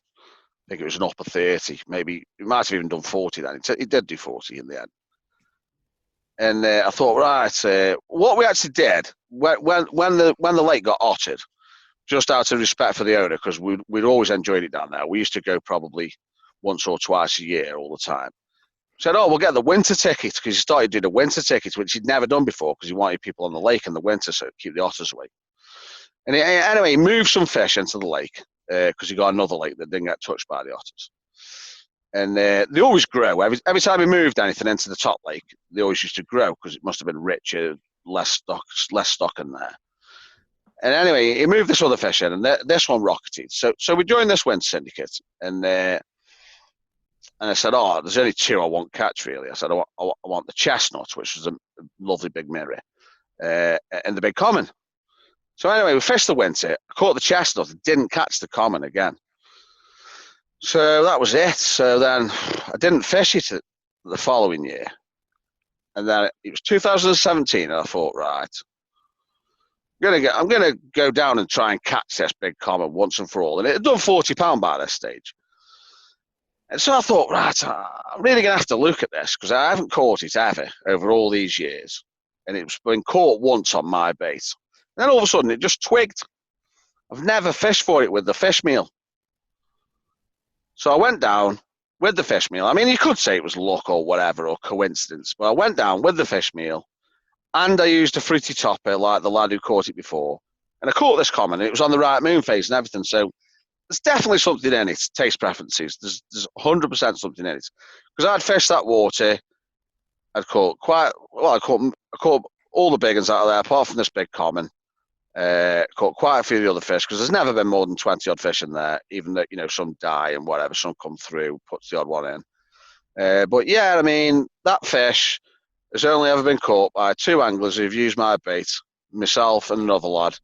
I think it was an upper 30, maybe it might have even done 40 then. It did do 40 in the end. And I thought, right, what we actually did when the lake got ottered, just out of respect for the owner, because we'd always enjoyed it down there. We used to go probably once or twice a year all the time. Said, oh, we'll get the winter ticket, because he started doing a winter ticket, which he'd never done before, because he wanted people on the lake in the winter so keep the otters away. And anyway, he moved some fish into the lake because he got another lake that didn't get touched by the otters. And they always grow. Every time he moved anything into the top lake, they always used to grow because it must have been richer, less stock in there. And anyway, he moved this other fish in, and this one rocketed. So we joined this winter syndicate, and I said, oh, there's only 2 I won't catch really. I said, I want the chestnut, which was a lovely big mirror, and the big common. So anyway, we fished the winter. I caught the chestnut, didn't catch the common again. So that was it. So then I didn't fish it the following year. And then it was 2017, and I thought, right, I'm gonna go down and try and catch this big common once and for all. And it had done £40 by this stage. And so I thought, right, I'm really gonna have to look at this because I haven't caught it ever over all these years. And it's been caught once on my bait. And then all of a sudden it just twigged. I've never fished for it with the fish meal. So I went down with the fish meal. I mean, you could say it was luck or whatever or coincidence, but I went down with the fish meal and I used a fruity topper like the lad who caught it before. And I caught this common. It was on the right moon phase and everything. So there's definitely something in it, taste preferences. There's 100% something in it. Because I'd fished that water. I caught all the big ones out of there, apart from this big common. Caught quite a few of the other fish because there's never been more than 20 odd fish in there, even though some die and whatever, some come through, puts the odd one in. But yeah, I mean, that fish has only ever been caught by 2 anglers who've used my bait, myself and another lad.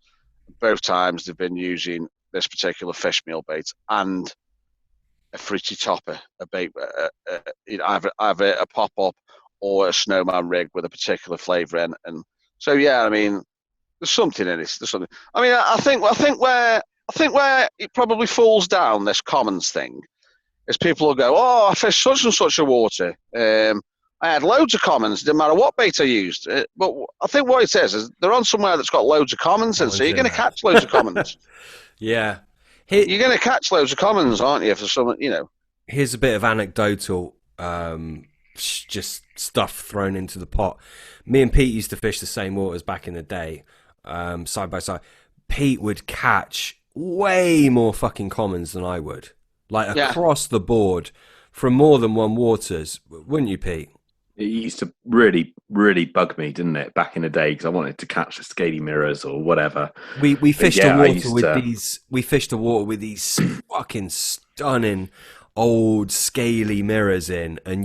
Both times they've been using this particular fish meal bait and a fruity topper, a bait, either a pop up or a snowman rig with a particular flavour in. And so yeah, I mean, there's something in it. There's something. I mean, I think where it probably falls down, this commons thing, is people will go, oh, I fished such and such a water. I had loads of commons. Didn't matter what bait I used. But I think what it is they're on somewhere that's got loads of commons, and so you're going to catch loads of commons. Yeah, you're going to catch loads of commons, aren't you? For some, Here's a bit of anecdotal, just stuff thrown into the pot. Me and Pete used to fish the same waters back in the day. Side by side, Pete would catch way more fucking commons than I would, like across the board from more than one waters, wouldn't you, Pete? It used to really, really bug me, didn't it, back in the day, because I wanted to catch the scaly mirrors or whatever. We fished the water with these. We fished the water with these fucking stunning old scaly mirrors in, and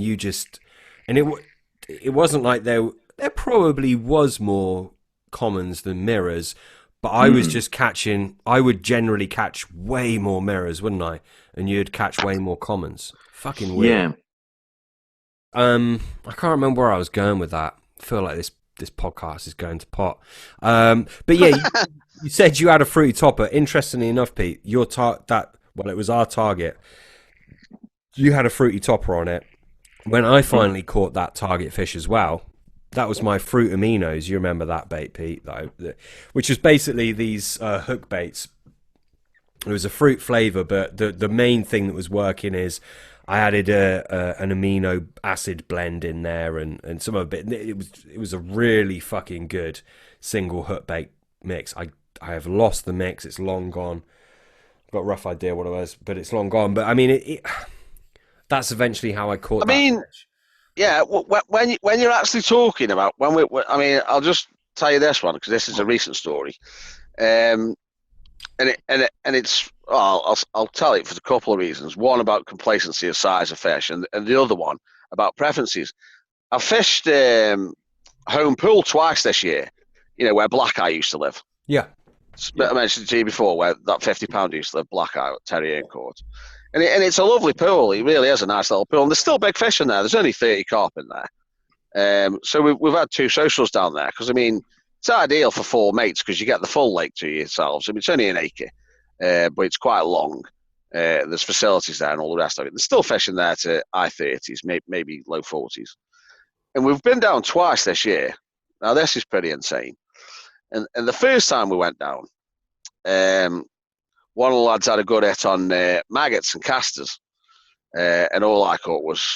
it wasn't like there probably was more commons than mirrors, But I was just catching. I would generally catch way more mirrors, wouldn't I? And you'd catch way more commons. Fucking weird. Yeah. I can't remember where I was going with that. I feel like this podcast is going to pot. But yeah, you said you had a fruity topper. Interestingly enough, Pete, it was our target. You had a fruity topper on it. When I finally caught that target fish as well, that was my fruit aminos. You remember that bait, Pete? Which was basically these hook baits. It was a fruit flavor, but the main thing that was working is I added an amino acid blend in there and some of it. It was a really fucking good single hook bait mix. I have lost the mix. It's long gone. I've got a rough idea what it was, but it's long gone. But I mean, that's eventually how I caught that fish. Yeah, when you're actually talking about I'll just tell you this one because this is a recent story, and I'll tell it for a couple of reasons. One about complacency of size of fish, and the other one about preferences. I fished home pool twice this year. You know where Black Eye used to live. Yeah. I mentioned it to you before where that £50 used to live, Black Eye at Terrier Court. And it's a lovely pool. It really is a nice little pool. And there's still big fish in there. There's only 30 carp in there. So we've had 2 socials down there because, I mean, it's ideal for 4 mates because you get the full lake to yourselves. I mean, it's only an acre, but it's quite long. There's facilities there and all the rest of it. There's still fish in there to high 30s, maybe low 40s. And we've been down twice this year. Now, this is pretty insane. And the first time we went down, one of the lads had a good hit on maggots and casters, and all I caught was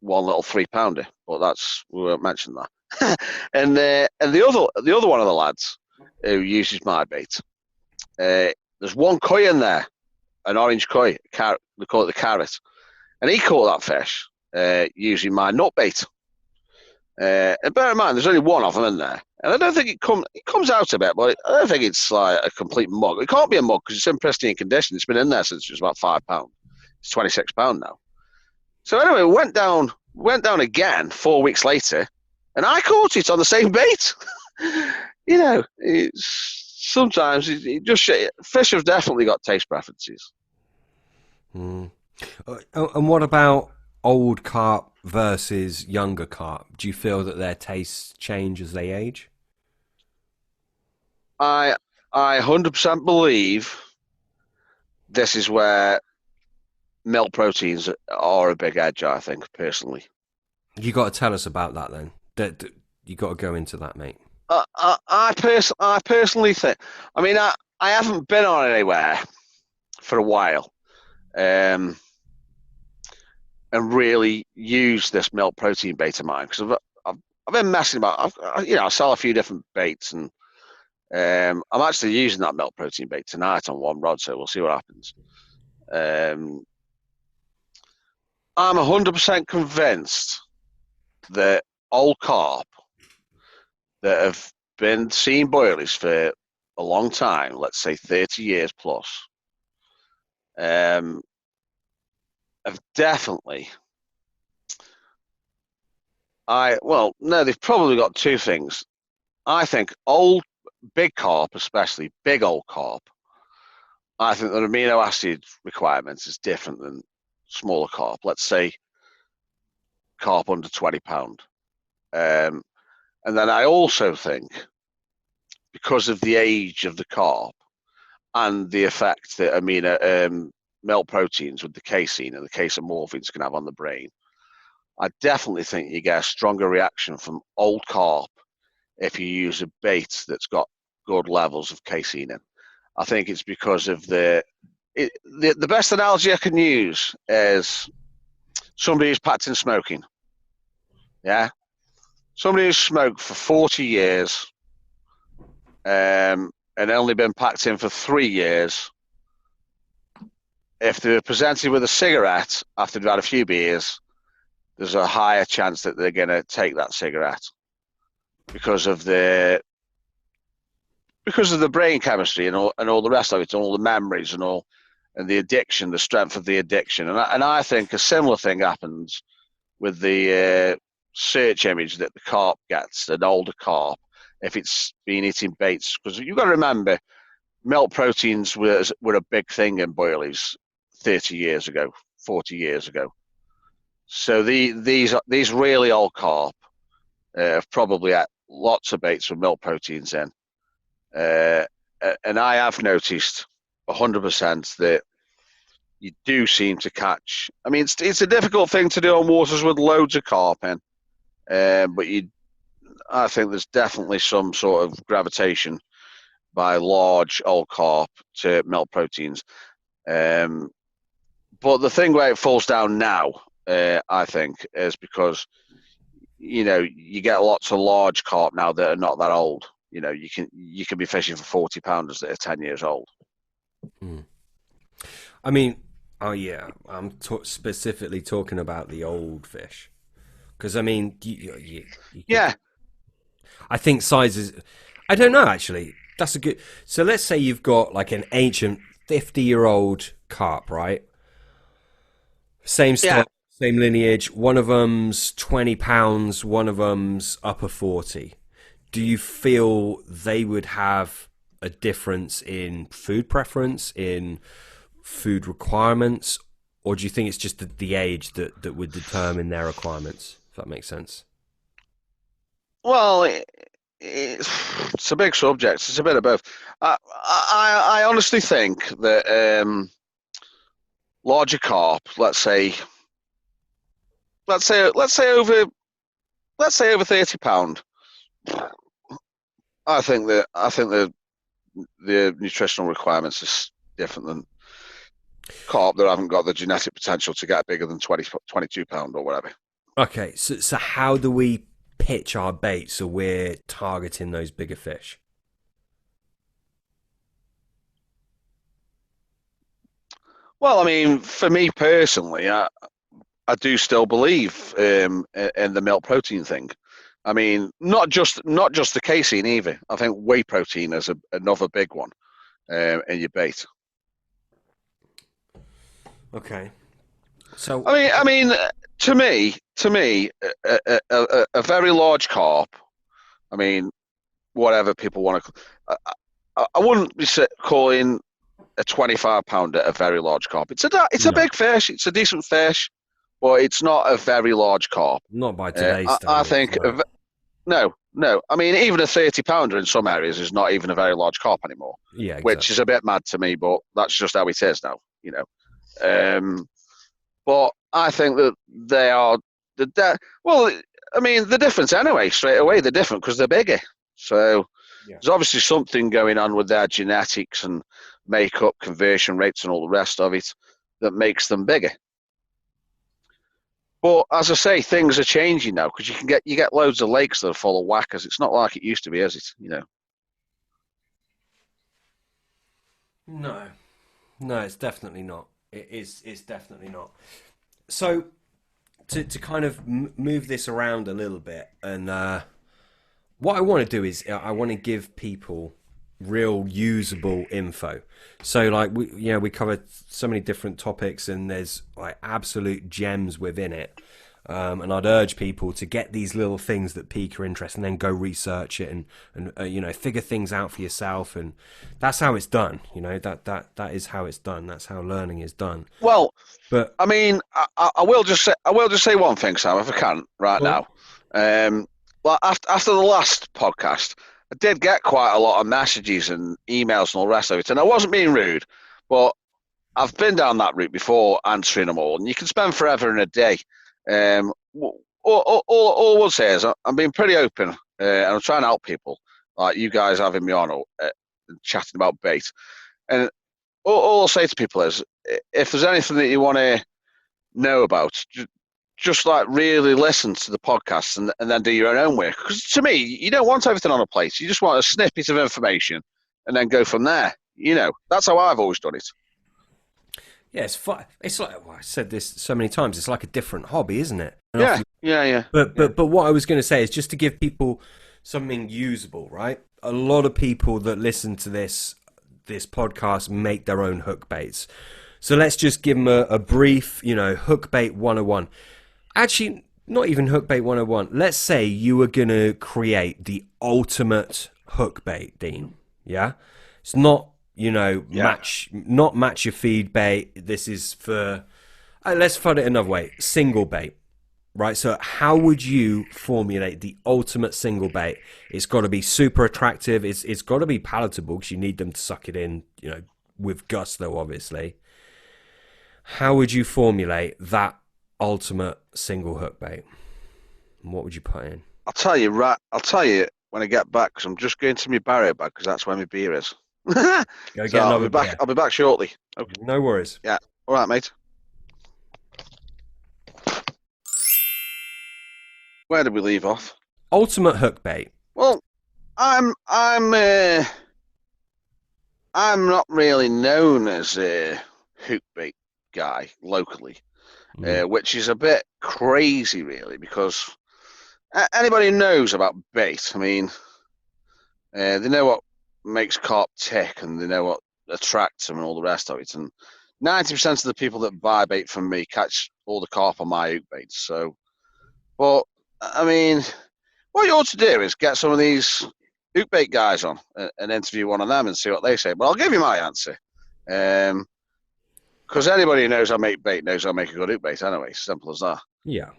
one little 3-pounder. But we won't mention that. and the other one of the lads who uses my bait, there's one koi in there, an orange koi, they call it the carrot, and he caught that fish using my nut bait. And bear in mind, there's only one of them in there, and I don't think it comes out a bit, but I don't think it's like a complete mug. It can't be a mug because it's in pristine condition. It's been in there since it was about £5. It's £26 now. So anyway, we went down again 4 weeks later, and I caught it on the same bait. You know, sometimes fish have definitely got taste preferences. And what about old carp versus younger carp? Do you feel that their tastes change as they age? I 100% believe this is where milk proteins are a big edge, I think, personally. You got to tell us about that then. You got to go into that, mate. I personally think, I mean, I haven't been on anywhere for a while. And really use this milk protein bait of mine because I've been messing about. I sell a few different baits, and I'm actually using that milk protein bait tonight on one rod, so we'll see what happens. I'm 100% convinced that old carp that have been seeing boilies for a long time, let's say 30 years plus, have definitely. They've probably got 2 things. I think big carp, especially big old carp, I think the amino acid requirements is different than smaller carp. Let's say carp under £20. And then I also think because of the age of the carp and the effect that milk proteins with the casein and the casomorphins can have on the brain, I definitely think you get a stronger reaction from old carp if you use a bait that's got good levels of casein in. I think it's because of the best analogy I can use is somebody who's packed in smoking. Yeah? Somebody who's smoked for 40 years and only been packed in for 3 years. If they're presented with a cigarette after they've had a few beers, there's a higher chance that they're going to take that cigarette because of the brain chemistry and all the rest of it, and all the memories and the addiction, the strength of the addiction. And I think a similar thing happens with the search image that the carp gets, an older carp. if it's been eating baits. Because you've got to remember, milk proteins were a big thing in boilies 30 years ago, 40 years ago. So these really old carp have probably had lots of baits with milk proteins in. And I have noticed 100% that you do seem to catch. I mean, it's a difficult thing to do on waters with loads of carp in, but I think there's definitely some sort of gravitation by large old carp to milk proteins. But the thing where it falls down now, I think, is because you get lots of large carp now that are not that old. You can be fishing for 40 pounders that are 10 years old. I mean, I'm specifically talking about the old fish, because I mean, yeah, I think sizes. I don't know actually. That's a good. So let's say you've got like an ancient 50-year-old carp, right? Same stock, same lineage. One of them's 20 pounds. One of them's upper 40. Do you feel they would have a difference in food preference, in food requirements, or do you think it's just the age that would determine their requirements, if that makes sense? Well, it's a big subject. It's a bit of both. I honestly think that larger carp, let's say over 30 pound. I think the nutritional requirements is different than carp that haven't got the genetic potential to get bigger than 22 pound or whatever. Okay, so how do we pitch our bait so we're targeting those bigger fish? Well, I mean, for me personally, I do still believe in the milk protein thing. I mean, not just the casein either. I think whey protein is another big one in your bait. Okay. So I mean, to me, a very large carp. I mean, whatever people want to. I wouldn't be calling a 25-pounder a very large carp. It's a big fish. It's a decent fish, but it's not a very large carp. Not by today's standards. I think no. I mean, even a 30-pounder in some areas is not even a very large carp anymore. Yeah, exactly. Which is a bit mad to me, but that's just how it is now. But I think that they are well. I mean, the difference anyway. Straight away, they're different because they're bigger. So there's obviously something going on with their genetics and makeup, conversion rates, and all the rest of it that makes them bigger. But as I say, things are changing now because you get loads of lakes that are full of whackers. It's not like it used to be, is it? No, it's definitely not. It's definitely not. So to kind of move this around a little bit, and what I want to do is I want to give people real usable info. So like we covered so many different topics, and there's like absolute gems within it. And I'd urge people to get these little things that pique your interest and then go research it and figure things out for yourself. And that's how it's done. That is how it's done. That's how learning is done. Well, but I mean, I will just say one thing, Sam, if I can now. Well, after the last podcast, I did get quite a lot of messages and emails and all the rest of it. And I wasn't being rude, but I've been down that route before, answering them all. And you can spend forever in a day. All I would say is I'm being pretty open and I'm trying to help people, like you guys having me on chatting about bait. And all I'll say to people is, if there's anything that you want to know about, just like really listen to the podcast and then do your own work. Because to me, you don't want everything on a plate. You just want a snippet of information and then go from there. That's how I've always done it. Yeah, it's like I said this so many times. It's like a different hobby, isn't it? Yeah. But what I was going to say is just to give people something usable, right? A lot of people that listen to this podcast make their own hook baits. So let's just give them a brief, hook bait 101. Actually, not even hookbait 101. Let's say you were going to create the ultimate hookbait, Dean. Yeah? It's not, match your feed bait. This is for, let's put it another way, single bait. Right, so how would you formulate the ultimate single bait? It's got to be super attractive. It's got to be palatable because you need them to suck it in, with gusto, obviously. How would you formulate that ultimate single hook bait? And what would you put in? I'll tell you when I get back, because I'm just going to my barrier bag because that's where my beer is. Go get another beer. I'll be back shortly. Okay. No worries. Yeah. All right, mate. Where did we leave off? Ultimate hook bait. Well, I'm not really known as a hook bait guy locally, which is a bit crazy, really, because anybody who knows about bait, I mean, they know what makes carp tick, and they know what attracts them, and all the rest of it. And 90% of the people that buy bait from me catch all the carp on my hook baits. So, but I mean, what you ought to do is get some of these hook bait guys on and interview one of them and see what they say. But I'll give you my answer. Because anybody who knows I make bait knows I make a good hook bait anyway. Simple as that. Yeah.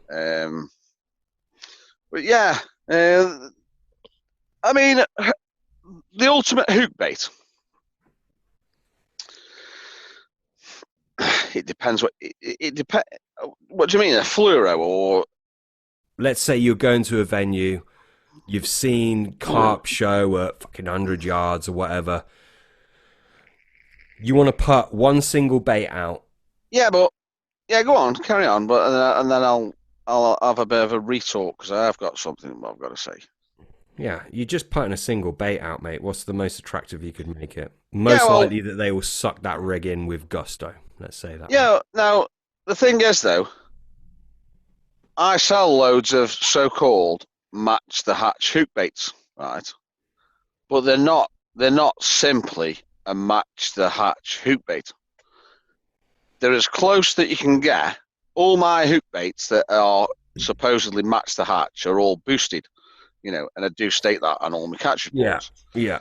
But yeah, I mean, the ultimate hook bait. It depends what it depends. What do you mean, a fluoro or? Let's say you're going to a venue, you've seen carp show at fucking 100 yards or whatever. You want to put one single bait out. Yeah, go on, carry on. But and then I'll have a bit of a retort because I have got something I've got to say. Yeah, you're just putting a single bait out, mate. What's the most attractive you could make it? Most likely that they will suck that rig in with gusto. Let's say that. Yeah. Now the thing is, though, I sell loads of so-called match the hatch hook baits, right? But they're not simply a match the hatch hook bait. They're as close that you can get. All my hook baits that are supposedly match the hatch are all boosted, and I do state that on all my catch reports. Yeah.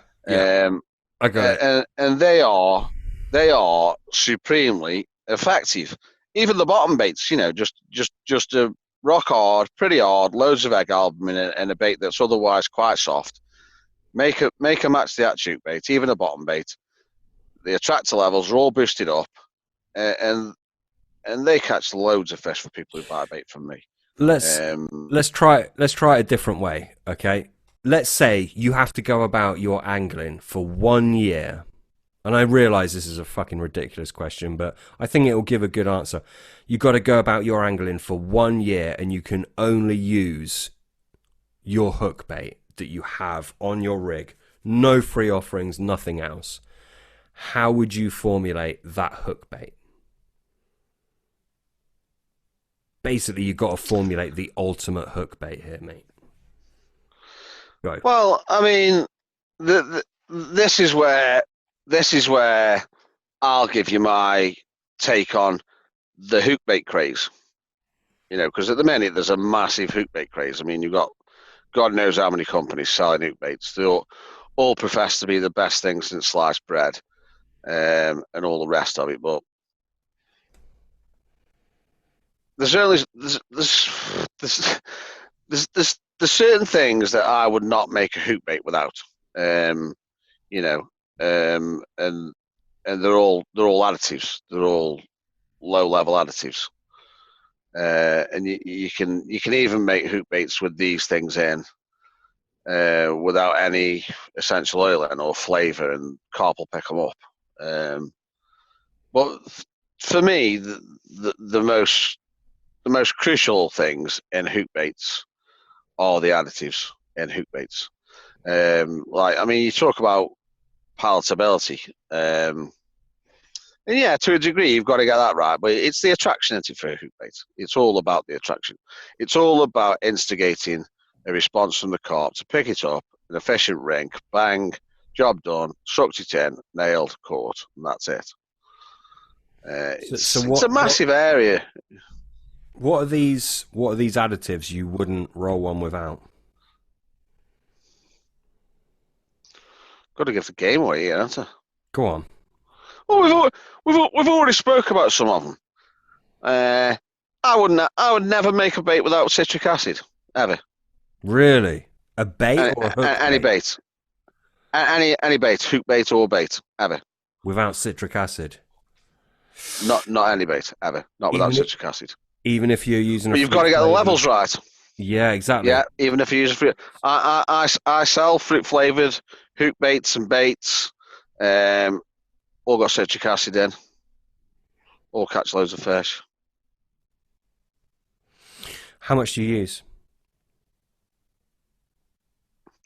I got it. And they are supremely effective. Even the bottom baits, just a rock hard, pretty hard, loads of egg albumin and a bait that's otherwise quite soft. Make a match the hatch hook bait, even a bottom bait. The attractor levels are all boosted up, and they catch loads of fish for people who buy bait from me. Let's try it a different way, okay? Let's say you have to go about your angling for 1 year. And I realize this is a fucking ridiculous question, but I think it will give a good answer. You got to go about your angling for 1 year, and you can only use your hook bait that you have on your rig. No free offerings, nothing else. How would you formulate that hook bait? Basically, you've got to formulate the ultimate hook bait here, mate. Go. Well, I mean, this is where I'll give you my take on the hook bait craze. Because at the minute there's a massive hook bait craze. I mean, you've got God knows how many companies selling hook baits. They all profess to be the best thing since sliced bread, and all the rest of it. But there's certain things that I would not make a hook bait without. And they're all additives. They're all low level additives. And you can even make hook baits with these things in without any essential oil in or flavor, and carp will pick them up. But for me, the most crucial things in hook baits are the additives in hook baits. You talk about palatability. And yeah, to a degree, you've got to get that right. But it's the attractionity for a hook bait. It's all about the attraction. It's all about instigating a response from the carp to pick it up, an efficient rink, bang, job done, sucked it in, nailed, caught, and that's it. It's a massive area. What are these additives you wouldn't roll one without? Got to give the game away, yeah, haven't I? Go on. Well, we've already spoke about some of them. I would never make a bait without citric acid ever. Really? A bait or a hook Any bait? bait, any bait, hook bait or bait ever. Without citric acid? Not any bait ever. Not without citric acid. Even if you're using But you've got to get the levels right. Yeah, exactly. Yeah, even if you use fruit. I sell fruit flavored hook baits and baits. All got citric acid in. All catch loads of fish. How much do you use?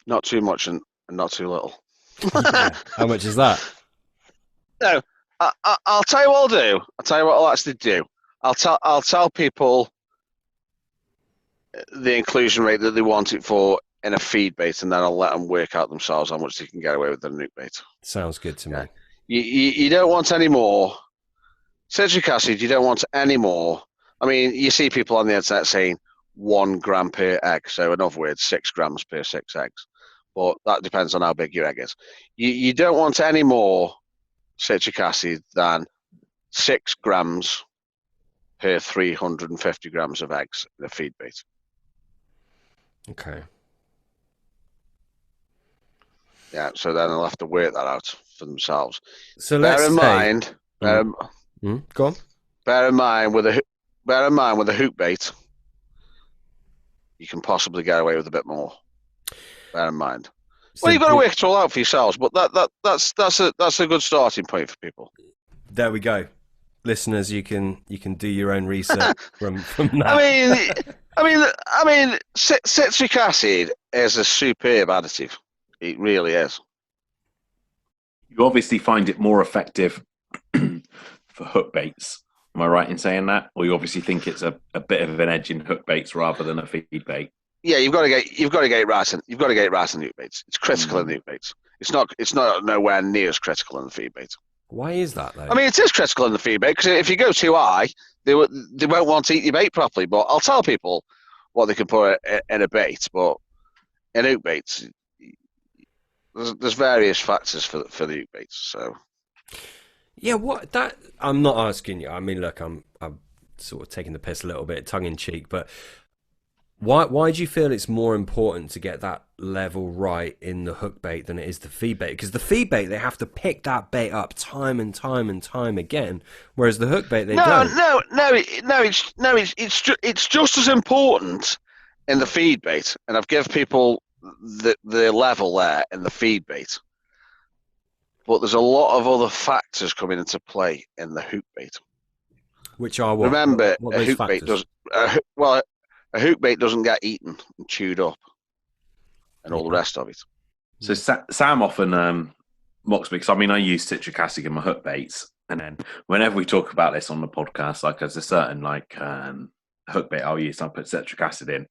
Not too much and not too little. How much is that? No, I'll tell you what I'll do. I'll tell you what I'll actually do. I'll tell people the inclusion rate that they want it for in a feed bait, and then I'll let them work out themselves how much they can get away with in a nuke bait. Sounds good to me. You don't want any more citric acid. You don't want any more. I mean, you see people on the internet saying 1 gram per egg. So in other words, 6 grams per 6 eggs. But that depends on how big your egg is. You don't want any more citric acid than 6 grams per 350 grams of eggs in a feed bait. Okay. Yeah, so then they'll have to work that out for themselves. So bear in mind, go on. Bear in mind with a hook bait, you can possibly get away with a bit more. Bear in mind. Well, you've got to work it all out for yourselves, but that's a good starting point for people. There we go, listeners. You can do your own research from that. I mean, citric acid is a superb additive. It really is. You obviously find it more effective for hook baits. Am I right in saying that? Or you obviously think it's a bit of an edge in hook baits rather than a feed bait? Yeah, you've got to get it right. You've got to get it right in hook baits. It's critical in hook baits. It's not nowhere near as critical in the feed bait. Why is that though? I mean, it is critical in the feed bait because if you go too high, they won't want to eat your bait properly. But I'll tell people what they can put in a bait. But in hook baits, there's various factors for the hook baits. So yeah, I'm not asking you. I mean, look, I'm sort of taking the piss a little bit, tongue in cheek, but why do you feel it's more important to get that level right in the hook bait than it is the feed bait? Because the feed bait, they have to pick that bait up time and time and time again, whereas the hook bait they don't. It's just as important in the feed bait, and I've given people the level there in the feed bait. But there's a lot of other factors coming into play in the hook bait. Which are what? Remember, what a hook bait a hook bait doesn't get eaten and chewed up, and all the rest of it. So Sam often mocks me because I use citric acid in my hook baits, and then whenever we talk about this on the podcast, like there's a certain hook bait I'll use, I'll put citric acid in,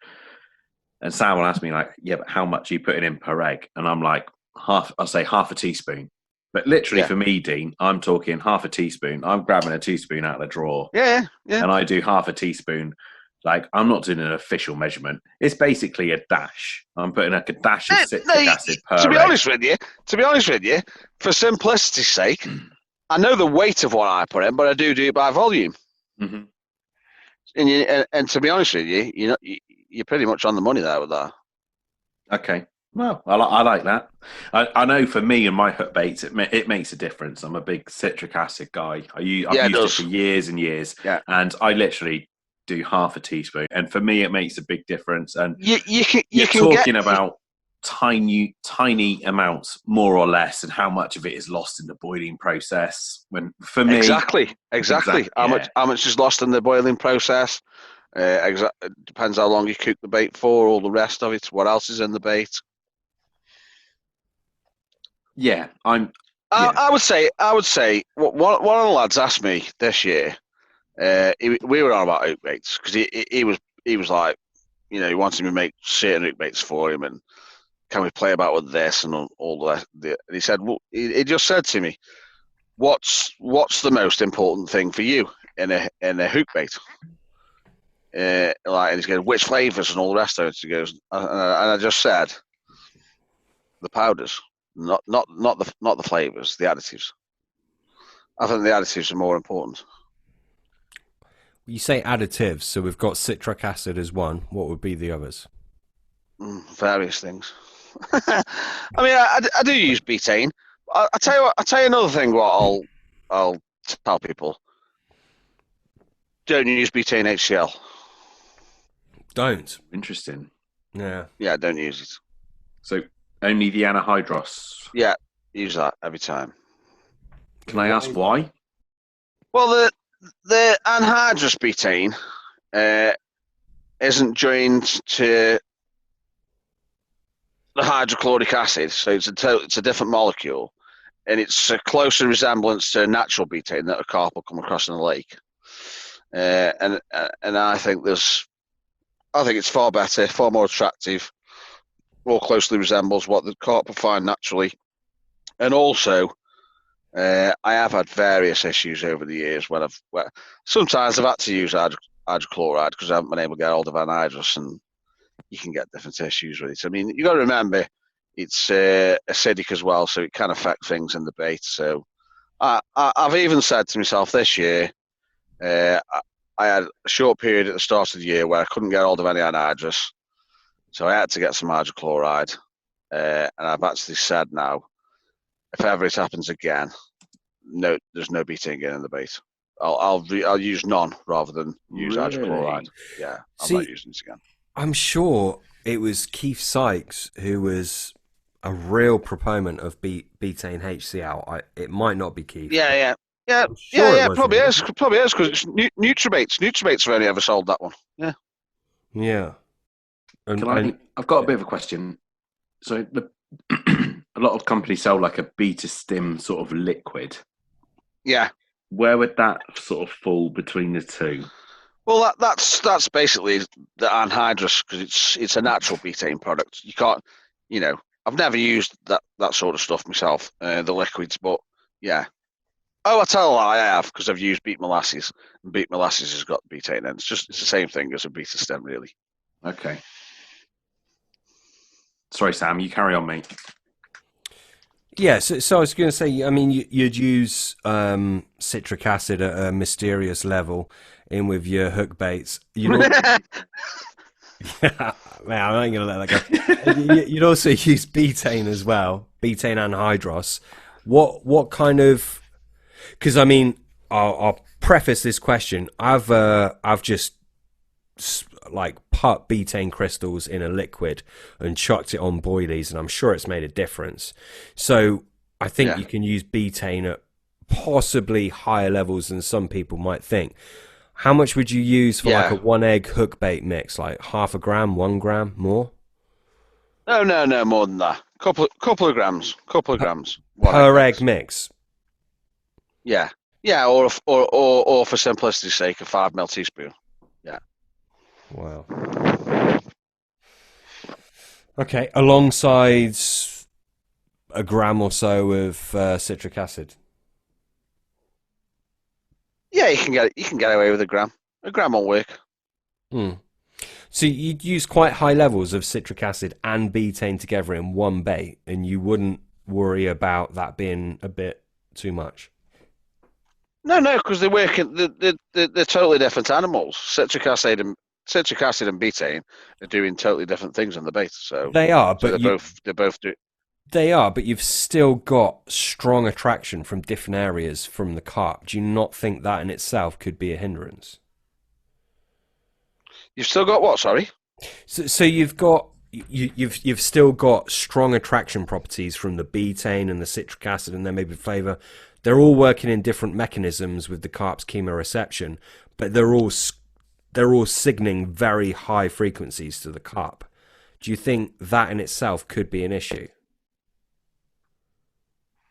and Sam will ask me like, "Yeah, but how much are you putting in per egg?" And I'm like, I'll say half a teaspoon. But literally for me, Dean, I'm talking half a teaspoon. I'm grabbing a teaspoon out of the drawer. Yeah. And I do half a teaspoon. Like, I'm not doing an official measurement. It's basically a dash. I'm putting like a dash of citric acid per egg. To be honest with you, for simplicity's sake, I know the weight of what I put in, but I do it by volume. Mm-hmm. And to be honest with you, you're pretty much on the money there with that. Okay. Well, I like that. I know for me and my hook baits, it makes a difference. I'm a big citric acid guy. I've used it for years and years, and I literally do half a teaspoon. And for me, it makes a big difference. And you're talking about tiny amounts, more or less, and how much of it is lost in the boiling process. When for me, exactly. How much is lost in the boiling process? Depends how long you cook the bait for, all the rest of it. What else is in the bait? Yeah, I would say one of the lads asked me this year. We were on about oak baits because he was like, he wanted me to make certain oak baits for him, and can we play about with this and all that. And he said, well, he just said to me, what's the most important thing for you in a hook bait? and he's going, which flavours and all the rest of it. He goes, and I just said, the powders, not the flavours, the additives. I think the additives are more important. You say additives, so we've got citric acid as one. What would be the others? Various things. I mean, I do use betaine. I tell you what. I tell you another thing. What I'll tell people: don't use betaine HCl. Don't. Interesting. Yeah. Yeah, don't use it. So only the anhydrous. Yeah, use that every time. Can I ask why? Well, the anhydrous betaine isn't joined to the hydrochloric acid, so it's a different molecule, and it's a closer resemblance to natural betaine that a carp will come across in the lake. And I think it's far better, far more attractive, more closely resembles what the carp will find naturally, and also. I have had various issues over the years when sometimes I've had to use hydrochloride because I haven't been able to get hold of anhydrous, and you can get different issues with it. I mean, you got to remember it's acidic as well, so it can affect things in the bait. So I've even said to myself this year, I had a short period at the start of the year where I couldn't get hold of any anhydrous, so I had to get some hydrochloride, and I've actually said now, if ever it happens again, no, there's no betaine again in the bait. I'll use none rather than use hydrochloride. Yeah, I'm not using it again. I'm sure it was Keith Sykes who was a real proponent of betaine HCl. It might not be Keith. Yeah. Probably is because it's Nutribates. Nutribates have only ever sold that one. Yeah. Yeah. I've got a bit of a question. So a lot of companies sell like a beta stim sort of liquid. Yeah. Where would that sort of fall between the two? Well, that's basically the anhydrous because it's a natural betaine product. You can't, I've never used that sort of stuff myself, the liquids, but yeah. Oh, I tell you what, I have because I've used beet molasses, and beet molasses has got betaine in. It's the same thing as a beta stem, really. Okay. Sorry, Sam, you carry on, mate. Yeah, so I was going to say, I mean, you'd use citric acid at a mysterious level in with your hook baits. Yeah, man, I'm not going to let that go. You'd also use betaine as well, betaine anhydrous. What kind of? Because I mean, I'll preface this question. I've just like put betaine crystals in a liquid and chucked it on boilies, and I'm sure it's made a difference. So I think you can use betaine at possibly higher levels than some people might think. How much would you use for like a 1 egg hook bait mix? Like half a gram, 1 gram, more? No, more than that. Couple of grams. Per egg mix. Yeah, or for simplicity's sake, a 5 ml teaspoon. Yeah. Wow. Okay, alongside a gram or so of citric acid. Yeah, you can get away with a gram. A gram will work. So you'd use quite high levels of citric acid and betaine together in one bait, and you wouldn't worry about that being a bit too much. No, because they work. They're totally different animals. Citric acid and betaine are doing totally different things in the bait. So they are, but they both do. They are, but you've still got strong attraction from different areas from the carp. Do you not think that in itself could be a hindrance? You've still got what? Sorry. So you've got you've still got strong attraction properties from the betaine and the citric acid, and then maybe flavour. They're all working in different mechanisms with the carp's chemoreception, but they're all signaling very high frequencies to the carp. Do you think that in itself could be an issue?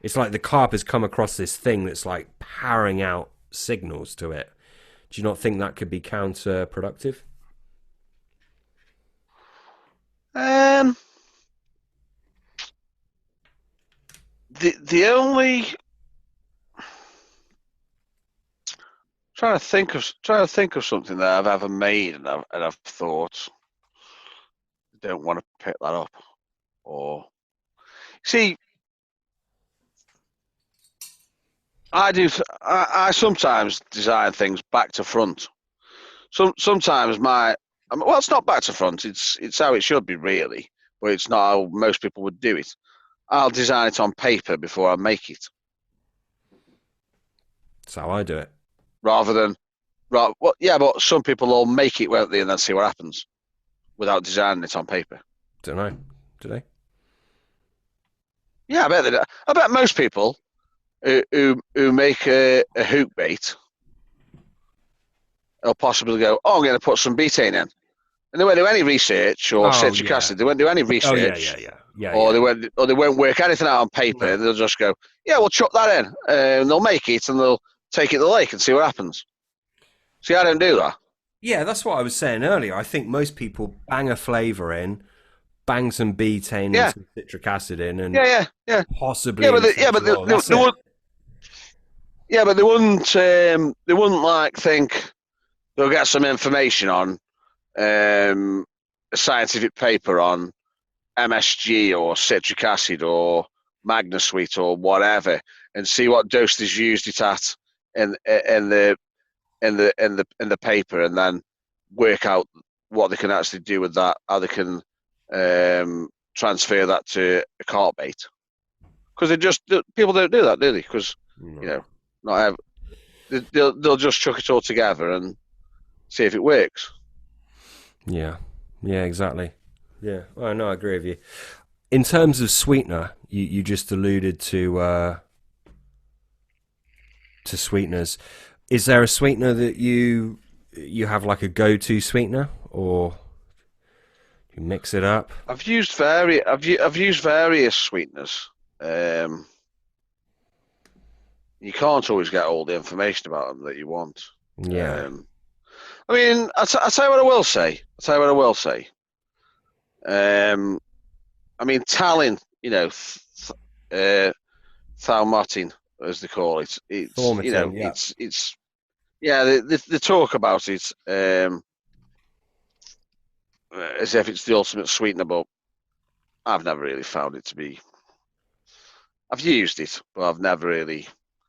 It's like the carp has come across this thing that's like powering out signals to it. Do you not think that could be counterproductive? The only trying to think of something that I've ever made, and I've thought, I don't want to pick that up. Or see, I sometimes design things back to front. Sometimes well, it's not back to front. It's how it should be, really, but it's not how most people would do it. I'll design it on paper before I make it. That's how I do it. Rather than, well, yeah, but some people will make it, won't they, and then see what happens without designing it on paper. Don't know. Do they? Yeah, I bet they do. I bet most people who make a hook bait will possibly go, oh, I'm going to put some betaine in. And they won't do any research or citric acid. They won't do any research. Yeah. They won't work anything out on paper. No. They'll just go, yeah, we'll chuck that in. And they'll make it and they'll take it to the lake and see what happens. See, I don't do that. Yeah, that's what I was saying earlier. I think most people bang a flavour in, bang some betaine and some citric acid in, and possibly but they wouldn't like think they'll get some information on a scientific paper on MSG or citric acid or magnasweet or whatever, and see what dosage used it at in the paper, and then work out what they can actually do with that, how they can transfer that to a carp bait. Because people don't do that, do they? Because they'll just chuck it all together and see if it works. Yeah, exactly. Yeah, well, no, I agree with you. In terms of sweetener, you just alluded to sweeteners. Is there a sweetener that you have like a go-to sweetener, or you mix it up? I've used various sweeteners. You can't always get all the information about them that you want. Yeah. I mean, I'll tell you what I will say. I mean, Talin, Thalmartin, as they call it. It's they talk about it as if it's the ultimate sweetener, but I've never really found it to be. I've used it, but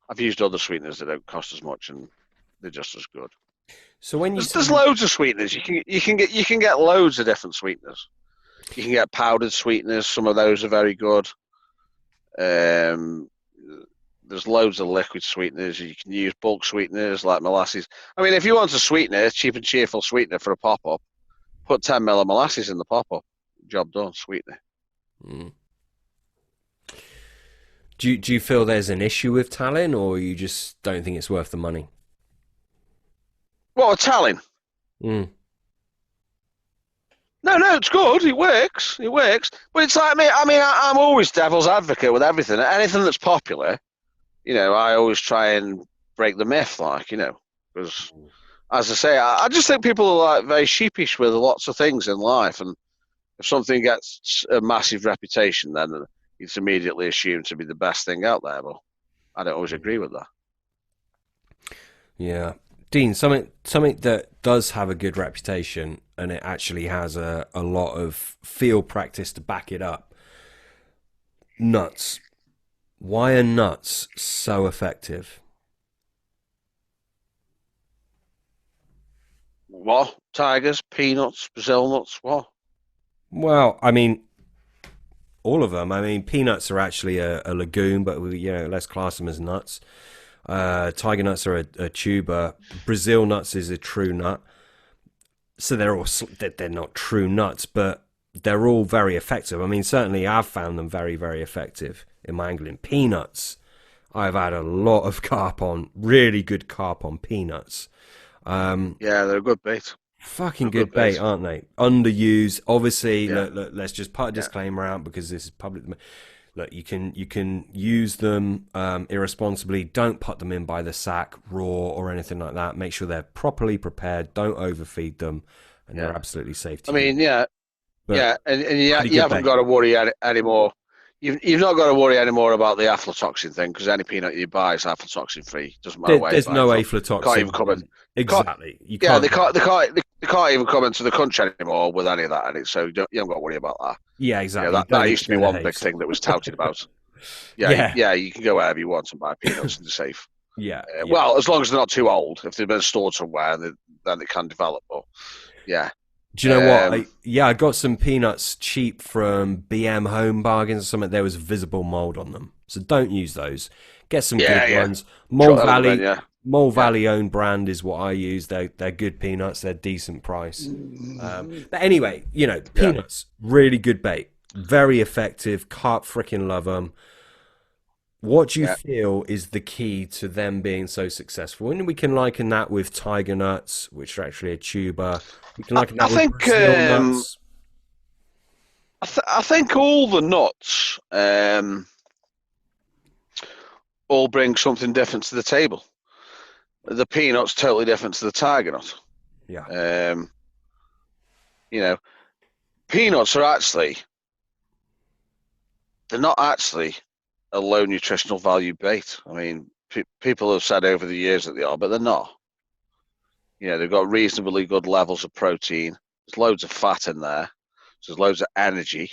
I've used other sweeteners that don't cost as much, and they're just as good. So when there's loads of sweeteners, you can get loads of different sweeteners. You can get powdered sweeteners. Some of those are very good. There's loads of liquid sweeteners. You can use bulk sweeteners like molasses. I mean, if you want a sweetener, cheap and cheerful sweetener for a pop-up, put 10 ml of molasses in the pop-up. Job done, sweetener. Mm. Do you feel there's an issue with Talin, or you just don't think it's worth the money? What, Talin? Mm. No, it's good. It works. But it's like me. I mean, I'm always devil's advocate with everything. Anything that's popular, I always try and break the myth, because, as I say, I just think people are like very sheepish with lots of things in life, and if something gets a massive reputation, then it's immediately assumed to be the best thing out there. But I don't always agree with that. Yeah. Dean, something that does have a good reputation, and it actually has a lot of field practice to back it up. Nuts. Why are nuts so effective? What? Tigers, peanuts, Brazil nuts, what? Well, I mean, all of them. I mean, peanuts are actually a legume, but let's class them as nuts. Tiger nuts are a tuber. Brazil nuts is a true nut. So they're not true nuts, but they're all very effective. I mean, certainly I've found them very, very effective in my angling. Peanuts, I've had a lot of really good carp on peanuts. Yeah, they're a good bait. Fucking good bait, aren't they? Underused, obviously. Yeah. Look, let's just put a disclaimer out because this is public. Look, you can use them irresponsibly. Don't put them in by the sack raw or anything like that. Make sure they're properly prepared. Don't overfeed them, and they're absolutely safe to use. And you haven't got to worry anymore. You've not got to worry anymore about the aflatoxin thing, because any peanut you buy is aflatoxin free. Doesn't matter where you There's buy no it from. Can't even aflatoxin. come in. Can't, Exactly. You yeah, can't. they can't even come into the country anymore with any of that in it. So you haven't got to worry about that. Yeah, exactly. You That don't need used to to be go to one big Haste. thing that was touted about. Yeah. You can go wherever you want and buy peanuts and they're safe. Yeah. Well, as long as they're not too old. If they've been stored somewhere, then they can develop. But yeah. Do you know what? I got some peanuts cheap from BM Home Bargains or something. There was visible mold on them, so don't use those. Get some good ones. Mole Valley owned brand is what I use. They're good peanuts. They're decent price. But anyway, peanuts, really good bait, very effective. Carp freaking love them. What do you feel is the key to them being so successful? And we can liken that with tiger nuts, which are actually a tuber. We can liken that with Brazil nuts. I think all the nuts all bring something different to the table. The peanut's totally different to the tiger nut. Yeah. Peanuts are actually, they're not actually a low nutritional value bait. I mean, people have said over the years that they are, but they're not. They've got reasonably good levels of protein. There's loads of fat in there. There's loads of energy.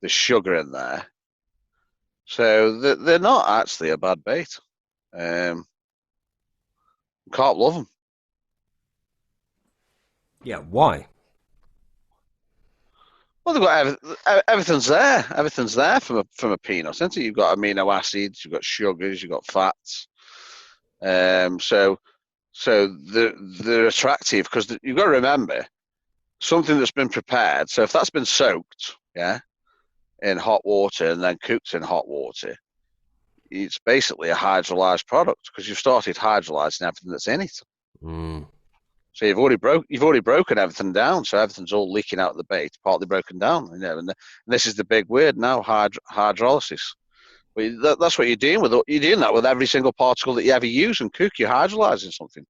There's sugar in there. So they're not actually a bad bait. Carp love them. Yeah, why? Well, they've got everything's there. Everything's there from a peanut, isn't it? You've got amino acids, you've got sugars, you've got fats. So they're attractive because you've got to remember something that's been prepared. So if that's been soaked, in hot water and then cooked in hot water, it's basically a hydrolyzed product because you've started hydrolyzing everything that's in it. So you've already broken everything down, so everything's all leaking out of the bait, partly broken down. And this is the big word now: hydrolysis. But that's what you're doing with. You're doing that with every single particle that you ever use and cook. You're hydrolyzing something.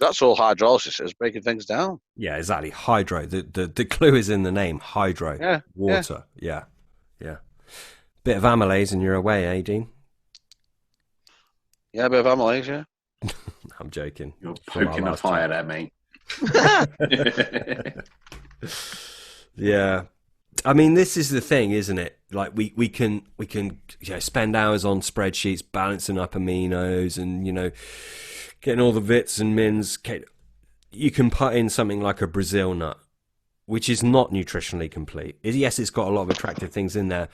That's all hydrolysis is, breaking things down. Yeah, exactly. Hydro. The clue is in the name. Hydro. Yeah. Water. Yeah. Bit of amylase and you're away, eh, Dean? Yeah, a bit of amylase. Yeah. I'm joking. You're poking the fire there, mate. Yeah. I mean, this is the thing, isn't it? Like we can spend hours on spreadsheets balancing up aminos and getting all the vits and mins. You can put in something like a Brazil nut, which is not nutritionally complete. Yes, it's got a lot of attractive things in there,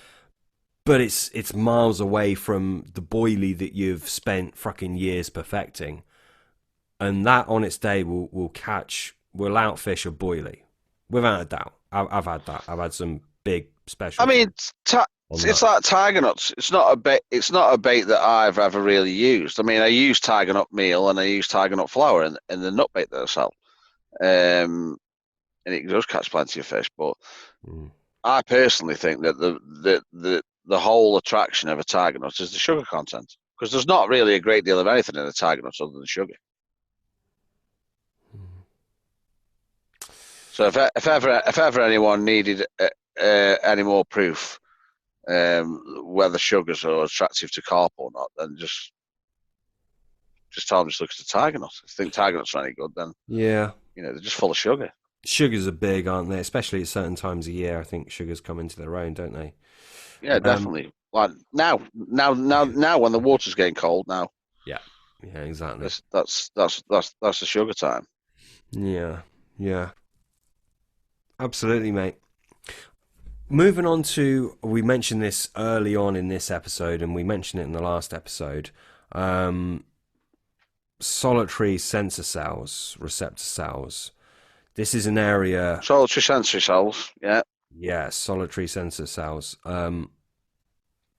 but it's miles away from the boilie that you've spent fucking years perfecting. And that on its day will outfish a boilie, without a doubt. I've had that. I've had some big special. I mean, it's like tiger nuts. It's not a bait. It's not a bait that I've ever really used. I mean, I use tiger nut meal and I use tiger nut flour in the nut bait that I sell, and it does catch plenty of fish. But I personally think that the whole attraction of a tiger nut is the sugar content, because there's not really a great deal of anything in a tiger nut other than sugar. So if ever anyone needed any more proof whether sugars are attractive to carp or not, then just tell them to look at the tiger nut. If you think tiger nuts are any good, then they're just full of sugar. Sugars are big, aren't they? Especially at certain times of year. I think sugars come into their own, don't they? Yeah, definitely. Like now when the water's getting cold now. Yeah, exactly. That's the sugar time. Yeah. Absolutely, mate. Moving on to, we mentioned this early on in this episode, and we mentioned it in the last episode. Solitary sensor cells, receptor cells. This is an area. Solitary sensory cells, yeah. Yeah, solitary sensor cells.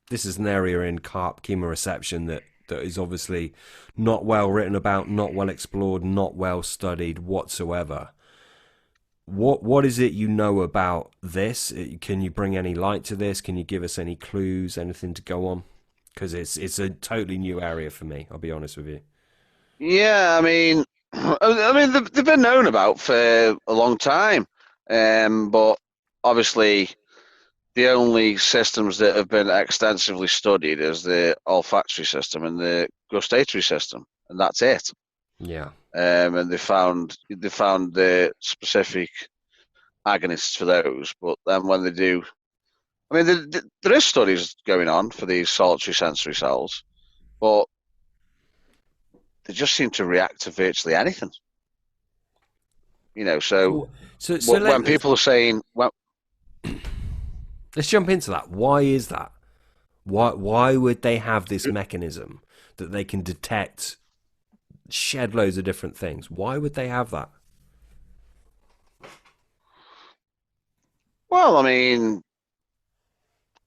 This is an area in carp chemoreception that is obviously not well written about, not well explored, not well studied whatsoever. What is it you know about this? Can you bring any light to this? Can you give us any clues, anything to go on? Because it's a totally new area for me, I'll be honest with you. Yeah, I mean, they've been known about for a long time, but obviously the only systems that have been extensively studied is the olfactory system and the gustatory system, and that's it. Yeah. And they found the specific agonists for those, but then when they do, I mean, there is studies going on for these solitary sensory cells, but they just seem to react to virtually anything. So when people are saying, well, let's jump into that. Why is that? Why would they have this mechanism that they can detect shed loads of different things? Why would they have that? well, I mean,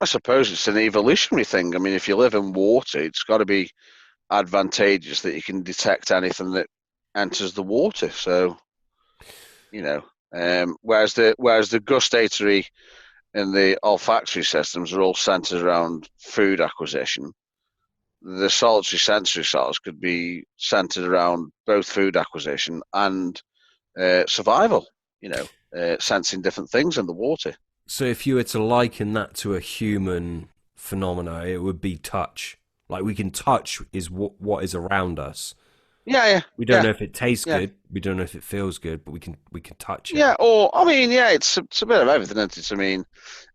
I suppose it's an evolutionary thing. I mean, if you live in water, it's got to be advantageous that you can detect anything that enters the water. So, whereas the gustatory and the olfactory systems are all centered around food acquisition, the solitary sensory cells could be centered around both food acquisition and survival. Sensing different things in the water. So if you were to liken that to a human phenomena, it would be touch. Like we can touch is what is around us. Yeah. We don't know if it tastes good. We don't know if it feels good, but we can touch it. Yeah, or I mean, yeah, it's a bit of everything, isn't it? I mean,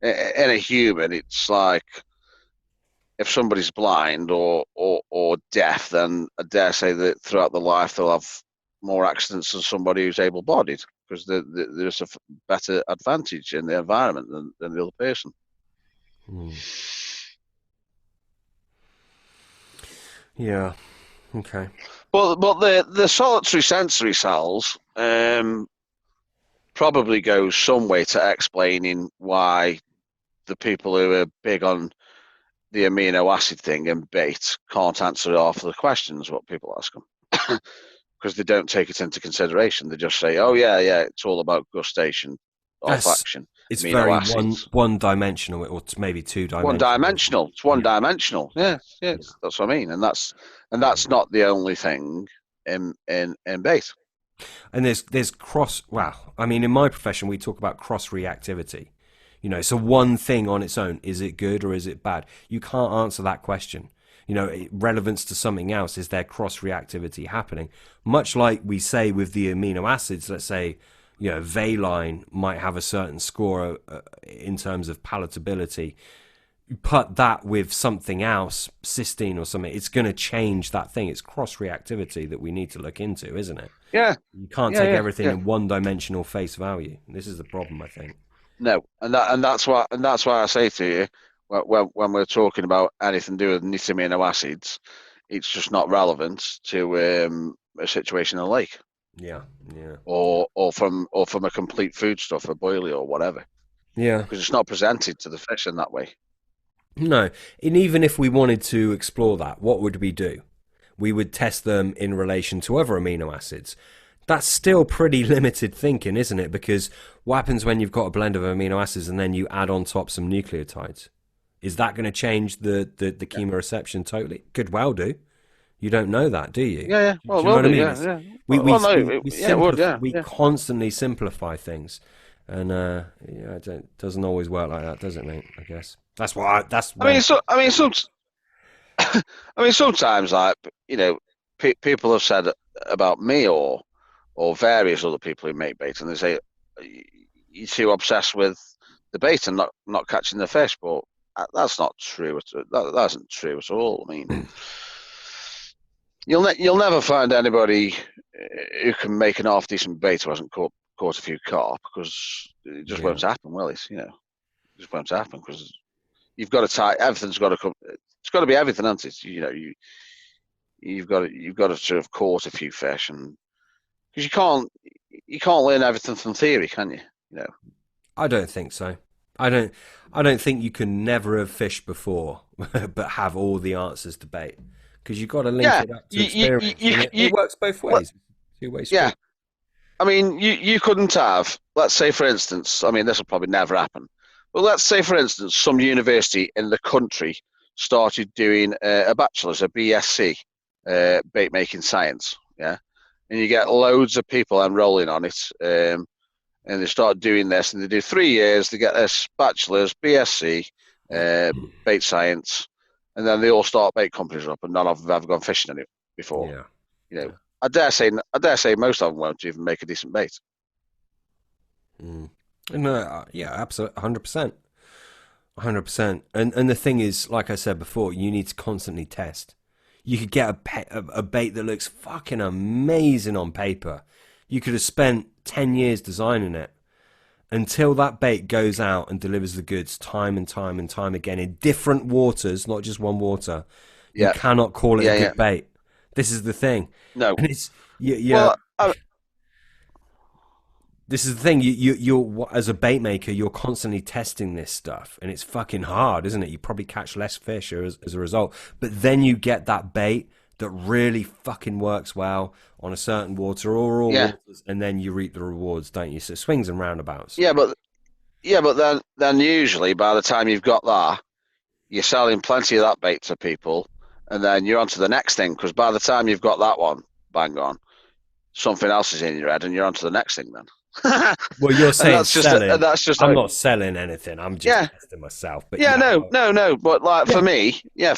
in a human, it's like if somebody's blind or deaf, then I dare say that throughout their life they'll have more accidents than somebody who's able-bodied because there's a better advantage in the environment than the other person. Yeah. Okay. But the solitary sensory cells probably go some way to explaining why the people who are big on the amino acid thing and bait can't answer half of the questions what people ask them because they don't take it into consideration. They just say, "Oh yeah, it's all about gustation, olfaction, it's amino very acids." one dimensional, or maybe two dimensional. One dimensional. It's one dimensional. Yeah, that's what I mean, and that's not the only thing in bait. And there's cross. Well, I mean, in my profession, we talk about cross reactivity. So one thing on its own, is it good or is it bad? You can't answer that question. Relevance to something else, is there cross reactivity happening? Much like we say with the amino acids, let's say, valine might have a certain score in terms of palatability. You put that with something else, cysteine or something, it's going to change that thing. It's cross reactivity that we need to look into, isn't it? Yeah. You can't take everything in one dimensional face value. This is the problem, I think. No, and that's why I say to you, when we're talking about anything to do with amino acids, it's just not relevant to a situation in a lake. Yeah. Or from a complete foodstuff, a boilie or whatever. Yeah. Because it's not presented to the fish in that way. No, and even if we wanted to explore that, what would we do? We would test them in relation to other amino acids. That's still pretty limited thinking, isn't it? Because what happens when you've got a blend of amino acids and then you add on top some nucleotides? Is that going to change the chemoreception totally? Could well do. You don't know that, do you? Yeah. Well, do you know what I mean? Yeah. We constantly simplify things, and it doesn't always work like that, does it, mate? I guess that's why. Sometimes, like people have said about me or various other people who make bait, and they say you're too obsessed with the bait and not catching the fish, but that's not true. That isn't true at all. I mean, you'll never find anybody who can make an half decent bait who hasn't caught a few carp, because it just won't happen, will it? It just won't happen because you've got to tie. Everything's got to come. It's got to be everything, hasn't it? You've got to sort of caught a few fish, and because you can't learn everything from theory, can you? I don't think so. I don't think you can never have fished before, but have all the answers to bait, because you've got to link it up to experience. It works both ways. Two-way street. Yeah. I mean, you couldn't have, let's say, for instance, I mean, this will probably never happen, but let's say, for instance, some university in the country started doing a bachelor's, a BSc, bait making science, yeah, and you get loads of people enrolling on it, and they start doing this, and they do 3 years. They get their bachelor's, BSc, bait science, and then they all start bait companies up, and none of them have ever gone fishing before. Yeah. You know, I dare say most of them won't even make a decent bait. No, yeah, absolutely, 100%. 100%. And the thing is, like I said before, you need to constantly test. You could get a bait that looks fucking amazing on paper. You could have spent 10 years designing it. Until that bait goes out and delivers the goods time and time and time again in different waters, not just one water, you cannot call it a good bait. This is the thing. No. And it's, well, this is the thing. You're as a bait maker, you're constantly testing this stuff, and it's fucking hard, isn't it? You probably catch less fish as a result, but then you get that bait that really fucking works well on a certain water or all waters, and then you reap the rewards, don't you? So swings and roundabouts. Yeah, but then usually by the time you've got that, you're selling plenty of that bait to people, and then you're on to the next thing, because by the time you've got that one bang on, something else is in your head, and you're on to the next thing then. Well, you're saying selling. I'm like, not selling anything. I'm just testing myself. But no. But like for me, you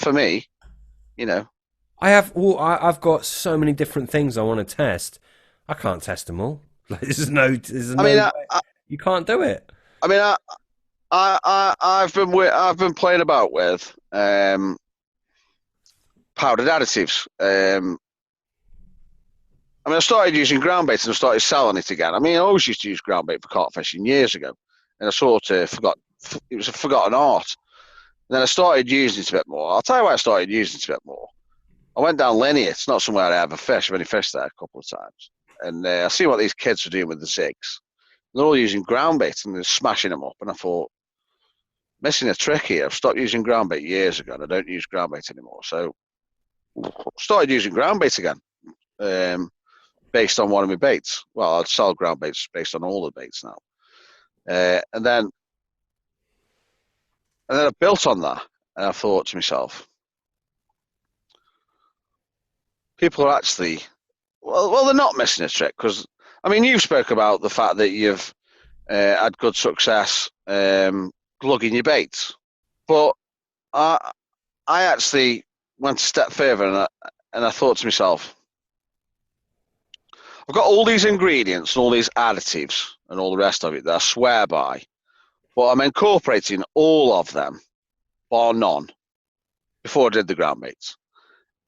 know, I've got so many different things I want to test. I can't test them all. Like, you can't do it. I mean, I've been playing about with powdered additives. I mean, I started using ground bait and I started selling it again. I mean, I always used to use ground bait for carp fishing years ago, and I sort of forgot. It was a forgotten art. And then I started using it a bit more. I'll tell you why I started using it a bit more. I went down Linear. It's not somewhere I ever fish. I've only fished there a couple of times. And I see what these kids are doing with the zigs. They're all using ground bait and they're smashing them up. And I thought, missing a trick here. I've stopped using ground bait years ago and I don't use ground bait anymore. So I started using ground bait again. Based on one of my baits. Well, I'd sell ground baits based on all the baits now. And then I built on that, and I thought to myself, people are actually, well, they're not missing a trick, because, I mean, you've spoke about the fact that you've had good success glugging your baits, but I actually went a step further, and I thought to myself, I've got all these ingredients and all these additives and all the rest of it that I swear by, but I'm incorporating all of them, bar none, before I did the ground baits,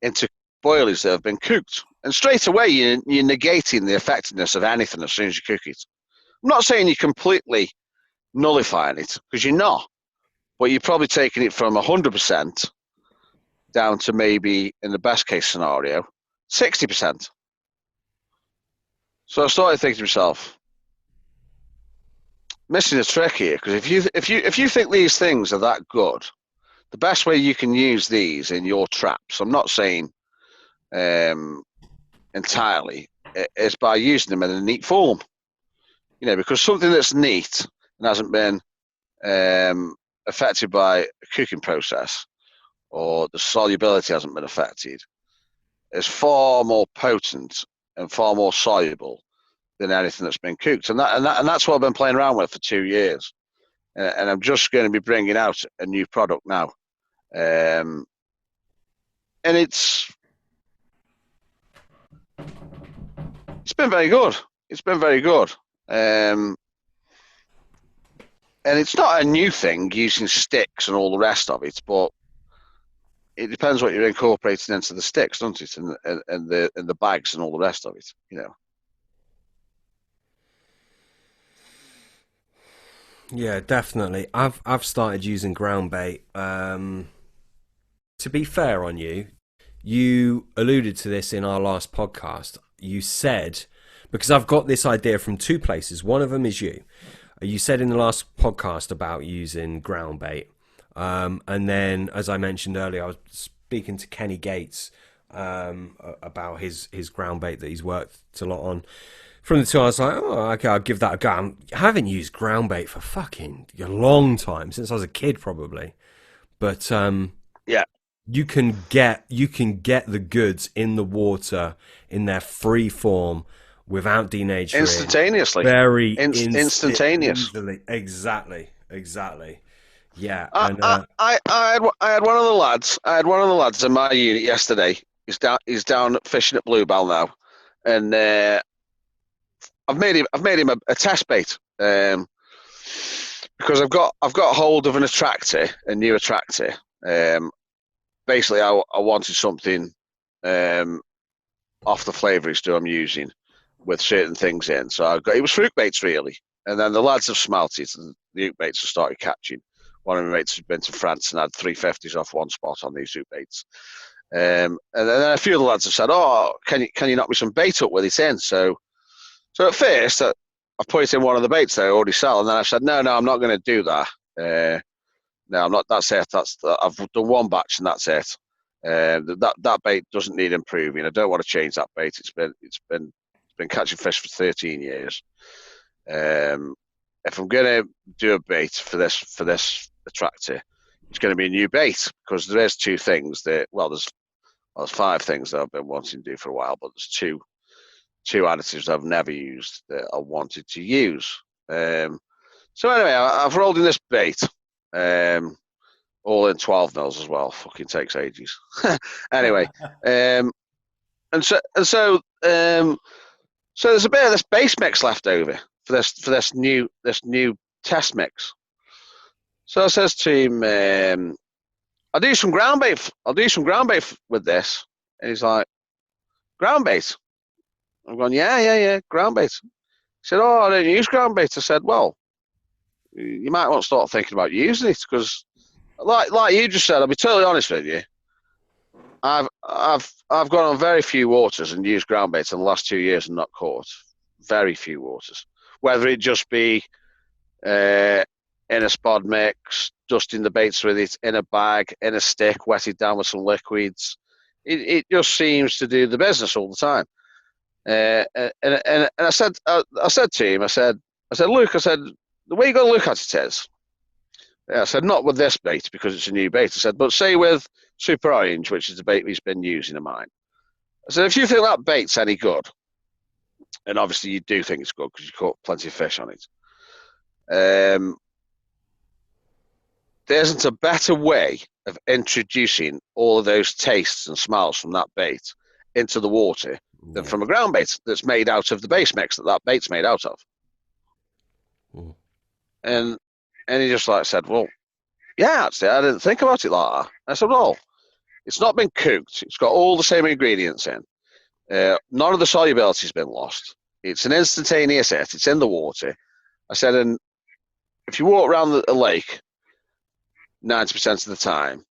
into boilies that have been cooked. And straight away, you're negating the effectiveness of anything as soon as you cook it. I'm not saying you're completely nullifying it, because you're not, but you're probably taking it from 100% down to maybe, in the best case scenario, 60%. So I started thinking to myself, missing a trick here, because if you think these things are that good, the best way you can use these in your traps, I'm not saying entirely, is by using them in a neat form. You know, because something that's neat and hasn't been affected by a cooking process, or the solubility hasn't been affected, is far more potent and far more soluble than anything that's been cooked, and that's what I've been playing around with for 2 years, and I'm just going to be bringing out a new product now, and it's been very good. It's been very good, and it's not a new thing using sticks and all the rest of it, but it depends what you're incorporating into the sticks, doesn't it? And the bags and all the rest of it, you know. Yeah, definitely. I've started using ground bait. To be fair on you, you alluded to this in our last podcast. You said, because I've got this idea from two places. One of them is you. You said in the last podcast about using ground bait. And then, as I mentioned earlier, I was speaking to Kenny Gates about his ground bait that he's worked a lot on. From the two, I was like, oh, okay, I'll give that a go. I haven't used ground bait for fucking a long time, since I was a kid probably. But yeah, you can get the goods in the water in their free form without denaturing. Instantaneously. Very Instantaneous. Easily. Exactly. Yeah. I had one of the lads. I had one of the lads in my unit yesterday. He's down fishing at Bluebell now, and I've made him a test bait because I've got hold of an attractor, a new attractor. Basically, I wanted something off the flavour still I'm using with certain things in. So it was fruit baits really, and then the lads have smelt it, and the fruit baits have started catching. One of my mates had been to France and had 350s off one spot on these fruit baits. And then a few of the lads have said, "Oh, can you knock me some bait up with it in?" So at first, I put it in one of the baits that I already sell, and then I said, "No, I'm not going to do that. No, I'm not. That's it. I've done one batch, and that's it. That bait doesn't need improving. I don't want to change that bait. It's been catching fish for 13 years. If I'm going to do a bait for this attractor, it's going to be a new bait because there's two things that there's 5 things that I've been wanting to do for a while, but there's two additives I've never used that I wanted to use. So anyway, I've rolled in this bait, all in 12 mils as well. Fucking takes ages. Anyway, and so there's a bit of this base mix left over for this new test mix. So I says to him, I'll do some ground bait with this. And he's like, ground bait? I'm going, yeah, ground bait. He said, oh, I don't use ground bait. I said, well, you might want to start thinking about using it because, like you just said, I'll be totally honest with you. I've gone on very few waters and used ground bait in the last 2 years and not caught. Very few waters. Whether it just be in a spod mix, dusting the baits with it, in a bag, in a stick, wet it down with some liquids. It just seems to do the business all the time. And I said to him, I said, Luke, I said, the way you got to look at it is, I said, not with this bait because it's a new bait. I said, but say with Super Orange, which is the bait he's been using of mine. I said, if you think that bait's any good, and obviously you do think it's good because you caught plenty of fish on it, there isn't a better way of introducing all of those tastes and smells from that bait into the water than from a ground bait that's made out of the base mix that bait's made out of. Mm. And he just said, well, yeah, actually, I didn't think about it like that. I said, well, it's not been cooked. It's got all the same ingredients in. None of the solubility's been lost. It's an instantaneous hit. It's in the water. I said, and if you walk around a lake, 90% of the time,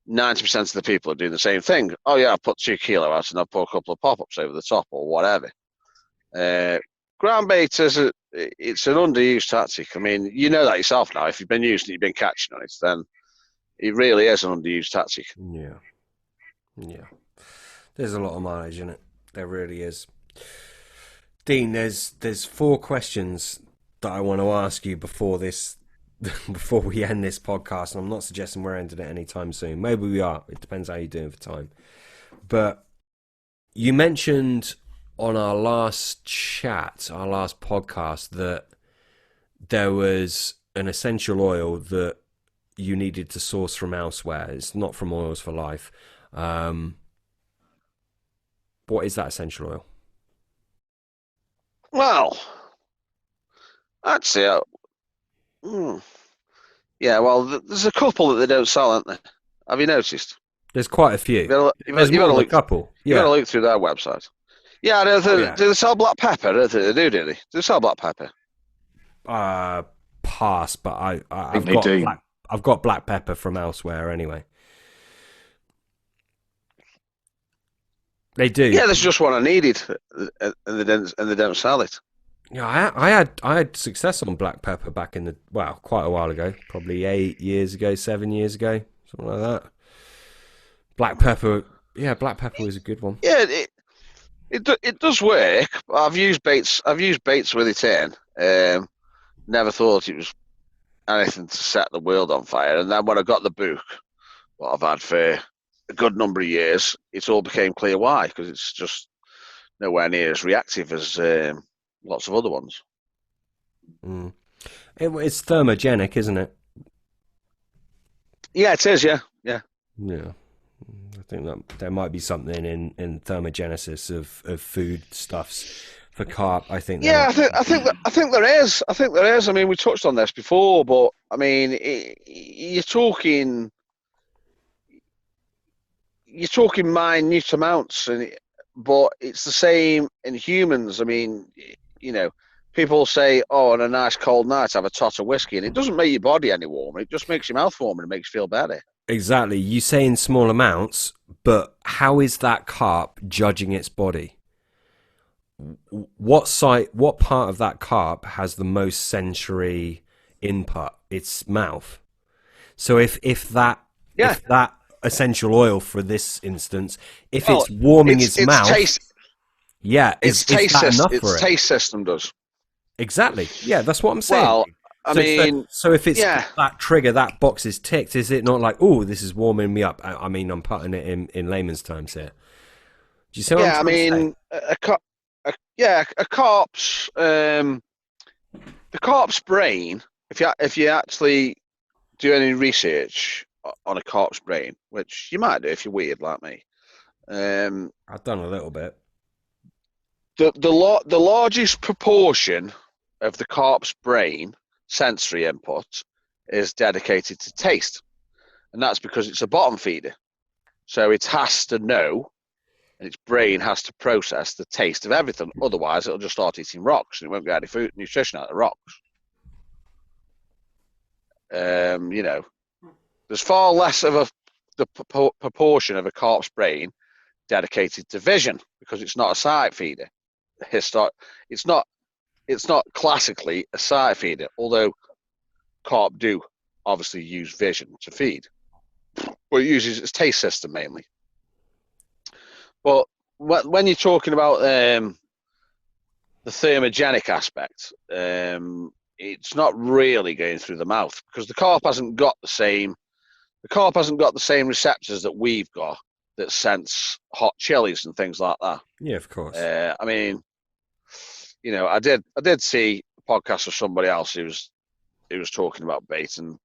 90% of the people are doing the same thing. Oh yeah, I put 2 kilo out and I put a couple of pop-ups over the top or whatever. Ground bait it's an underused tactic. I mean, you know that yourself now. If you've been using it, you've been catching on it, then it really is an underused tactic. Yeah. There's a lot of mileage in it. There really is. Dean, there's 4 questions that I want to ask you before we end this podcast, and I'm not suggesting we're ending it anytime soon. Maybe we are. It depends how you're doing for time. But you mentioned on our last podcast, that there was an essential oil that you needed to source from elsewhere. It's not from Oils for Life. What is that essential oil? Well, I'd say... yeah, well, there's a couple that they don't sell, aren't there? Have you noticed? There's quite a few. There's more than a couple. You got to look through their website. Yeah, do they sell black pepper? Do they? Do they sell black pepper? Pass, but I've got black pepper from elsewhere anyway. They do. Yeah, there's just one I needed, and they don't sell it. Yeah, I had success on black pepper back in quite a while ago, probably 8 years ago, 7 years ago, something like that. Black pepper was a good one. Yeah, it does work. I've used baits with it in. Never thought it was anything to set the world on fire. And then when I got the book, what I've had for a good number of years, it all became clear why. Because it's just nowhere near as reactive as lots of other ones. Mm. It's thermogenic, isn't it? Yeah, it is. Yeah. Yeah. I think that there might be something in thermogenesis of food stuffs for carp. I think there Yeah, might be something. I think there is. I think there is. I mean, we touched on this before, but I mean, you're talking minute amounts, but it's the same in humans. I mean, people say, "Oh, on a nice cold night, have a tot of whiskey," and it doesn't make your body any warmer. It just makes your mouth warmer and it makes you feel better. Exactly. You say in small amounts, but how is that carp judging its body? What part of that carp has the most sensory input? Its mouth. So if that Yeah. essential oil, for this instance, if Well, it's warming its it's mouth, taste. yeah, Its is taste that system. enough for Its it? taste system does. Exactly. Yeah, that's what I'm saying. Well, I So, mean, so if it's yeah. that trigger, that box is ticked, is it not like, oh, this is warming me up? I mean, I'm putting it in layman's terms here. Do you see what I'm Yeah, I trying to say? mean, a carp's the carp's brain. If you actually do any research on a carp's brain, which you might do if you're weird like me, I've done a little bit. the largest proportion of the carp's brain sensory input is dedicated to taste, and that's because it's a bottom feeder, so it has to know. And its brain has to process the taste of everything. Otherwise, it'll just start eating rocks and it won't get any food nutrition out of the rocks. There's far less of the proportion of a carp's brain dedicated to vision because it's not a sight feeder. It's not classically a sight feeder, although carp do obviously use vision to feed, but it uses its taste system mainly. But when you're talking about the thermogenic aspect, it's not really going through the mouth because the carp hasn't got the same receptors that we've got that sense hot chilies and things like that. Yeah, of course. I mean, I did see a podcast of somebody else who was talking about bait, and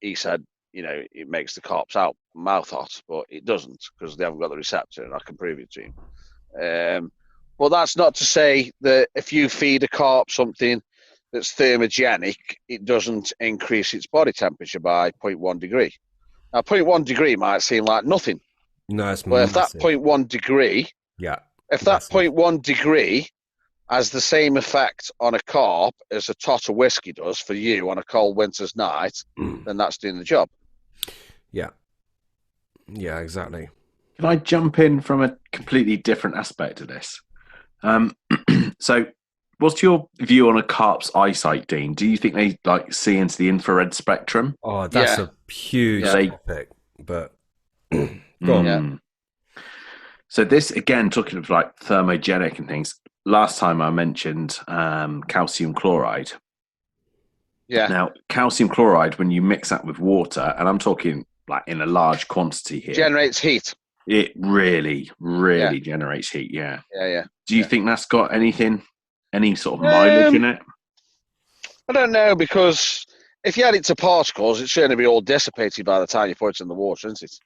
he said, it makes the carp's mouth hot, but it doesn't because they haven't got the receptor, and I can prove it to him. But that's not to say that if you feed a carp something that's thermogenic, it doesn't increase its body temperature by 0.1 degree. Now, 0.1 degree might seem like nothing, No, it's but if that massive. 0.1 degree, Yeah, if that massive. 0.1 degree has the same effect on a carp as a tot of whiskey does for you on a cold winter's night, then that's doing the job. Yeah. Yeah, exactly. Can I jump in from a completely different aspect of this? So, what's your view on a carp's eyesight, Dean? Do you think they see into the infrared spectrum? Oh, that's Yeah. a huge Yeah. topic, but go on. Yeah. So this, again, talking of thermogenic and things, last time I mentioned calcium chloride. Yeah. Now, calcium chloride, when you mix that with water, and I'm talking in a large quantity here, Generates heat. it really, really generates heat. Yeah. Yeah. Do you think that's got any sort of mileage in it? I don't know, because if you add it to particles, it's going to be all dissipated by the time you put it in the water, isn't it?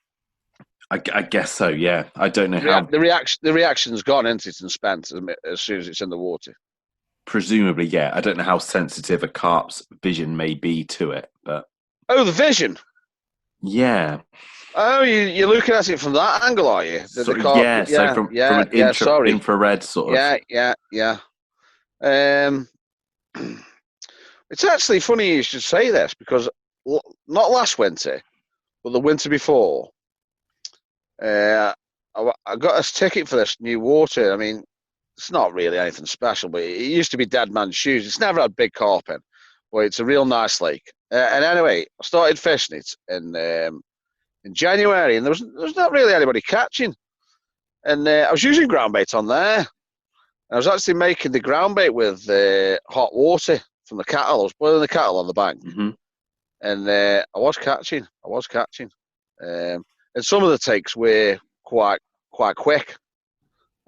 I guess so. Yeah. I don't know how. The reaction's gone, isn't it, and spent as soon as it's in the water. Presumably, yeah. I don't know how sensitive a carp's vision may be to it, but the vision. yeah. Oh, you're looking at it from that angle, are you? So from an infrared sort of. Yeah. It's actually funny you should say this, because not last winter, but the winter before, I got a ticket for this new water. I mean, it's not really anything special, but it used to be Dead Man's Shoes. It's never had big carp in, but it's a real nice lake. And anyway, I started fishing it in January, and there was not really anybody catching. And I was using ground bait on there. And I was actually making the ground bait with hot water from the cattle. I was boiling the cattle on the bank, and I was catching. And some of the takes were quite quick.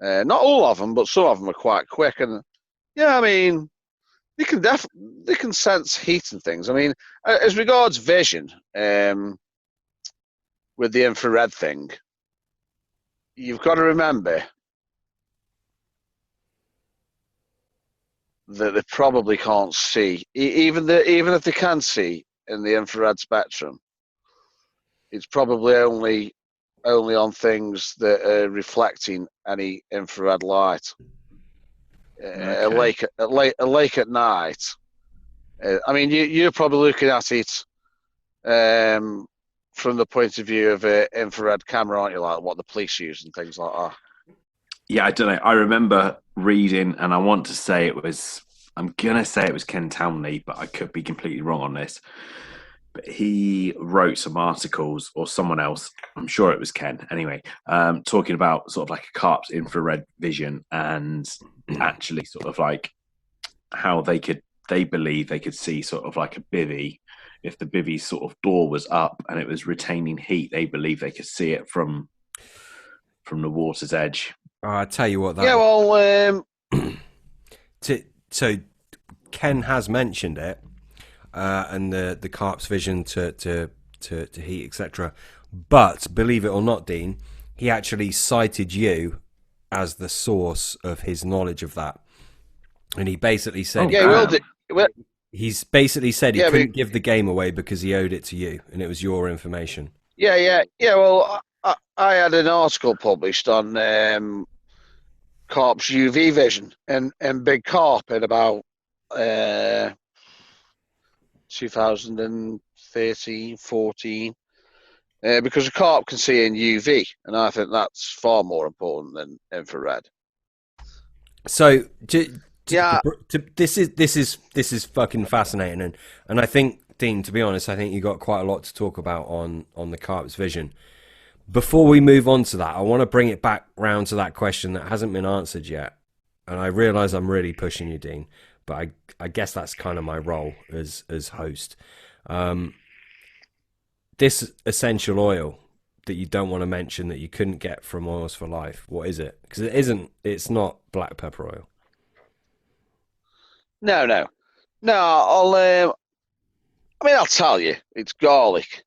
Not all of them, but some of them are quite quick. And yeah, I mean, they can sense heat and things. I mean, as regards vision, with the infrared thing, you've got to remember that they probably can't see, even if they can see in the infrared spectrum. It's probably only on things that are reflecting any infrared light. Okay. A lake at night. I mean, you're probably looking at it from the point of view of an infrared camera, aren't you? Like what the police use and things like that. Yeah, I don't know. I remember reading, and I'm going to say it was Ken Townley, but I could be completely wrong on this. But he wrote some articles, or someone else, I'm sure it was Ken, anyway, talking about sort of like a carp's infrared vision and actually sort of like how they believe they could see sort of like a bivvy. If the bivvy's sort of door was up and it was retaining heat, they believe they could see it from the water's edge. I tell you what, that Yeah, well, so Ken has mentioned it, and the carp's vision to heat, etc. But believe it or not, Dean, he actually cited you as the source of his knowledge of that, and he basically said, he's basically said he couldn't give the game away because he owed it to you, and it was your information. Yeah. Well, I had an article published on Carp's UV vision and Big Carp in about 2013, 14, because a carp can see in UV, and I think that's far more important than infrared. So, this is fucking fascinating, and I think, Dean, to be honest, I think you got quite a lot to talk about on the carp's vision. Before we move on to that, I want to bring it back round to that question that hasn't been answered yet. And I realise I'm really pushing you, Dean, but I guess that's kind of my role as host. This essential oil that you don't want to mention that you couldn't get from Oils for Life, what is it? Because it's not black pepper oil. No. I'll tell you, it's garlic.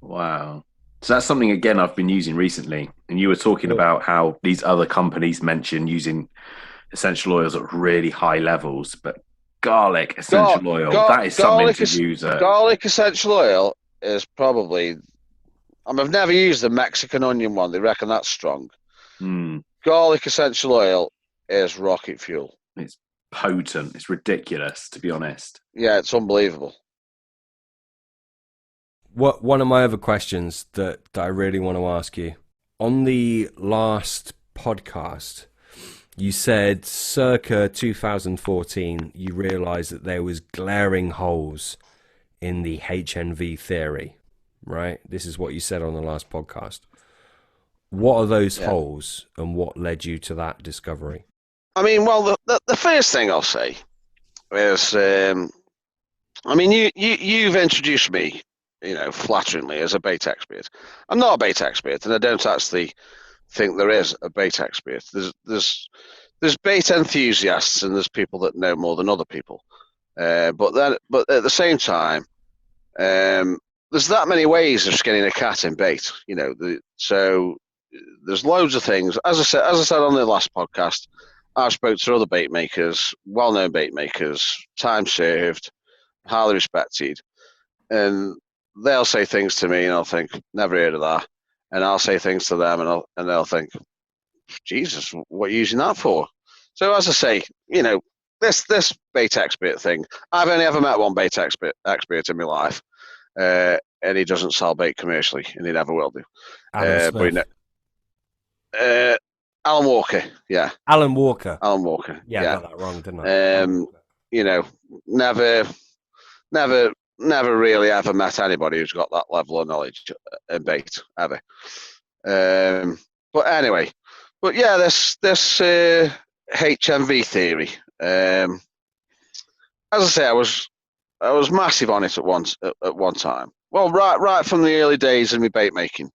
Wow. So that's something, again, I've been using recently. And you were talking about how these other companies mention using essential oils at really high levels, but garlic essential oil, that is something to use. Garlic essential oil is probably, I've never used the Mexican onion one. They reckon that's strong. Garlic essential oil is rocket fuel. It's potent. It's ridiculous, to be honest. Yeah, it's unbelievable. One of my other questions that I really want to ask you, on the last podcast, you said circa 2014 you realized that there was glaring holes in the HNV theory, right? This is what you said on the last podcast. What are those holes, and what led you to that discovery? I mean, well, the first thing I'll say is, you've introduced me, flatteringly as a bait expert. I'm not a bait expert, and I don't actually think there is a bait expert. There's bait enthusiasts, and there's people that know more than other people. But at the same time, there's that many ways of skinning a cat in bait. So there's loads of things. As I said on the last podcast, I've spoke to other bait makers, well-known bait makers, time served, highly respected, and they'll say things to me, and I'll think, never heard of that. And I'll say things to them, and they'll think, Jesus, what are you using that for? So as I say, this bait expert thing, I've only ever met one bait expert in my life, and he doesn't sell bait commercially, and he never will do. Alan Walker, yeah. Alan Walker. Yeah, I got that wrong, didn't I? Never really ever met anybody who's got that level of knowledge in bait ever. But anyway, this HMV theory. As I say, I was massive on it at one time. Well, right from the early days of my bait making,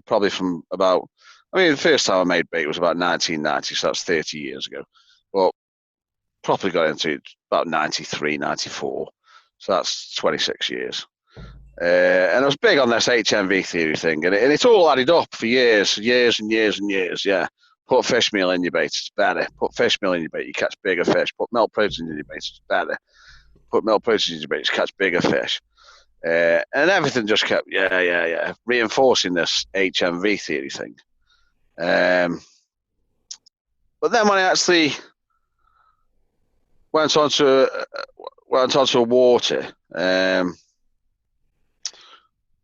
probably from about I mean, the first time I made bait was about 1990, so that's 30 years ago. But properly got into it about 93, 94. So that's 26 years. And I was big on this HMV theory thing, and it's all added up for years and years. Yeah, put fish meal in your bait, it's better. Put fish meal in your bait, you catch bigger fish. Put milk protein in your bait, it's better. Put milk protein in your bait, you catch bigger fish. And everything just kept, reinforcing this HMV theory thing. But then when I actually went onto a water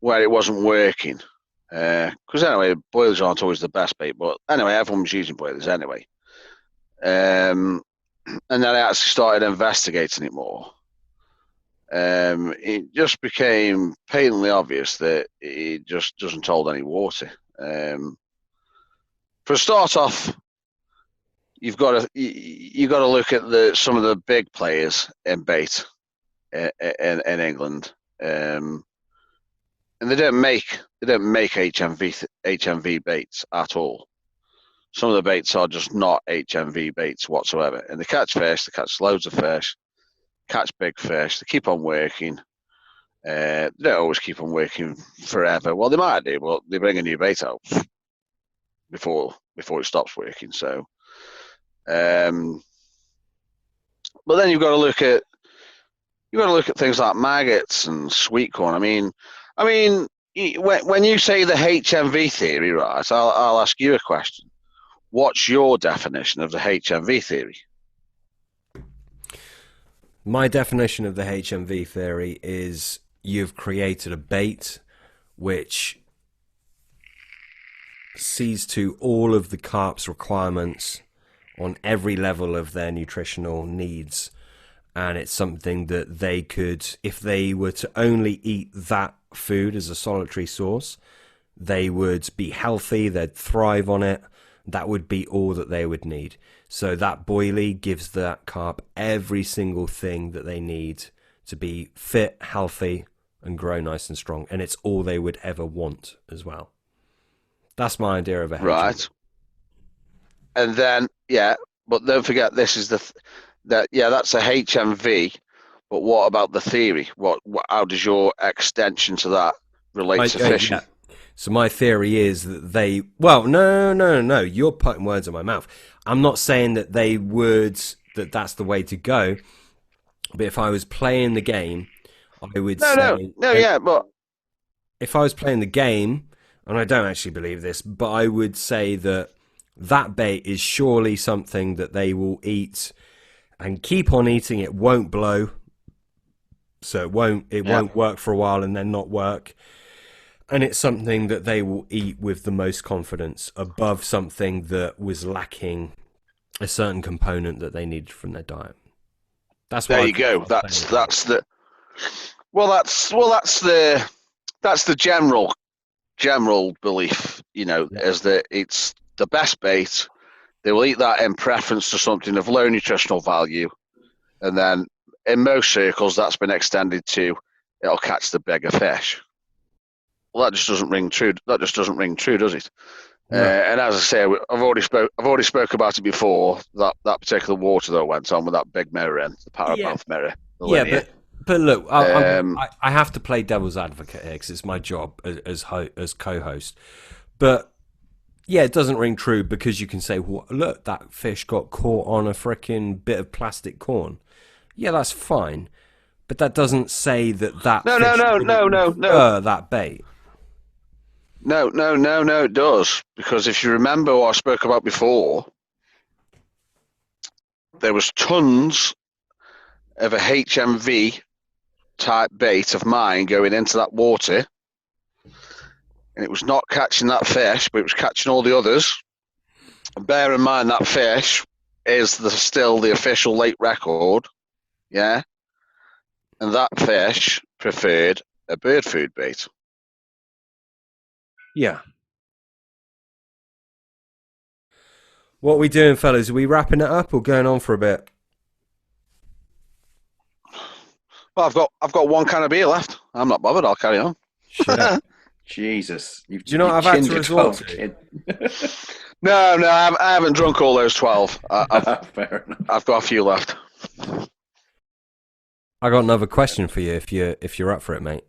where it wasn't working, because anyway, boilers aren't always the best bait, but anyway, everyone was using boilers anyway. And then I actually started investigating it more. It just became patently obvious that it just doesn't hold any water. For a start off, you've got to look at some of the big players in bait in England, and they don't make HMV baits at all. Some of the baits are just not HMV baits whatsoever, and they catch fish, they catch loads of fish, catch big fish. They keep on working. They don't always keep on working forever. Well, they might do, but they bring a new bait out before it stops working. So, but then you've got to look at things like maggots and sweet corn. I mean, when you say the HMV theory, right? I'll ask you a question. What's your definition of the HMV theory? My definition of the HMV theory is you've created a bait which sees to all of the carp's requirements on every level of their nutritional needs, and it's something that they could, if they were to only eat that food as a solitary source, they would be healthy, they'd thrive on it. That would be all that they would need. So that boilie gives that carp every single thing that they need to be fit, healthy, and grow nice and strong. And it's all they would ever want as well. That's my idea of a HMV. Right. And then, but don't forget, this is that's a HMV. But what about the theory? How does your extension to that relate to fishing? Yeah. So my theory is that they... Well, no. You're putting words in my mouth. I'm not saying that that's the way to go. But if I was playing the game, I would say... but... If I was playing the game, and I don't actually believe this, but I would say that bait is surely something that they will eat and keep on eating. It won't blow. So it won't work for a while and then not work. And it's something that they will eat with the most confidence above something that was lacking a certain component that they needed from their diet. That's there you go. That's the general belief. Is that it's the best bait. They will eat that in preference to something of low nutritional value, and then in most circles that's been extended to it'll catch the bigger fish. Well, that just doesn't ring true. That just doesn't ring true, does it? No. And as I say, I've already spoke about it before. That particular water that went on with that big mirror in the Paramount mirror. Yeah, but look, I have to play devil's advocate here because it's my job as co-host. But yeah, it doesn't ring true because you can say, well, look, that fish got caught on a freaking bit of plastic corn. Yeah, that's fine, but that doesn't say that no, that bait. No, it does. Because if you remember what I spoke about before, there was tons of a HMV type bait of mine going into that water, and it was not catching that fish, but it was catching all the others. And bear in mind that fish is still the official late record, yeah? And that fish preferred a bird food bait. Yeah. What are we doing, fellas? Are we wrapping it up or going on for a bit? Well, I've got one can of beer left. I'm not bothered. I'll carry on. Jesus, Do you know what I've had to resort to? kid. No, I haven't drunk all those 12. Fair enough. I've got a few left. I got another question for you if you're up for it, mate.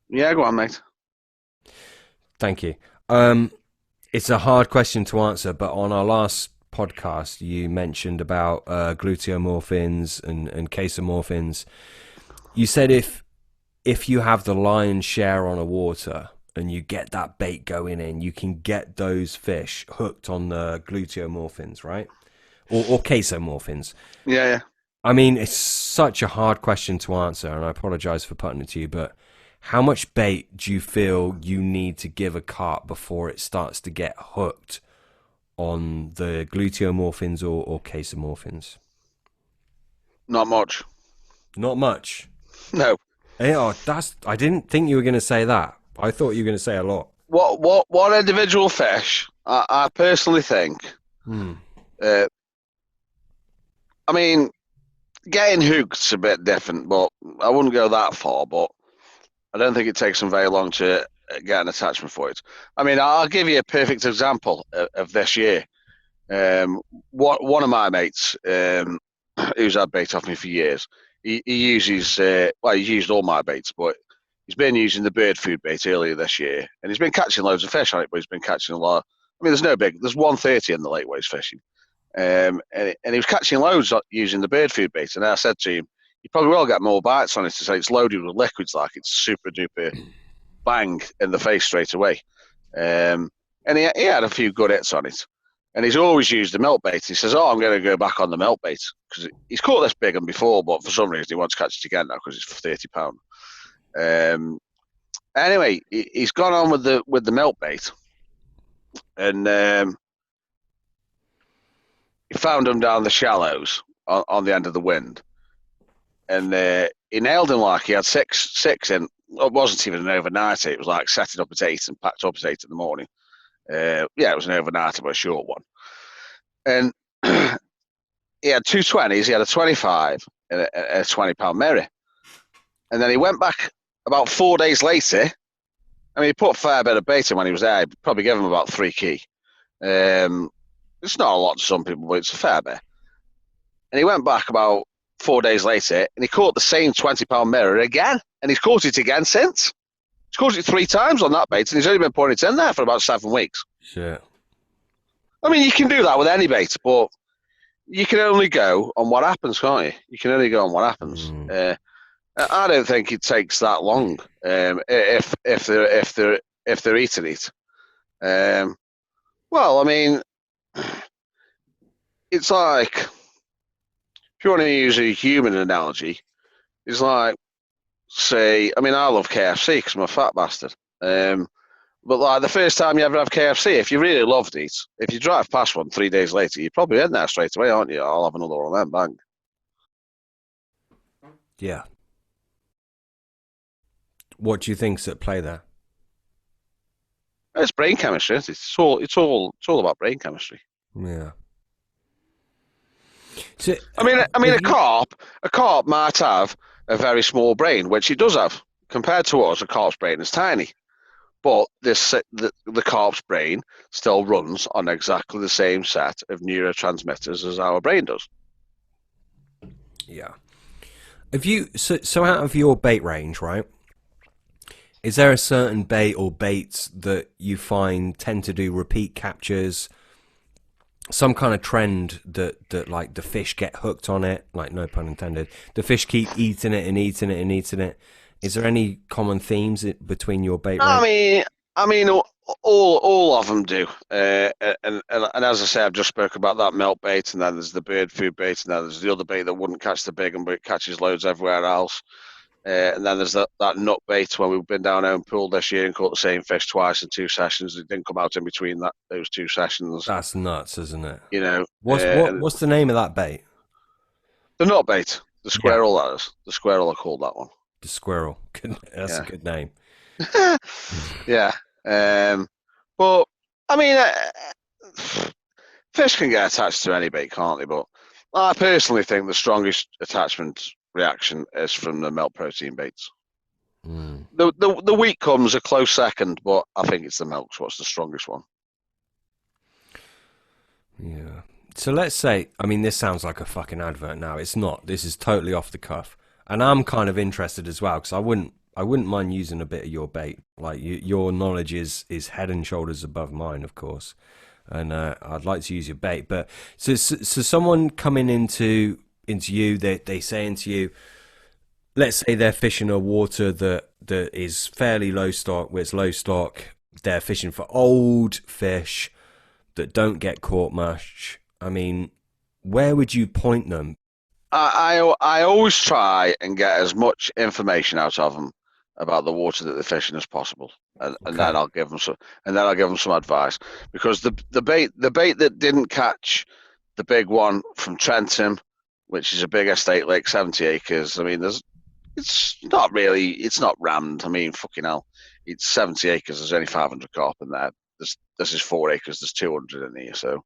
Yeah, go on, mate. Thank you. It's a hard question to answer, but on our last podcast, you mentioned about gluteomorphins and casomorphins. You said if you have the lion's share on a water and you get that bait going in, you can get those fish hooked on the gluteomorphins, right? Or casomorphins. Yeah. I mean, it's such a hard question to answer, and I apologize for putting it to you, but how much bait do you feel you need to give a carp before it starts to get hooked on the gluteomorphins or casomorphins? Not much. Not much. No. Yeah, I didn't think you were going to say that. I thought you were going to say a lot. What individual fish? I personally think. I mean, getting hooked's a bit different, but I wouldn't go that far. But I don't think it takes them very long to get an attachment for it. I mean, I'll give you a perfect example of this year. One of my mates, who's had bait off me for years, he uses, he's used all my baits, but he's been using the bird food bait earlier this year, and he's been catching loads of fish on it, but he's been catching a lot. I mean, there's 130 in the lake where he's fishing. And he was catching loads using the bird food bait, and I said to him, you probably will get more bites on it to say it's loaded with liquids, like it's super duper bang in the face straight away. And he had a few good hits on it. And he's always used the milk bait. He says, I'm going to go back on the milk bait. Because he's caught this big one before, but for some reason he wants to catch it again now because it's for £30. Anyway, he's gone on with the milk bait. And he found him down the shallows on the end of the wind. And he nailed him like he had six in. It wasn't even an overnighter. It was like setting up at 8 and packed up at 8 in the morning. It was an overnighter, but a short one. And he had two 20s. He had a 25 and a £20 mirror. And then he went back about 4 days later. I mean, he put a fair bit of bait in when he was there. He probably gave him about 3 key. It's not a lot to some people, but it's a fair bit. And he went back about 4 days later, and he caught the same £20 mirror again. And he's caught it again since. He's caught it 3 times on that bait, and he's only been putting it in there for about 7 weeks. Shit. I mean, you can do that with any bait, but you can only go on what happens, can't you? You can only go on what happens. I don't think it takes that long if they're eating it. Well, I mean, it's like, if you want to use a human analogy, it's like, say, I mean, I love KFC because I'm a fat bastard. But like the first time you ever have KFC, if you really loved it, if you drive past one 3 days later, you're probably in there straight away, aren't you? I'll have another one of them, bang. Yeah. What do you think's at play there? It's brain chemistry, isn't it? It's all about brain chemistry. Yeah. So, I mean, a carp might have a very small brain, which it does have. Compared to us, a carp's brain is tiny. But the carp's brain still runs on exactly the same set of neurotransmitters as our brain does. Yeah. If you so out of your bait range, right? Is there a certain bait or baits that you find tend to do repeat captures? Some kind of trend that like the fish get hooked on it, like no pun intended. The fish keep eating it and eating it and eating it. Is there any common themes between your bait range? I mean, all of them do. And as I say, I've just spoke about that milk bait, and then there's the bird food bait, and then there's the other bait that wouldn't catch the big one, but it catches loads everywhere else. And then there's that nut bait when we've been down Owen Pool this year and caught the same fish twice in 2 sessions. It didn't come out in between those 2 sessions. That's nuts, isn't it? You know, what's the name of that bait? The nut bait, the squirrel. That is the squirrel. I called that one. The squirrel. That's a good name. Yeah. But I mean, fish can get attached to any bait, can't they? But I personally think the strongest attachment reaction is from the milk protein baits. The wheat comes a close second, but I think it's the milk's what's the strongest one. Yeah. So let's say, I mean, this sounds like a fucking advert now. It's not. This is totally off the cuff, and I'm kind of interested as well because I wouldn't mind using a bit of your bait. Like your knowledge is head and shoulders above mine, of course, and I'd like to use your bait. But so someone coming into you, they saying to you, let's say they're fishing a water that is fairly low stock, where it's low stock. They're fishing for old fish that don't get caught much. I mean, where would you point them? I always try and get as much information out of them about the water that they're fishing as possible, and then I'll give them some advice, because the bait that didn't catch the big one from Trentham, which is a big estate lake, 70 acres. I mean, it's not rammed. I mean, fucking hell, it's 70 acres. There's only 500 carp in there. This is 4 acres. There's 200 in here. So,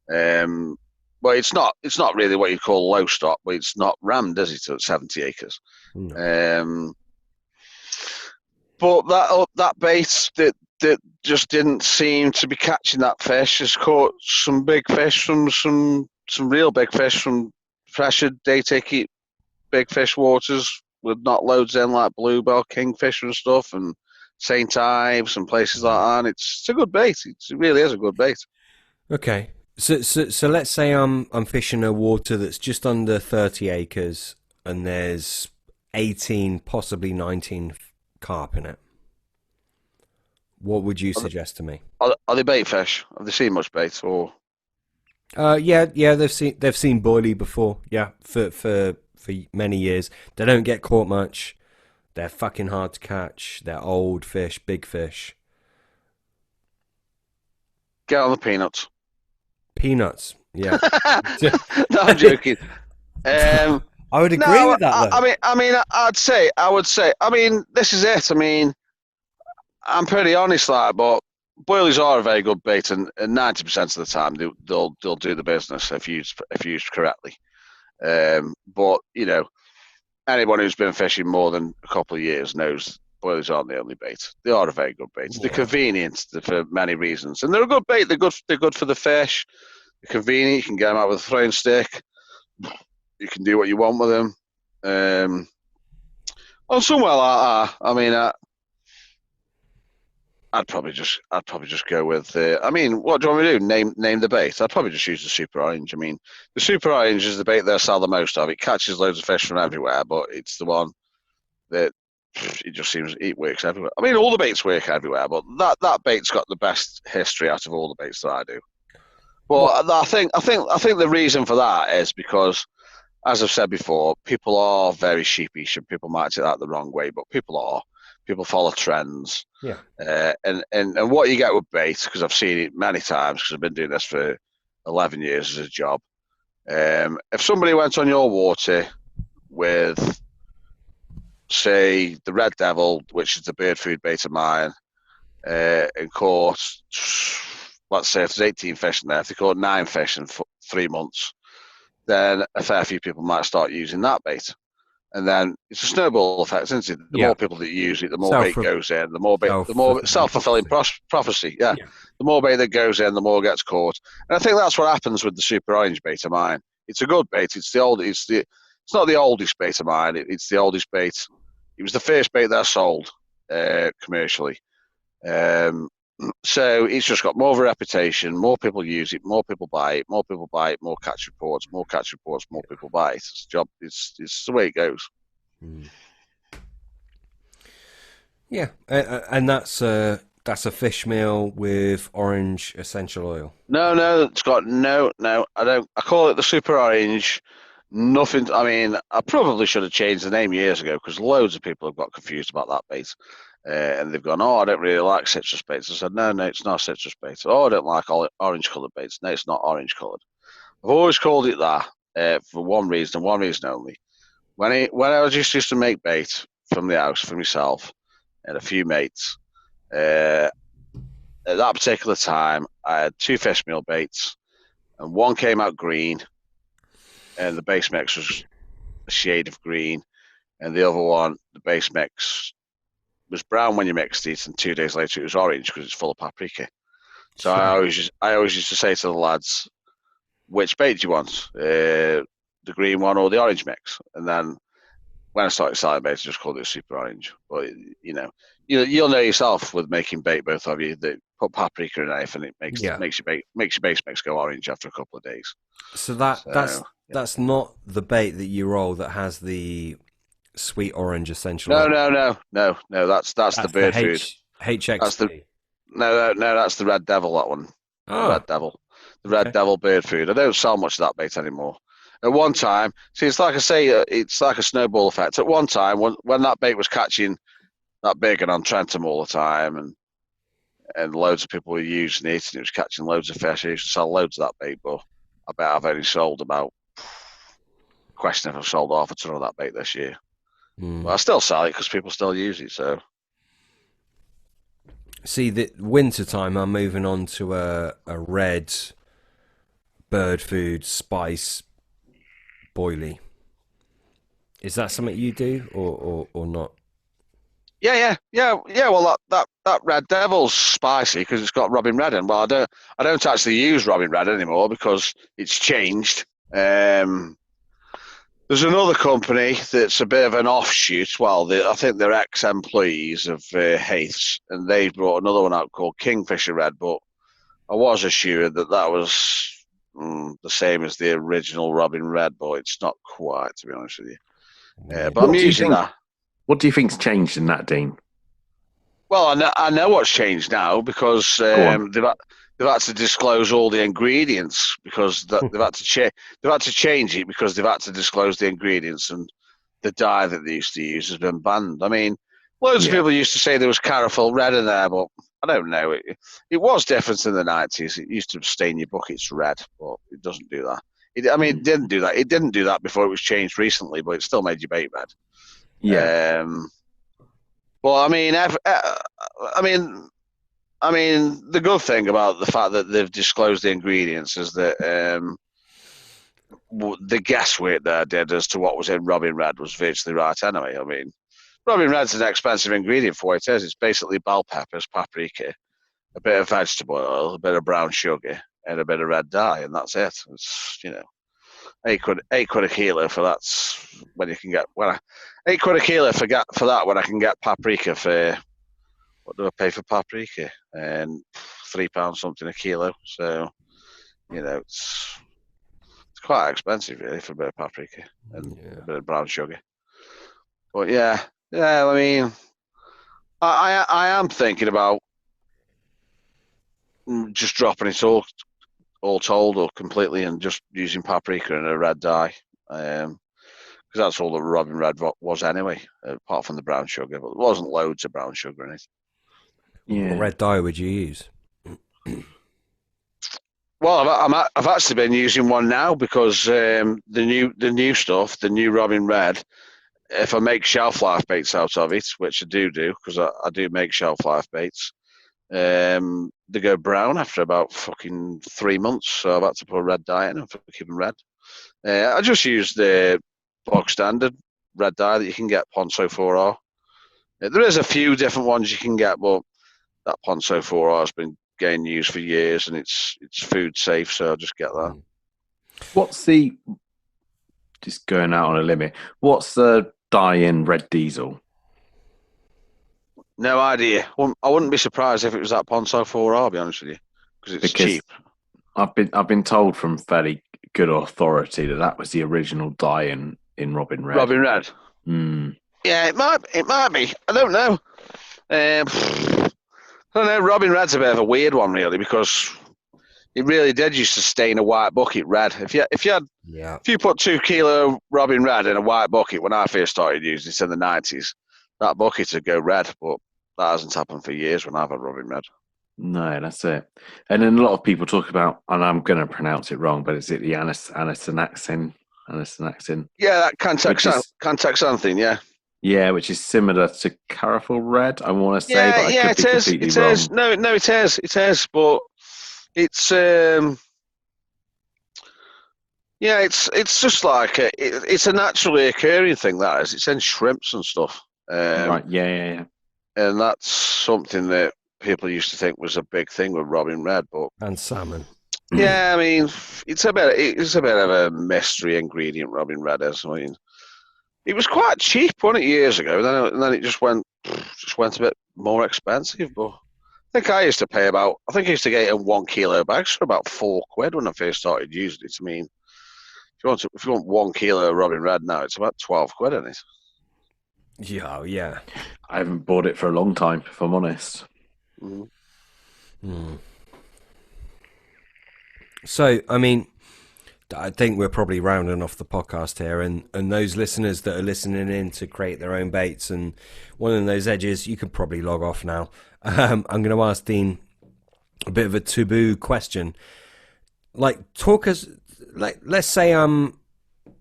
well, it's not really what you call low stock, but it's not rammed, is it? At 70 acres. No. But that bait that just didn't seem to be catching that fish has caught some big fish from some real big fish from pressured day ticket big fish waters with not loads in, like bluebell, kingfisher and stuff, and St. Ives and places like that. And it's a good bait. It really is a good bait. Okay. So let's say I'm fishing a water that's just under 30 acres and there's 18, possibly 19 carp in it. What would you suggest to me? Are they bait fish? Have they seen much bait? Or yeah, they've seen boilie before. Yeah, for many years. They don't get caught much. They're fucking hard to catch. They're old fish, big fish. Get on the peanuts. Peanuts, yeah. No, I'm joking. I would agree with that. Though. I would say. I mean, this is it. I mean, I'm pretty honest, like, but boilies are a very good bait, and 90% of the time they'll do the business if used correctly. But you know, anyone who's been fishing more than a couple of years knows boilies aren't the only bait. They are a very good bait. Yeah. They're convenient for many reasons, and they're a good bait. They're good for the fish. They're convenient. You can get them out with a throwing stick. You can do what you want with them. On somewhere like that, I mean, I'd probably just go with. I mean, what do you want me to do? Name the bait. I'd probably just use the super orange. I mean, the super orange is the bait they'll sell the most of. It catches loads of fish from everywhere, but it's the one that it just seems it works everywhere. I mean, all the baits work everywhere, but that bait's got the best history out of all the baits that I do. But I think the reason for that is because, as I've said before, people are very sheepish, and people might take that the wrong way, but people follow trends. Yeah. And what you get with bait, because I've seen it many times, because I've been doing this for 11 years as a job. If somebody went on your water with, say, the Red Devil, which is the bird food bait of mine, and caught, let's say, if there's 18 fish in there, if they caught 9 fish in 3 months, then a fair few people might start using that bait. And then it's a snowball effect, isn't it? The more people that use it, the more bait goes in. The more self-fulfilling prophecy. Yeah. The more bait that goes in, the more gets caught. And I think that's what happens with the super orange bait of mine. It's a good bait. It's not the oldest bait of mine. It's the oldest bait. It was the first bait that I sold commercially. So it's just got more of a reputation. More people use it. More people buy it. More people buy it. More catch reports. More catch reports. More people buy it. It's the job. It's the way it goes. Yeah, and that's a fish meal with orange essential oil. No, it's got no. I don't. I call it the super orange. Nothing. I mean, I probably should have changed the name years ago, because loads of people have got confused about that bait. And they've gone, I don't really like citrus baits. I said, no, it's not citrus bait. I don't like orange coloured baits. No, it's not orange coloured. I've always called it that for one reason, and one reason only. When I just used to make bait from the house for myself and a few mates, at that particular time, I had 2 fish meal baits, and one came out green, and the base mix was a shade of green, and the other one, the base mix was brown when you mixed it, and 2 days later it was orange because it's full of paprika. So Sure. I always used to say to the lads, which bait do you want? The green one or the orange mix? And then when I started selling bait, I just called it super orange. But you'll know yourself with making bait, both of you, that put paprika in a knife and it Yeah. makes your base mix go orange after a couple of days. So So that's not the bait that you roll that has the sweet orange essential no, oil. no, no, no, no. That's the That's the bird food. That's the HXP. no. That's the red devil. That one, the red Oh, devil, the red okay. devil bird food. I don't sell much of that bait anymore. At one time, see, it's like I say, it's like a snowball effect. At one time, when that bait was catching that big and on Trentham all the time, and loads of people were using it, and it was catching loads of fish. I used to sell loads of that bait, but I bet I've only sold about, question if I've sold half a ton of that bait this year. Mm. But I still sell it because people still use it. So See, the winter time, I'm moving on to a red bird food spice boilie. Is that something you do or not? yeah. Well, that red devil's spicy because it's got robin red in. Well, I don't actually use robin red anymore because it's changed. There's another company that's a bit of an offshoot. Well, I think they're ex-employees of Haith's, and they brought another one out called Kingfisher Red. But I was assured that was the same as the original Robin Red, but it's not quite, to be honest with you. But I'm What do you using think? that. What do you think's changed in that, Dean? Well, I know what's changed now because Go on. they've had to disclose all the ingredients because they've had to change it because they've had to disclose the ingredients, and the dye that they used to use has been banned. I mean, loads of Yeah. people used to say there was caramel red in there, but I don't know. It was different in the 90s. It used to stain your buckets red, but it doesn't do that. It didn't do that. It didn't do that before it was changed recently, but it still made your bait red. Yeah. Well, I mean, the good thing about the fact that they've disclosed the ingredients is that the guesswork they did as to what was in Robin Red was virtually right anyway. I mean, Robin Red's an expensive ingredient for what it is. It's basically bell peppers, paprika, a bit of vegetable oil, a bit of brown sugar, and a bit of red dye, and that's it. It's £8 a kilo for that. When you can get £8 a kilo for that when I can get paprika for, what do I pay for paprika? And £3 something a kilo. So it's quite expensive really for a bit of paprika and a bit of brown sugar. But yeah. I mean, I am thinking about just dropping it all told or completely and just using paprika and a red dye. Because that's all that Robin Red was anyway, apart from the brown sugar. But there wasn't loads of brown sugar in it. What red dye would you use? Well, I've actually been using one now because the new stuff, the new Robin Red. If I make shelf life baits out of it, which I do because I do make shelf life baits, they go brown after about fucking 3 months. So I've had to put a red dye in them for keeping red. I just use the bog standard red dye that you can get, Ponzo 4R. There is a few different ones you can get, but that Ponzo 4R has been getting used for years, and it's food safe, so I'll just get that. What's the, just going out on a limit, what's the dye in red diesel? No idea. I wouldn't be surprised if it was that Ponzo 4R, I'll be honest with you, because it's cheap. I've been told from fairly good authority that was the original dye in Robin Red. Robin Red. Yeah, it might be. I don't know. I don't know. Robin Red's a bit of a weird one, really, because it really did used to stain a white bucket red. If you put 2 kilo Robin Red in a white bucket when I first started using it in the 90s, that bucket would go red. But that hasn't happened for years when I've had Robin Red. No, that's it. And then a lot of people talk about, and I'm going to pronounce it wrong, but is it the anisanaxin? Yeah, that Cantaxanthin, yeah. Yeah, which is similar to Carafel Red, I want to say, but I could be completely wrong. No, it is, but it's it's just like it's a naturally occurring thing, that is. It's in shrimps and stuff. Right, yeah. and that's something that people used to think was a big thing with Robin Red, but And salmon. yeah, I mean, it's a bit of a mystery ingredient. Robin Red is. I mean, it was quite cheap, wasn't it, years ago? And then it just went a bit more expensive. But I think I used to pay about. I think I used to get it in 1 kilo bags for about £4 when I first started using it. I mean, if you want 1 kilo of Robin Red now, it's about £12, isn't it? Yeah, oh, yeah. I haven't bought it for a long time, if I'm honest. So, I mean, I think we're probably rounding off the podcast here, and those listeners that are listening in to create their own baits and one of those edges, you can probably log off now. I'm going to ask Dean a bit of a taboo question. Like, talk us, like, let's say and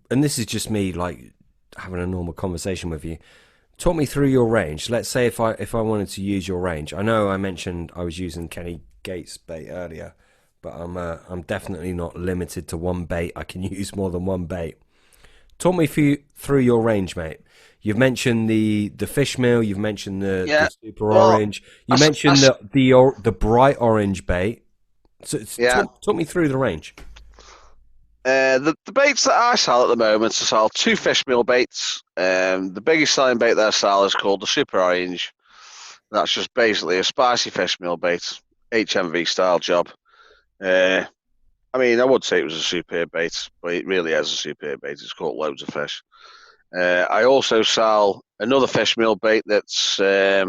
this is just me, like, having a normal conversation with you. Talk me through your range. Let's say if I wanted to use your range. I know I mentioned I was using Kenny Gates bait earlier, but I'm definitely not limited to one bait. I can use more than one bait. Talk me through your range, mate. You've mentioned the fish meal. You've mentioned the super orange. You mentioned the bright orange bait. So talk me through the range. The baits that I sell at the moment, I sell 2 fish meal baits. The biggest selling bait that I sell is called the Super Orange. That's just basically a spicy fish meal bait, HMV style job. I mean, I would say it was a superb bait, but it really is a superb bait. It's caught loads of fish. I also sell another fish meal bait that's a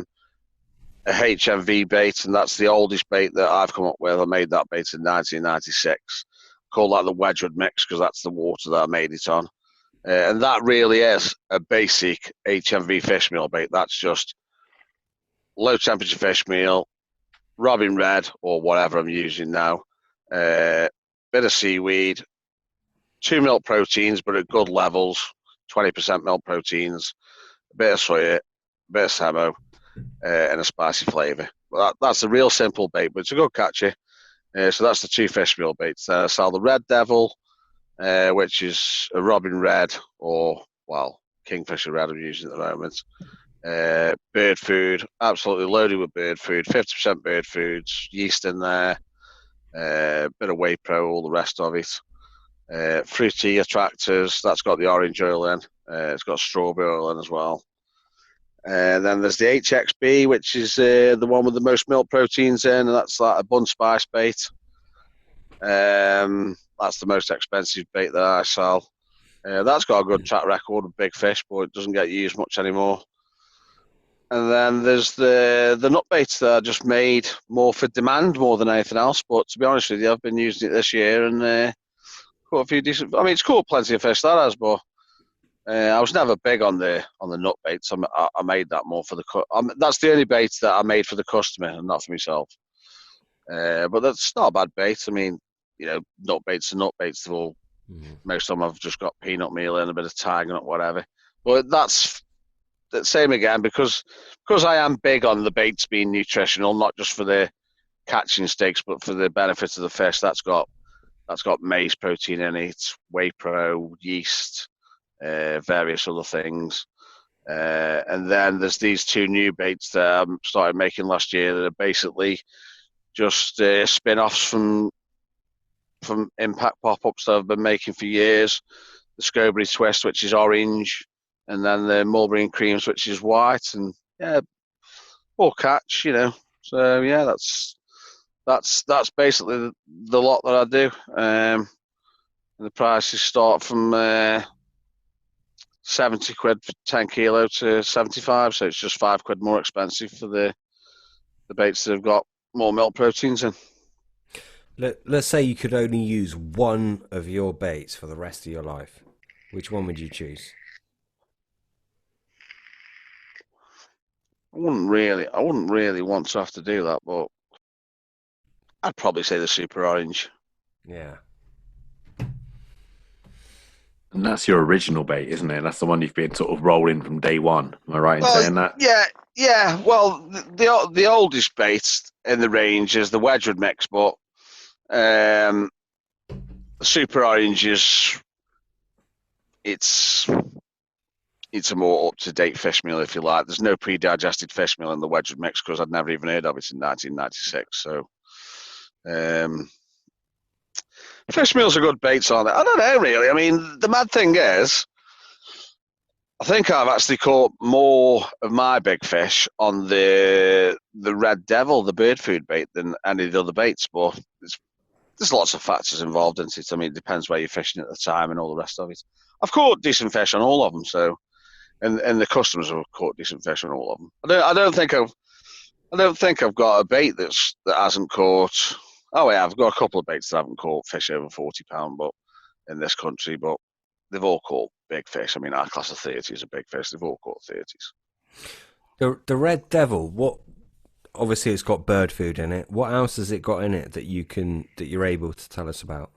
HMV bait, and that's the oldest bait that I've come up with. I made that bait in 1996. Call that the Wedgwood mix because that's the water that I made it on. And that really is a basic HMV fish meal bait. That's just low temperature fish meal, Robin Red or whatever I'm using now, bit of seaweed, 2 milk proteins but at good levels, 20% milk proteins, a bit of soya, a bit of samo, and a spicy flavour. Well, that's a real simple bait, but it's a good catcher. So that's the 2 fish meal baits. I sell the Red Devil, which is a Robin Red or, well, Kingfisher Red I'm using at the moment. Bird food, absolutely loaded with bird food, 50% bird foods, yeast in there, bit of whey pro, all the rest of it. Fruity attractors, that's got the orange oil in. It's got strawberry oil in as well. Then there's the HXB, which is the one with the most milk proteins in, and that's like a bun spice bait. That's the most expensive bait that I sell. That's got a good track record of big fish, but it doesn't get used much anymore. And then there's the nut baits that I just made more for demand more than anything else. But to be honest with you, I've been using it this year and caught a few decent. I mean, it's caught plenty of fish, that has, but I was never big on the nut baits. I made that more for the. That's the only bait that I made for the customer and not for myself. But that's not a bad bait. I mean, you know, nut baits are nut baits. Most of them I've just got peanut meal in, a bit of tiger nut, whatever. But that's the same again because I am big on the baits being nutritional, not just for the catching stakes, but for the benefits of the fish. That's got maize protein in it, whey pro, yeast. Various other things. And then there's these 2 new baits that I started making last year that are basically just spin-offs from Impact pop-ups that I've been making for years. The Scoberry Twist, which is orange, and then the Mulberry and Creams, which is white. And yeah, all catch, you know. So yeah, that's basically the lot that I do. And the prices start from 70 quid for 10 kilo to 75, so it's just £5 more expensive for the baits that have got more milk proteins in. Let's say you could only use one of your baits for the rest of your life. Which one would you choose? I wouldn't really want to have to do that, but I'd probably say the Super Orange. Yeah. And that's your original bait, isn't it? That's the one you've been sort of rolling from day one. Am I right in saying that? Yeah. Well, the oldest bait in the range is the Wedgwood mix, but the Super Orange is it's it's a more up-to-date fish meal, if you like. There's no pre-digested fish meal in the Wedgwood mix because I'd never even heard of it in 1996. So, fish meals are good baits, aren't they? I don't know, really. I mean, the mad thing is, I think I've actually caught more of my big fish on the Red Devil, the bird food bait, than any of the other baits. But there's lots of factors involved in it. I mean, it depends where you're fishing at the time and all the rest of it. I've caught decent fish on all of them, so and the customers have caught decent fish on all of them. I don't think I've got a bait that hasn't caught. Oh yeah, I've got a couple of baits that haven't caught fish over £40, but in this country, but they've all caught big fish. I mean, our class of 30 is a big fish. They've all caught 30s. The Red Devil, what? Obviously, it's got bird food in it. What else has it got in it that you're able to tell us about?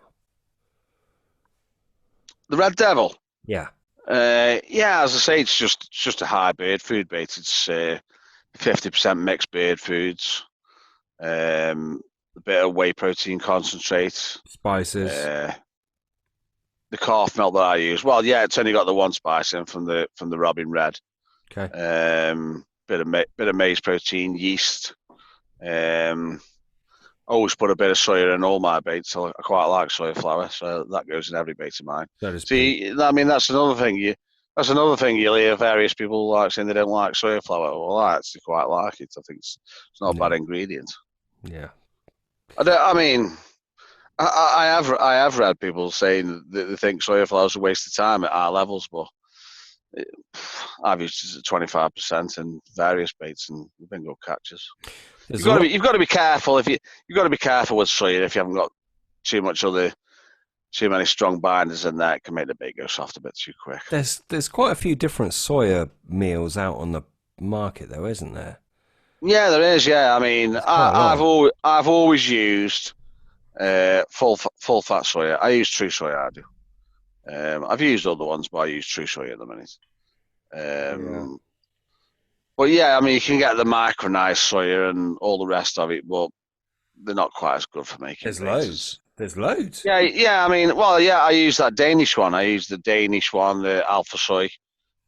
The Red Devil. Yeah. As I say, it's just a high bird food bait. It's 50% mixed bird foods, a bit of whey protein concentrate, spices. The calf milk that I use. Well, yeah, it's only got the one spice in from the Robin Red. Okay. Bit of maize protein, yeast. Always put a bit of soya in all my baits. I quite like soya flour, so that goes in every bait of mine. See, I mean, that's another thing you'll hear various people like saying they don't like soya flour. Well, I actually quite like it. I think it's not a bad ingredient. Yeah. I have read people saying that they think soya flour is a waste of time at our levels, but I've used it at 25% in various baits, and they've been good catches. You've got to be careful you've got to be careful with soya if you haven't got too many strong binders in there. It can make the bait go soft a bit too quick. There's quite a few different soya meals out on the market, though, isn't there? Yeah, there is. Yeah, I mean, I've always used full fat soya. I use true soya. I do. I've used other ones, but I use true soya at the minute. But yeah, I mean, you can get the micronized soya and all the rest of it, but they're not quite as good for making. There's loads. Yeah. I mean, I use that Danish one. I use the Danish one, the Alpha Soy,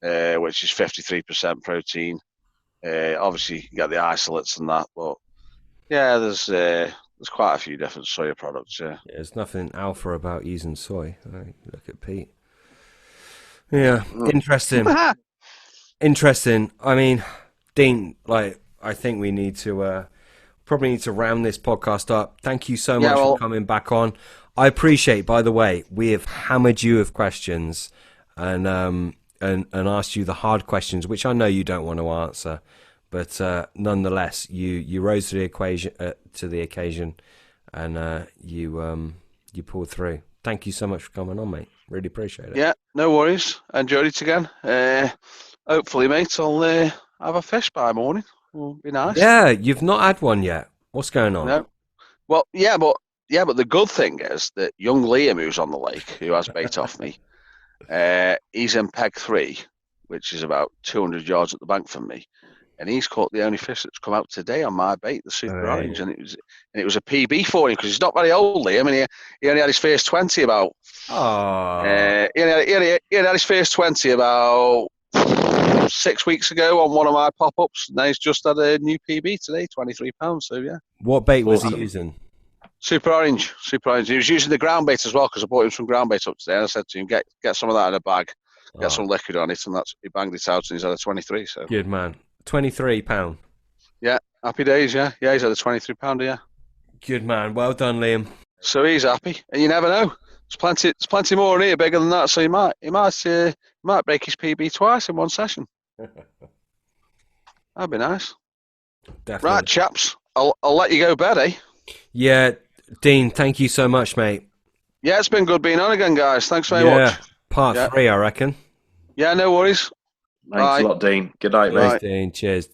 which is 53% protein. Obviously, you can get the isolates and that, but yeah, there's quite a few different soya products. Yeah, there's nothing alpha about using soy. Right, look at Pete. Yeah, interesting. Interesting. I mean, Dean, I think we need to probably need to round this podcast up. Thank you so much for coming back on. I appreciate, by the way, we have hammered you with questions and asked you the hard questions, which I know you don't want to answer, but nonetheless, you rose to the occasion, and you pulled through. Thank you so much for coming on, mate. Really appreciate it. Yeah, no worries. Enjoyed it again. Hopefully, mate, I'll have a fish by morning. It'll be nice. Yeah, you've not had one yet. What's going on? No. Well, but the good thing is that young Liam, who's on the lake, who has bait off me, he's in peg 3, which is about 200 yards at the bank from me, and he's caught the only fish that's come out today on my bait, the super orange, and it was a PB for him because he's not very old, Liam, and he only had his first 20 about. Oh. He only had his first 20 about 6 weeks ago on one of my pop-ups. Now he's just had a new PB today, £23. So yeah. What bait was he using? Super orange. He was using the ground bait as well because I bought him some ground bait up today. And I said to him, get some of that in a bag, get some liquid on it, and he banged it out, and he's had a 23. So good man, £23. Yeah, happy days. Yeah, he's had a £23. Yeah. Good man. Well done, Liam. So he's happy, and you never know. There's plenty more in here bigger than that. So he might break his PB twice in one session. That'd be nice. Definitely. Right, chaps. I'll let you go bed, eh? Yeah, Dean, thank you so much, mate. Yeah, it's been good being on again, guys. Thanks very much. Part 3, I reckon. Yeah, no worries. Thanks a lot, Dean. Good night, mate. Dean. Cheers.